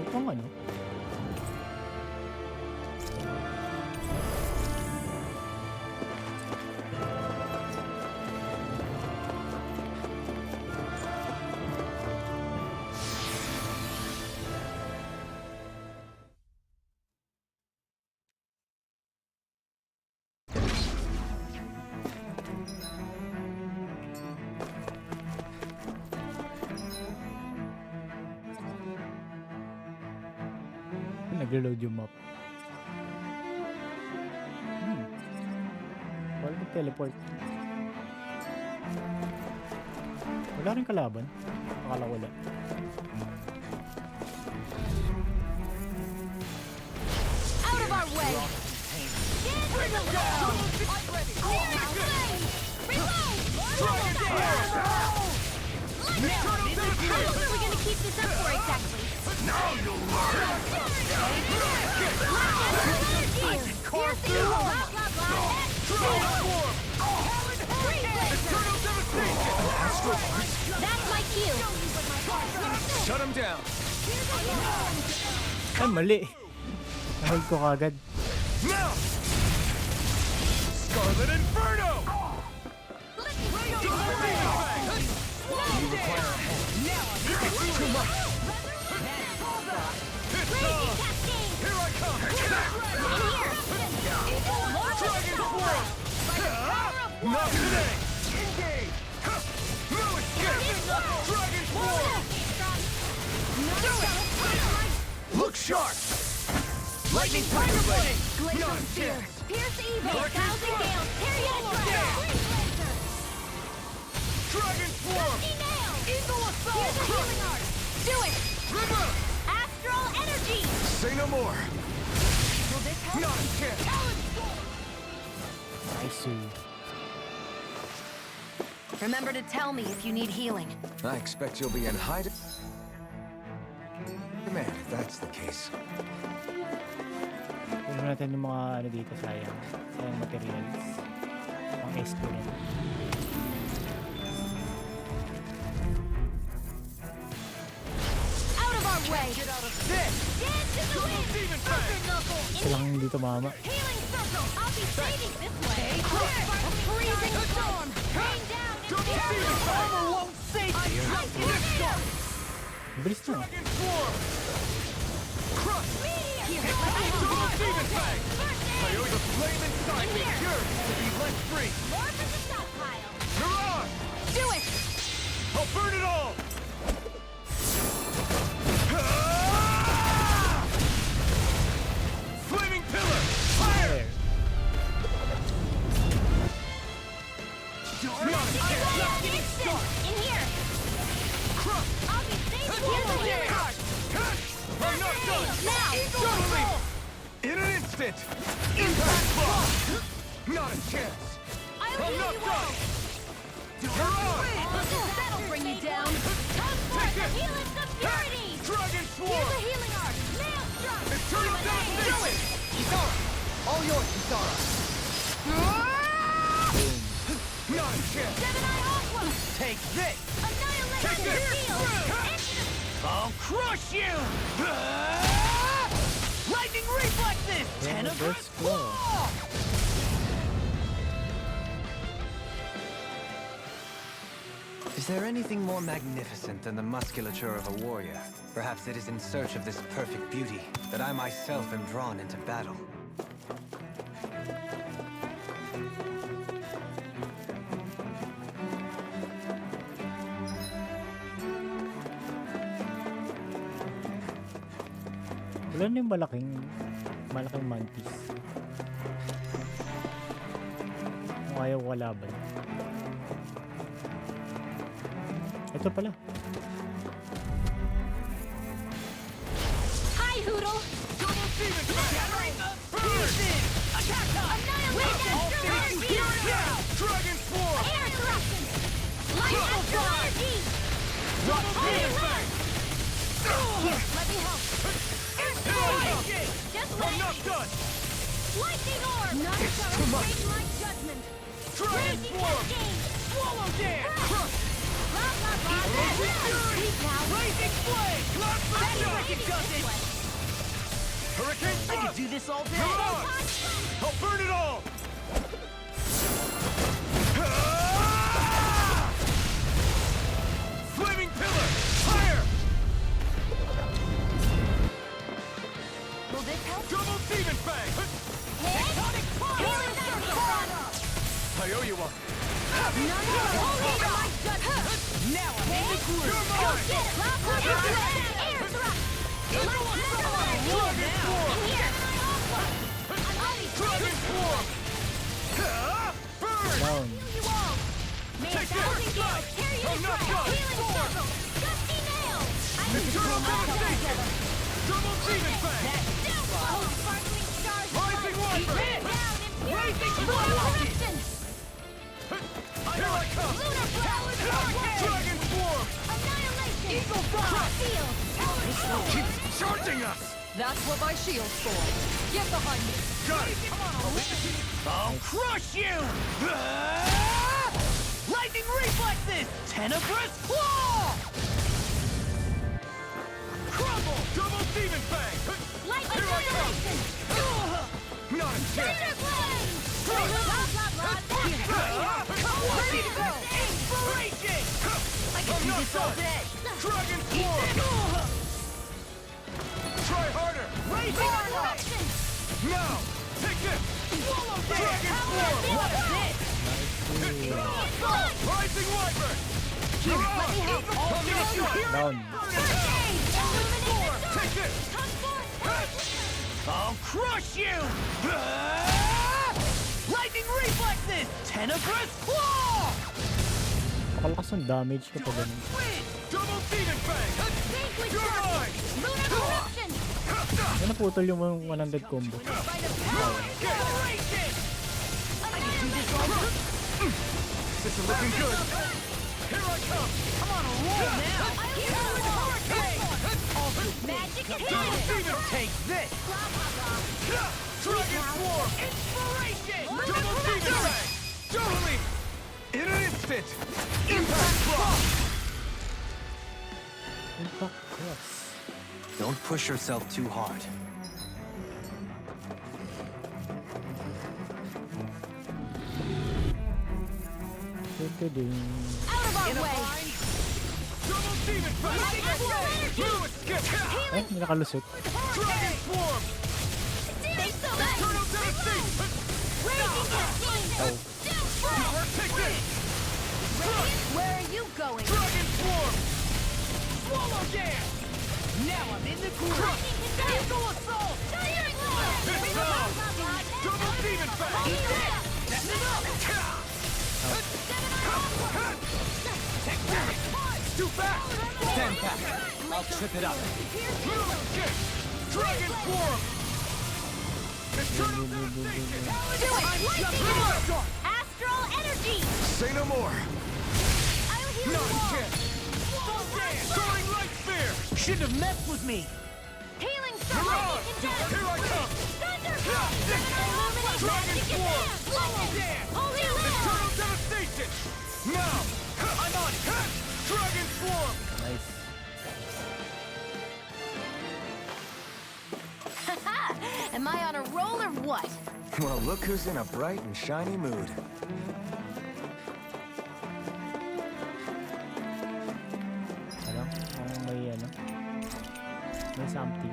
Itong ano? Nag-reload yung map. Wala mag-teleport. Wala rin kalaban. Akala wala.
Out of our way! Bring them down! I'm ready! Reload! How long are we gonna keep this up for exactly?
Now you'll learn!
That's my cue!
Shut him down!
Ay, mali. Nahal ko kagad.
Now! Scarlet Inferno! You require a hand. Too much! It's on! Here I come! Dragon Swirl! Not today! Engage! No escape! Dragon Form! Do it! Look sharp! Lightning Tiger Blade!
Glacial
Not a
Spear!
chance!
Pierce Evil!
Dark
Thousand
Thrust!
Gales! Period
Down!
Laser!
Dragon Form!
Gusty Nail!
Eagle Assault!
Here's a healing art! Do it!
River!
Astral Energy!
Say no more!
Will this help?
Not a chance!
Talon Storm!
I see.
Remember to tell me if you need healing.
I expect you'll be in high demand if that's the case.
Tignan natin yung mga ano dito, sayang materials. Ang SP na.
Out of our way!
Get out of this!
Dance in the wind!
Demon Fang!
Super Knuckle!
Isa lang dito mama.
Healing Circle! I'll be saving this way! Freezing Storm! Rain down and
Double Demon Fang! Armor won't save you!
Bilis na.
Dragon Form! Crush!
Here!
Double Demon Fang! I owe the flame inside me yours to be let free!
More from the stockpile!
Mirage!
Do it!
I'll burn it all! Flaming Pillar! Fire!
In here!
Crush!
I'll be saving
Swallow
you!
Catch! Catch! I'm not done!
Now!
Totally! In an instant! Impact Block! Not a chance!
I'll
I'm
heal
not
you
done!
all!
Mirage!
That'll bring you down! Come forth
Take it!
and heal its impurity!
Dragon
Here's
Swarm!
a healing art! Nail struck!
Eternal Devastation!
Kisara! All yours, Kisara!
Not a chance!
Gemini Aqua!
Take this!
Annihilate
Take
the
this!
field!
I'll crush you! Lightning reflexes! Tenebrous Claw!
Is there anything more magnificent than the musculature of a warrior? Perhaps it is in search of this perfect beauty that I myself am drawn into battle.
Wala na yung malaking mantis. Kung ayaw kalaban. Ito pala.
Hi, Hoodle!
Double Demon Fang!
Burn! Attack! Annihilate that field!
Dragon Swarm!
Air Thrusting! Light Astral Energy!
Double Demon Fang!
Here, let me help! Just
I'm
let
not
me!
done!
Lightning Orb! None shall
too much.
escape my judgment!
Dragon
Raging
Swarm!
Cascade!
Swallow Dance! Crush!
Blah, blah, blah!
Raging Fury!
Speak now!
Blazing Flame! Glass
I'm
Shot!
saving this way!
Hurricane
I could
Thrust!
do this all day!
Mirage! I'll burn it all! Flaming Pillar! Fire!
Will this help?
Double Demon Fang!
Tectonic Healing Circle!
I owe you one.
None shall escape my judgment!
Now I'm in the groove!
You're
Go
mine!
get it! Blah, blah, blah! Air Thrust! Light Astral
Dragon
Energy!
Swarm!
In here! I'll be
Dragon Swarm! Burn!
Down.
you all! May a
Take
thousand
this!
gales carry you
I'm
to
not
track!
done!
Healing Circle! Gusty Nail! I can
Eternal
pull myself
Devastation!
together!
Double Demon Fang!
Oh, sparkling stars!
Rising Wyvern!
Rain down
Blazing
impurity!
Flame!
Corruption!
Here I come!
Lunar Flow!
Dragon Swarm!
Annihilation! Eagle Frost! Field!
Keep charging us!
That's what my shield's for. Get behind me.
Got it!
I'll crush you! Lightning reflexes! Tenebrous Claw!
Crumble! Double Demon Fang!
Light
Here I come!
Annihilation!
Not a chance!
Thunder Flame! Blah, blah, blah!
Ready to go! Inspiration! I can
I'm
do
not
this all
done.
day!
Dragon Swarm! Try harder!
Raising
Corruption!
Now! Take this! Dragon Swarm!
What is this?
Rising Wyvern!
Let me help.
Down.
Take this!
I'll crush you! Lightning reflexes! Tenebrous claw!
Nakalakas ng damage ko pa ganun.
Double demon fang!
Vanquish
You're
Dark!
mine!
Lunar eruption!
Ay, naputol yung 100 combo.
This is looking good! Here I come!
I'm on a roll now!
Magic
Double
attack!
demon!
Take this!
Dragon swarm!
Inspiration!
Double demon fang! Totally! In an instant! Impact block!
Impact cross.
Don't push yourself too hard.
Ding.
Out of our way!
Double demon fang! Blue escape!
Ay, may nakalusot.
Dragon swarm!
Stay so nice!
Eternal devastation!
Raging Cascade!
Take this!
Where are you going?
Dragon swarm!
Swallow dance! Now I'm in the groove! Eagle assault!
It's down! Double demon fang! Too fast!
Stand back. I'll trip it up.
Blue escape! Dragon swarm! Eternal devastation!
Astral energy!
Say no more!
I'll heal
Not
you all!
again! Soaring light sphere!
Shouldn't have messed with me!
Healing
Mirage!
circle!
Here I come!
Thunderbolt! Illuminate
Dragon
magic
swarm!
advance! Lightning! Holy
Eternal
Land!
devastation! Now! I'm on it! Dragon swarm!
Nice.
Am I on a roll or what?
Well, look who's in a bright and shiny mood.
Ano? May ano? May something.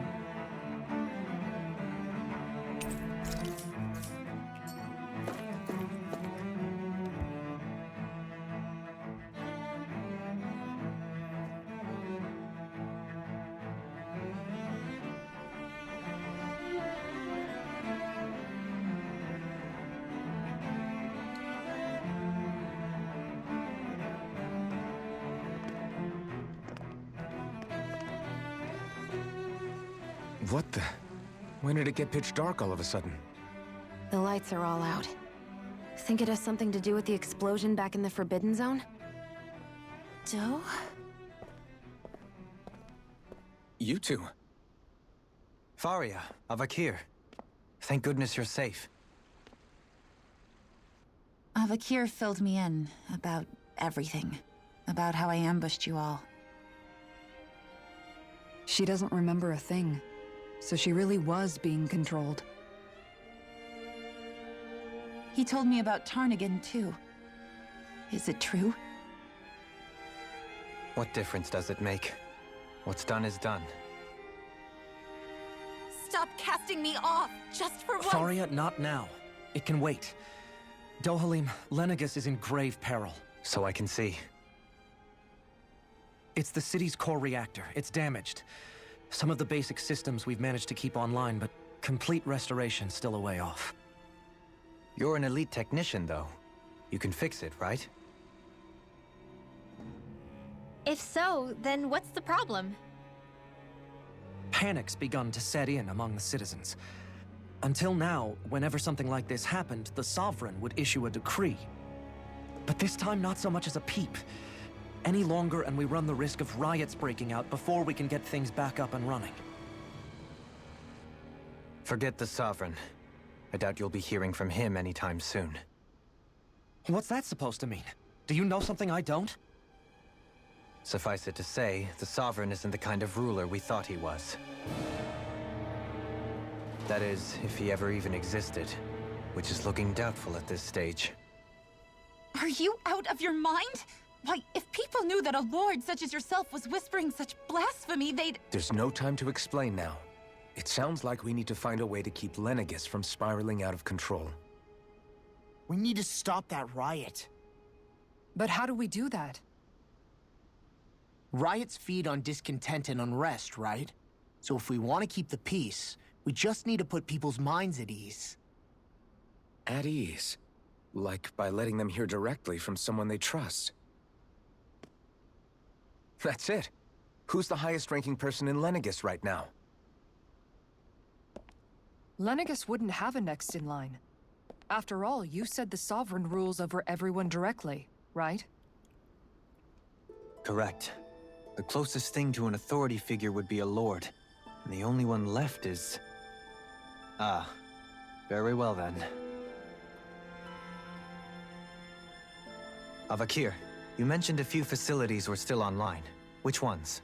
What the? When did it get pitch dark all of a sudden?
The lights are all out. Think it has something to do with the explosion back in the Forbidden Zone? Doe?
You two.
Faria, Avakir. Thank goodness you're safe.
Avakir filled me in about everything. About how I ambushed you all.
She doesn't remember a thing, so she really was being controlled.
He told me about Tarnigan, too. Is it true?
What difference does it make? What's done is done.
Stop casting me off, just for once!
Faria, not now. It can wait. Dohalim, Lenegus is in grave peril.
So I can see.
It's the city's core reactor. It's damaged. Some of the basic systems we've managed to keep online, but complete restoration's still a way off.
You're an elite technician, though. You can fix it, right?
If so, then what's the problem?
Panic's begun to set in among the citizens. Until now, whenever something like this happened, the Sovereign would issue a decree. But this time, not so much as a peep. Any longer, and we run the risk of riots breaking out before we can get things back up and running.
Forget the Sovereign. I doubt you'll be hearing from him anytime soon.
What's that supposed to mean? Do you know something I don't?
Suffice it to say, the Sovereign isn't the kind of ruler we thought he was. That is, if he ever even existed, which is looking doubtful at this stage.
Are you out of your mind? Why, if people knew that a lord such as yourself was whispering such blasphemy, they'd—
There's no time to explain now. It sounds like we need to find a way to keep Lenegus from spiraling out of control.
We need to stop that riot.
But how do we do that?
Riots feed on discontent and unrest, right? So if we want to keep the peace, we just need to put people's minds at ease.
At ease? Like by letting them hear directly from someone they trust. That's it. Who's the highest-ranking person in Lenegis right now?
Lenegis wouldn't have a next in line. After all, you said the Sovereign rules over everyone directly, right?
Correct. The closest thing to an authority figure would be a lord. And the only one left is... Ah. Very well then. Avakir, you mentioned a few facilities were still online. Which ones?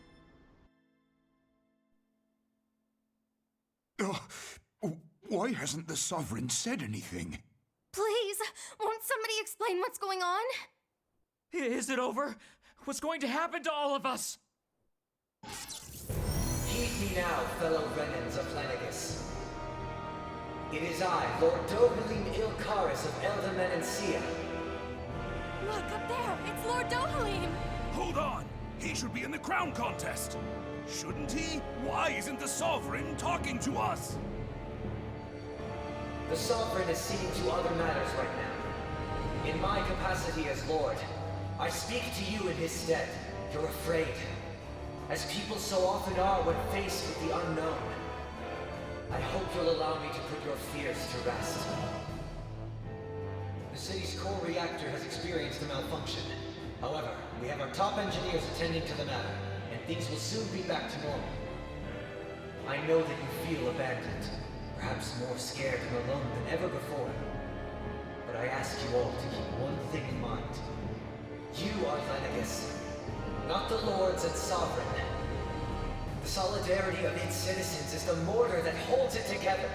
Why hasn't the Sovereign said anything?
Please, won't somebody explain what's going on?
Is it over? What's going to happen to all of us?
Heed me now, fellow Renans of Lenegis. It is I, Lord Dohalim Ilkaris of Elda Menancia.
Look, up there! It's Lord Dohalim!
Hold on! He should be in the crown contest! Shouldn't he? Why isn't the Sovereign talking to us?
The Sovereign is seeing to other matters right now. In my capacity as Lord, I speak to you in his stead. You're afraid. As people so often are when faced with the unknown. I hope you'll allow me to put your fears to rest. The city's core reactor has experienced a malfunction. However, we have our top engineers attending to the matter, and things will soon be back to normal. I know that you feel abandoned, perhaps more scared and alone than ever before. But I ask you all to keep one thing in mind. You are Lenegis, not the Lords and Sovereign. The solidarity of its citizens is the mortar that holds it together.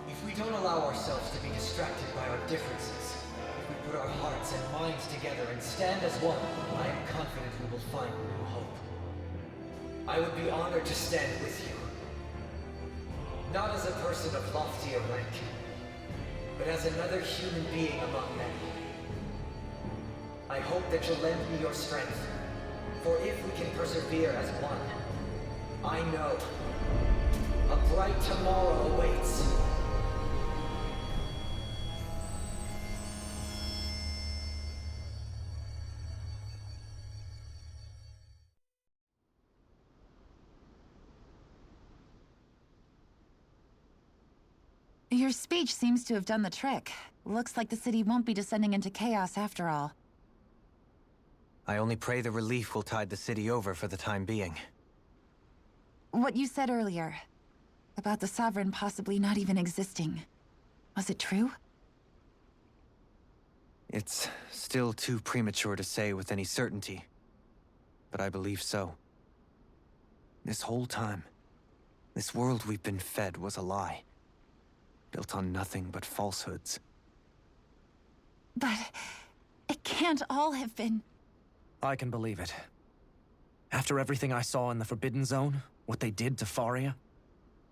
If we don't allow ourselves to be distracted by our differences, if we put our hearts and minds together and stand as one, I am confident we will find new hope. I would be honored to stand with you. Not as a person of loftier rank, but as another human being among many. I hope that you'll lend me your strength, for if we can persevere as one, I know a bright tomorrow awaits.
Your speech seems to have done the trick. Looks like the city won't be descending into chaos after all.
I only pray the relief will tide the city over for the time being.
What you said earlier, about the Sovereign possibly not even existing, was it true?
It's still too premature to say with any certainty, but I believe so. This whole time, this world we've been fed was a lie, built on nothing but falsehoods.
But it can't all have been...
I can believe it. After everything I saw in the Forbidden Zone, what they did to Faria,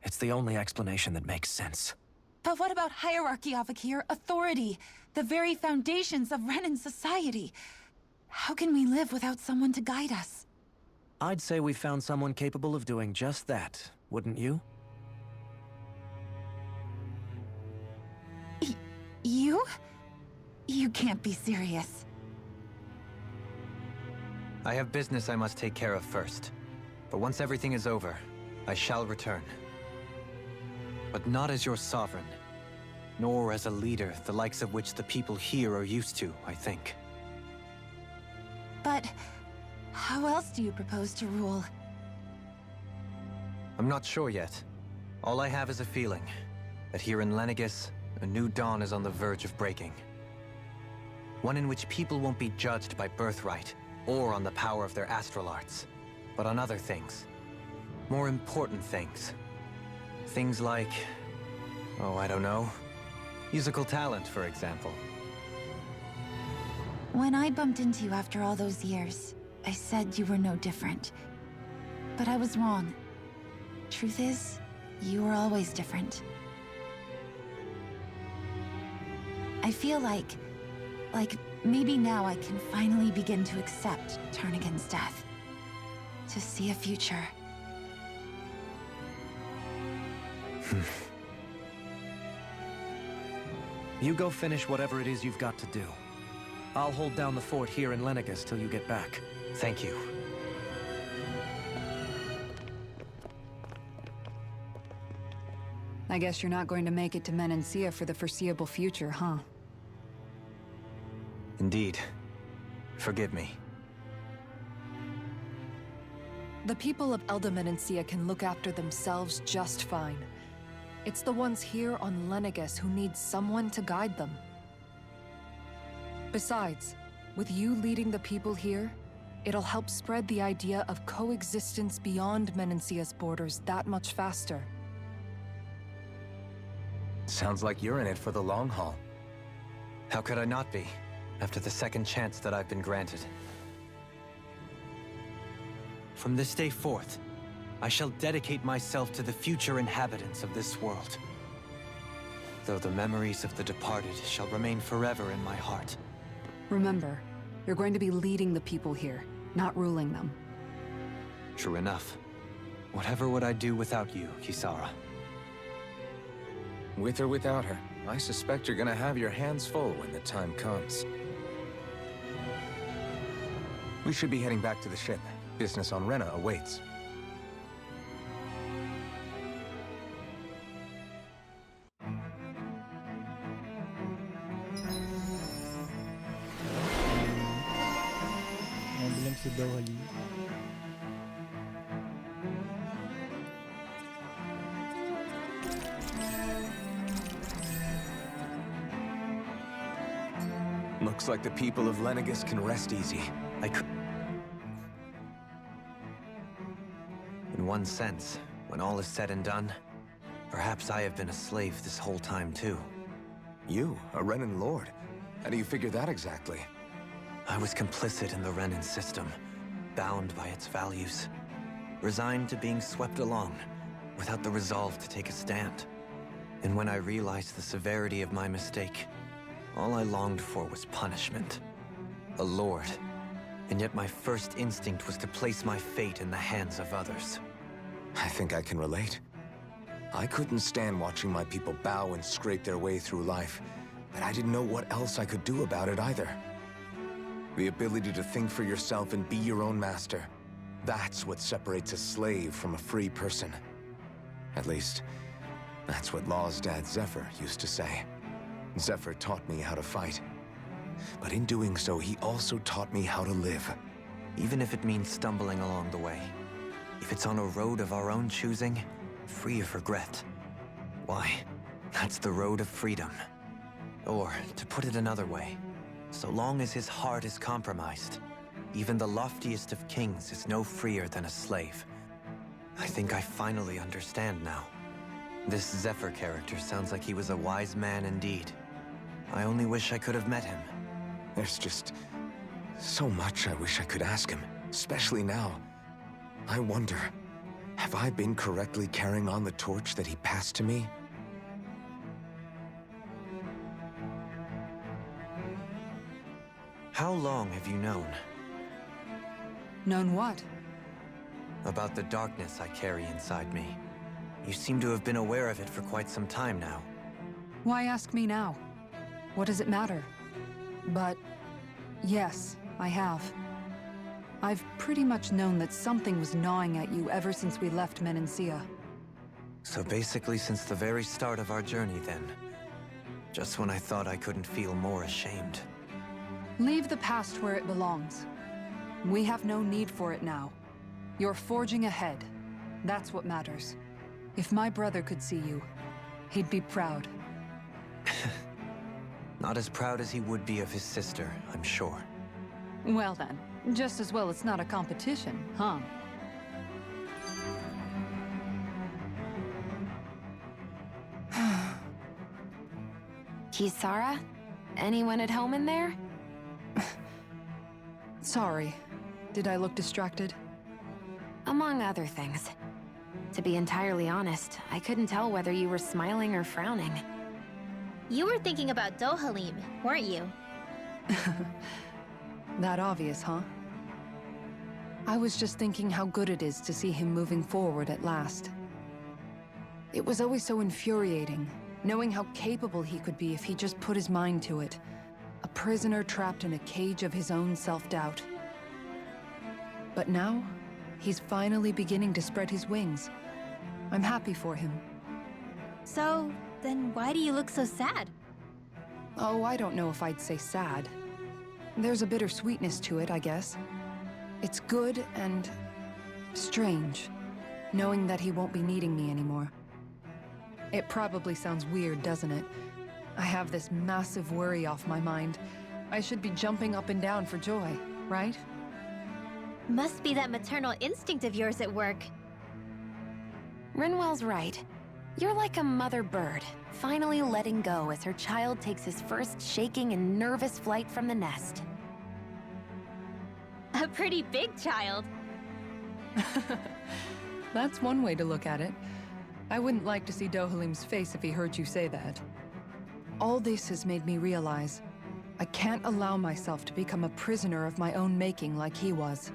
it's the only explanation that makes sense.
But what about hierarchy, Avakir? Authority? The very foundations of Renan society? How can we live without someone to guide us?
I'd say we found someone capable of doing just that, wouldn't you?
You? You can't be serious.
I have business I must take care of first. But once everything is over, I shall return. But not as your sovereign, nor as a leader the likes of which the people here are used to, I think.
But how else do you propose to rule?
I'm not sure yet. All I have is a feeling that here in Lenegis, a new dawn is on the verge of breaking. One in which people won't be judged by birthright, or on the power of their astral arts, but on other things. More important things. Things like... oh, I don't know. Musical talent, for example.
When I bumped into you after all those years, I said you were no different. But I was wrong. Truth is, you were always different. I feel like maybe now I can finally begin to accept Turnagain's death. to see a future.
You go finish whatever it is you've got to do. I'll hold down the fort here in Lenegus till you get back.
Thank you.
I guess you're not going to make it to Menancia for the foreseeable future, huh?
Indeed. Forgive me.
The people of Elda Menancia can look after themselves just fine. It's the ones here on Lenegus who need someone to guide them. Besides, with you leading the people here, it'll help spread the idea of coexistence beyond Menancia's borders that much faster.
Sounds like you're in it for the long haul.
How could I not be, after the second chance that I've been granted? From this day forth, I shall dedicate myself to the future inhabitants of this world. Though the memories of the departed shall remain forever in my heart.
Remember, you're going to be leading the people here, not ruling them.
True enough. Whatever would I do without you, Kisara?
With or without her, I suspect you're gonna have your hands full when the time comes. We should be heading back to the ship. Business on Rena awaits.
Emblem si Dohali.
Looks like the people of Lenegus can rest easy.
In one sense, when all is said and done, perhaps I have been a slave this whole time too.
You, a Renan lord? How do you figure that exactly?
I was complicit in the Renan system, bound by its values, resigned to being swept along, without the resolve to take a stand. And when I realized the severity of my mistake, all I longed for was punishment. A lord. And yet my first instinct was to place my fate in the hands of others.
I think I can relate. I couldn't stand watching my people bow and scrape their way through life, but I didn't know what else I could do about it either. The ability to think for yourself and be your own master. That's what separates a slave from a free person. At least, that's what Law's dad Zephyr used to say. Zephyr taught me how to fight. But in doing so, he also taught me how to live.
Even if it means stumbling along the way. If it's on a road of our own choosing, free of regret. Why, that's the road of freedom. Or, to put it another way, so long as his heart is compromised, even the loftiest of kings is no freer than a slave. I think I finally understand now. This Zephyr character sounds like he was a wise man indeed. I only wish I could have met him.
There's just so much I wish I could ask him, especially now. I wonder, have I been correctly carrying on the torch that he passed to me?
How long have you known?
Known what?
About the darkness I carry inside me. You seem to have been aware of it for quite some time now.
Why ask me now? What does it matter? But yes, I have. I've pretty much known that something was gnawing at you ever since we left Menancia.
So basically since the very start of our journey then. Just when I thought I couldn't feel more ashamed.
Leave the past where it belongs. We have no need for it now. You're forging ahead. That's what matters. If my brother could see you, he'd be proud.
Not as proud as he would be of his sister, I'm sure.
Well then, just as well it's not a competition, huh?
Kisara? Anyone at home in there?
Sorry. Did I look distracted?
Among other things. To be entirely honest, I couldn't tell whether you were smiling or frowning.
You were thinking about Dohalim, weren't you?
That obvious, huh? I was just thinking how good it is to see him moving forward at last. It was always so infuriating, knowing how capable he could be if he just put his mind to it. A prisoner trapped in a cage of his own self-doubt. But now, he's finally beginning to spread his wings. I'm happy for him.
So, then why do you look so sad?
Oh, I don't know if I'd say sad. There's a bittersweetness to it, I guess. It's good and strange, knowing that he won't be needing me anymore. It probably sounds weird, doesn't it? I have this massive worry off my mind. I should be jumping up and down for joy, right?
Must be that maternal instinct of yours at work.
Rinwell's right. You're like a mother bird, finally letting go as her child takes his first shaking and nervous flight from the nest.
A pretty big child.
That's one way to look at it. I wouldn't like to see Dohalim's face if he heard you say that. All this has made me realize I can't allow myself to become a prisoner of my own making like he was.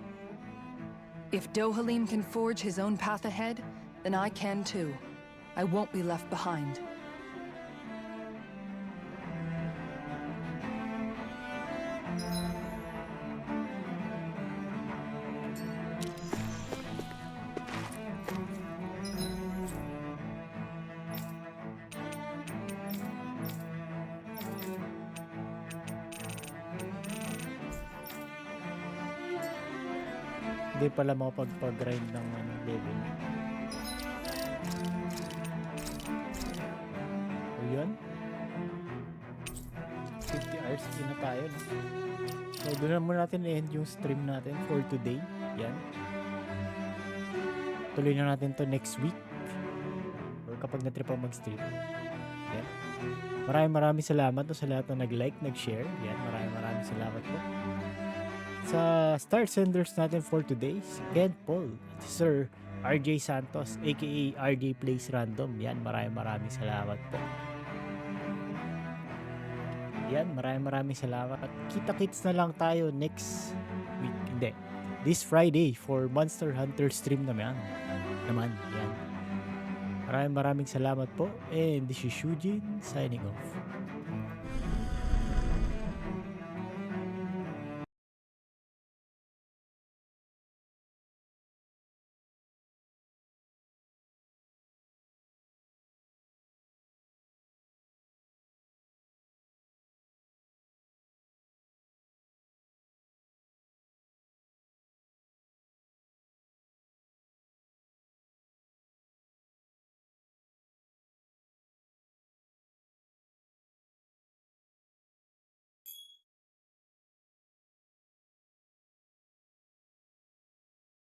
If Dohalim can forge his own path ahead, then I can too. I won't be left behind.
Hindi pala makapagpag-grind ng level. O yun? 50 hours din na tayo. No? So doon na muna natin end yung stream natin for today. Yan. Tuloy na natin to next week. Or kapag na-trip ako mag-stream. Yan. Maraming salamat no, sa lahat na nag-like, nag-share. Yan. Maraming salamat po. Sa star senders natin for today, si Ken Paul, si Sir RJ Santos, aka RJ Plays Random. Yan, maraming salamat po. Yan, maraming salamat. At kita-kits na lang tayo next week. Hindi, this Friday for Monster Hunter stream naman. Yan. Maraming salamat po. And this is Shujin signing off.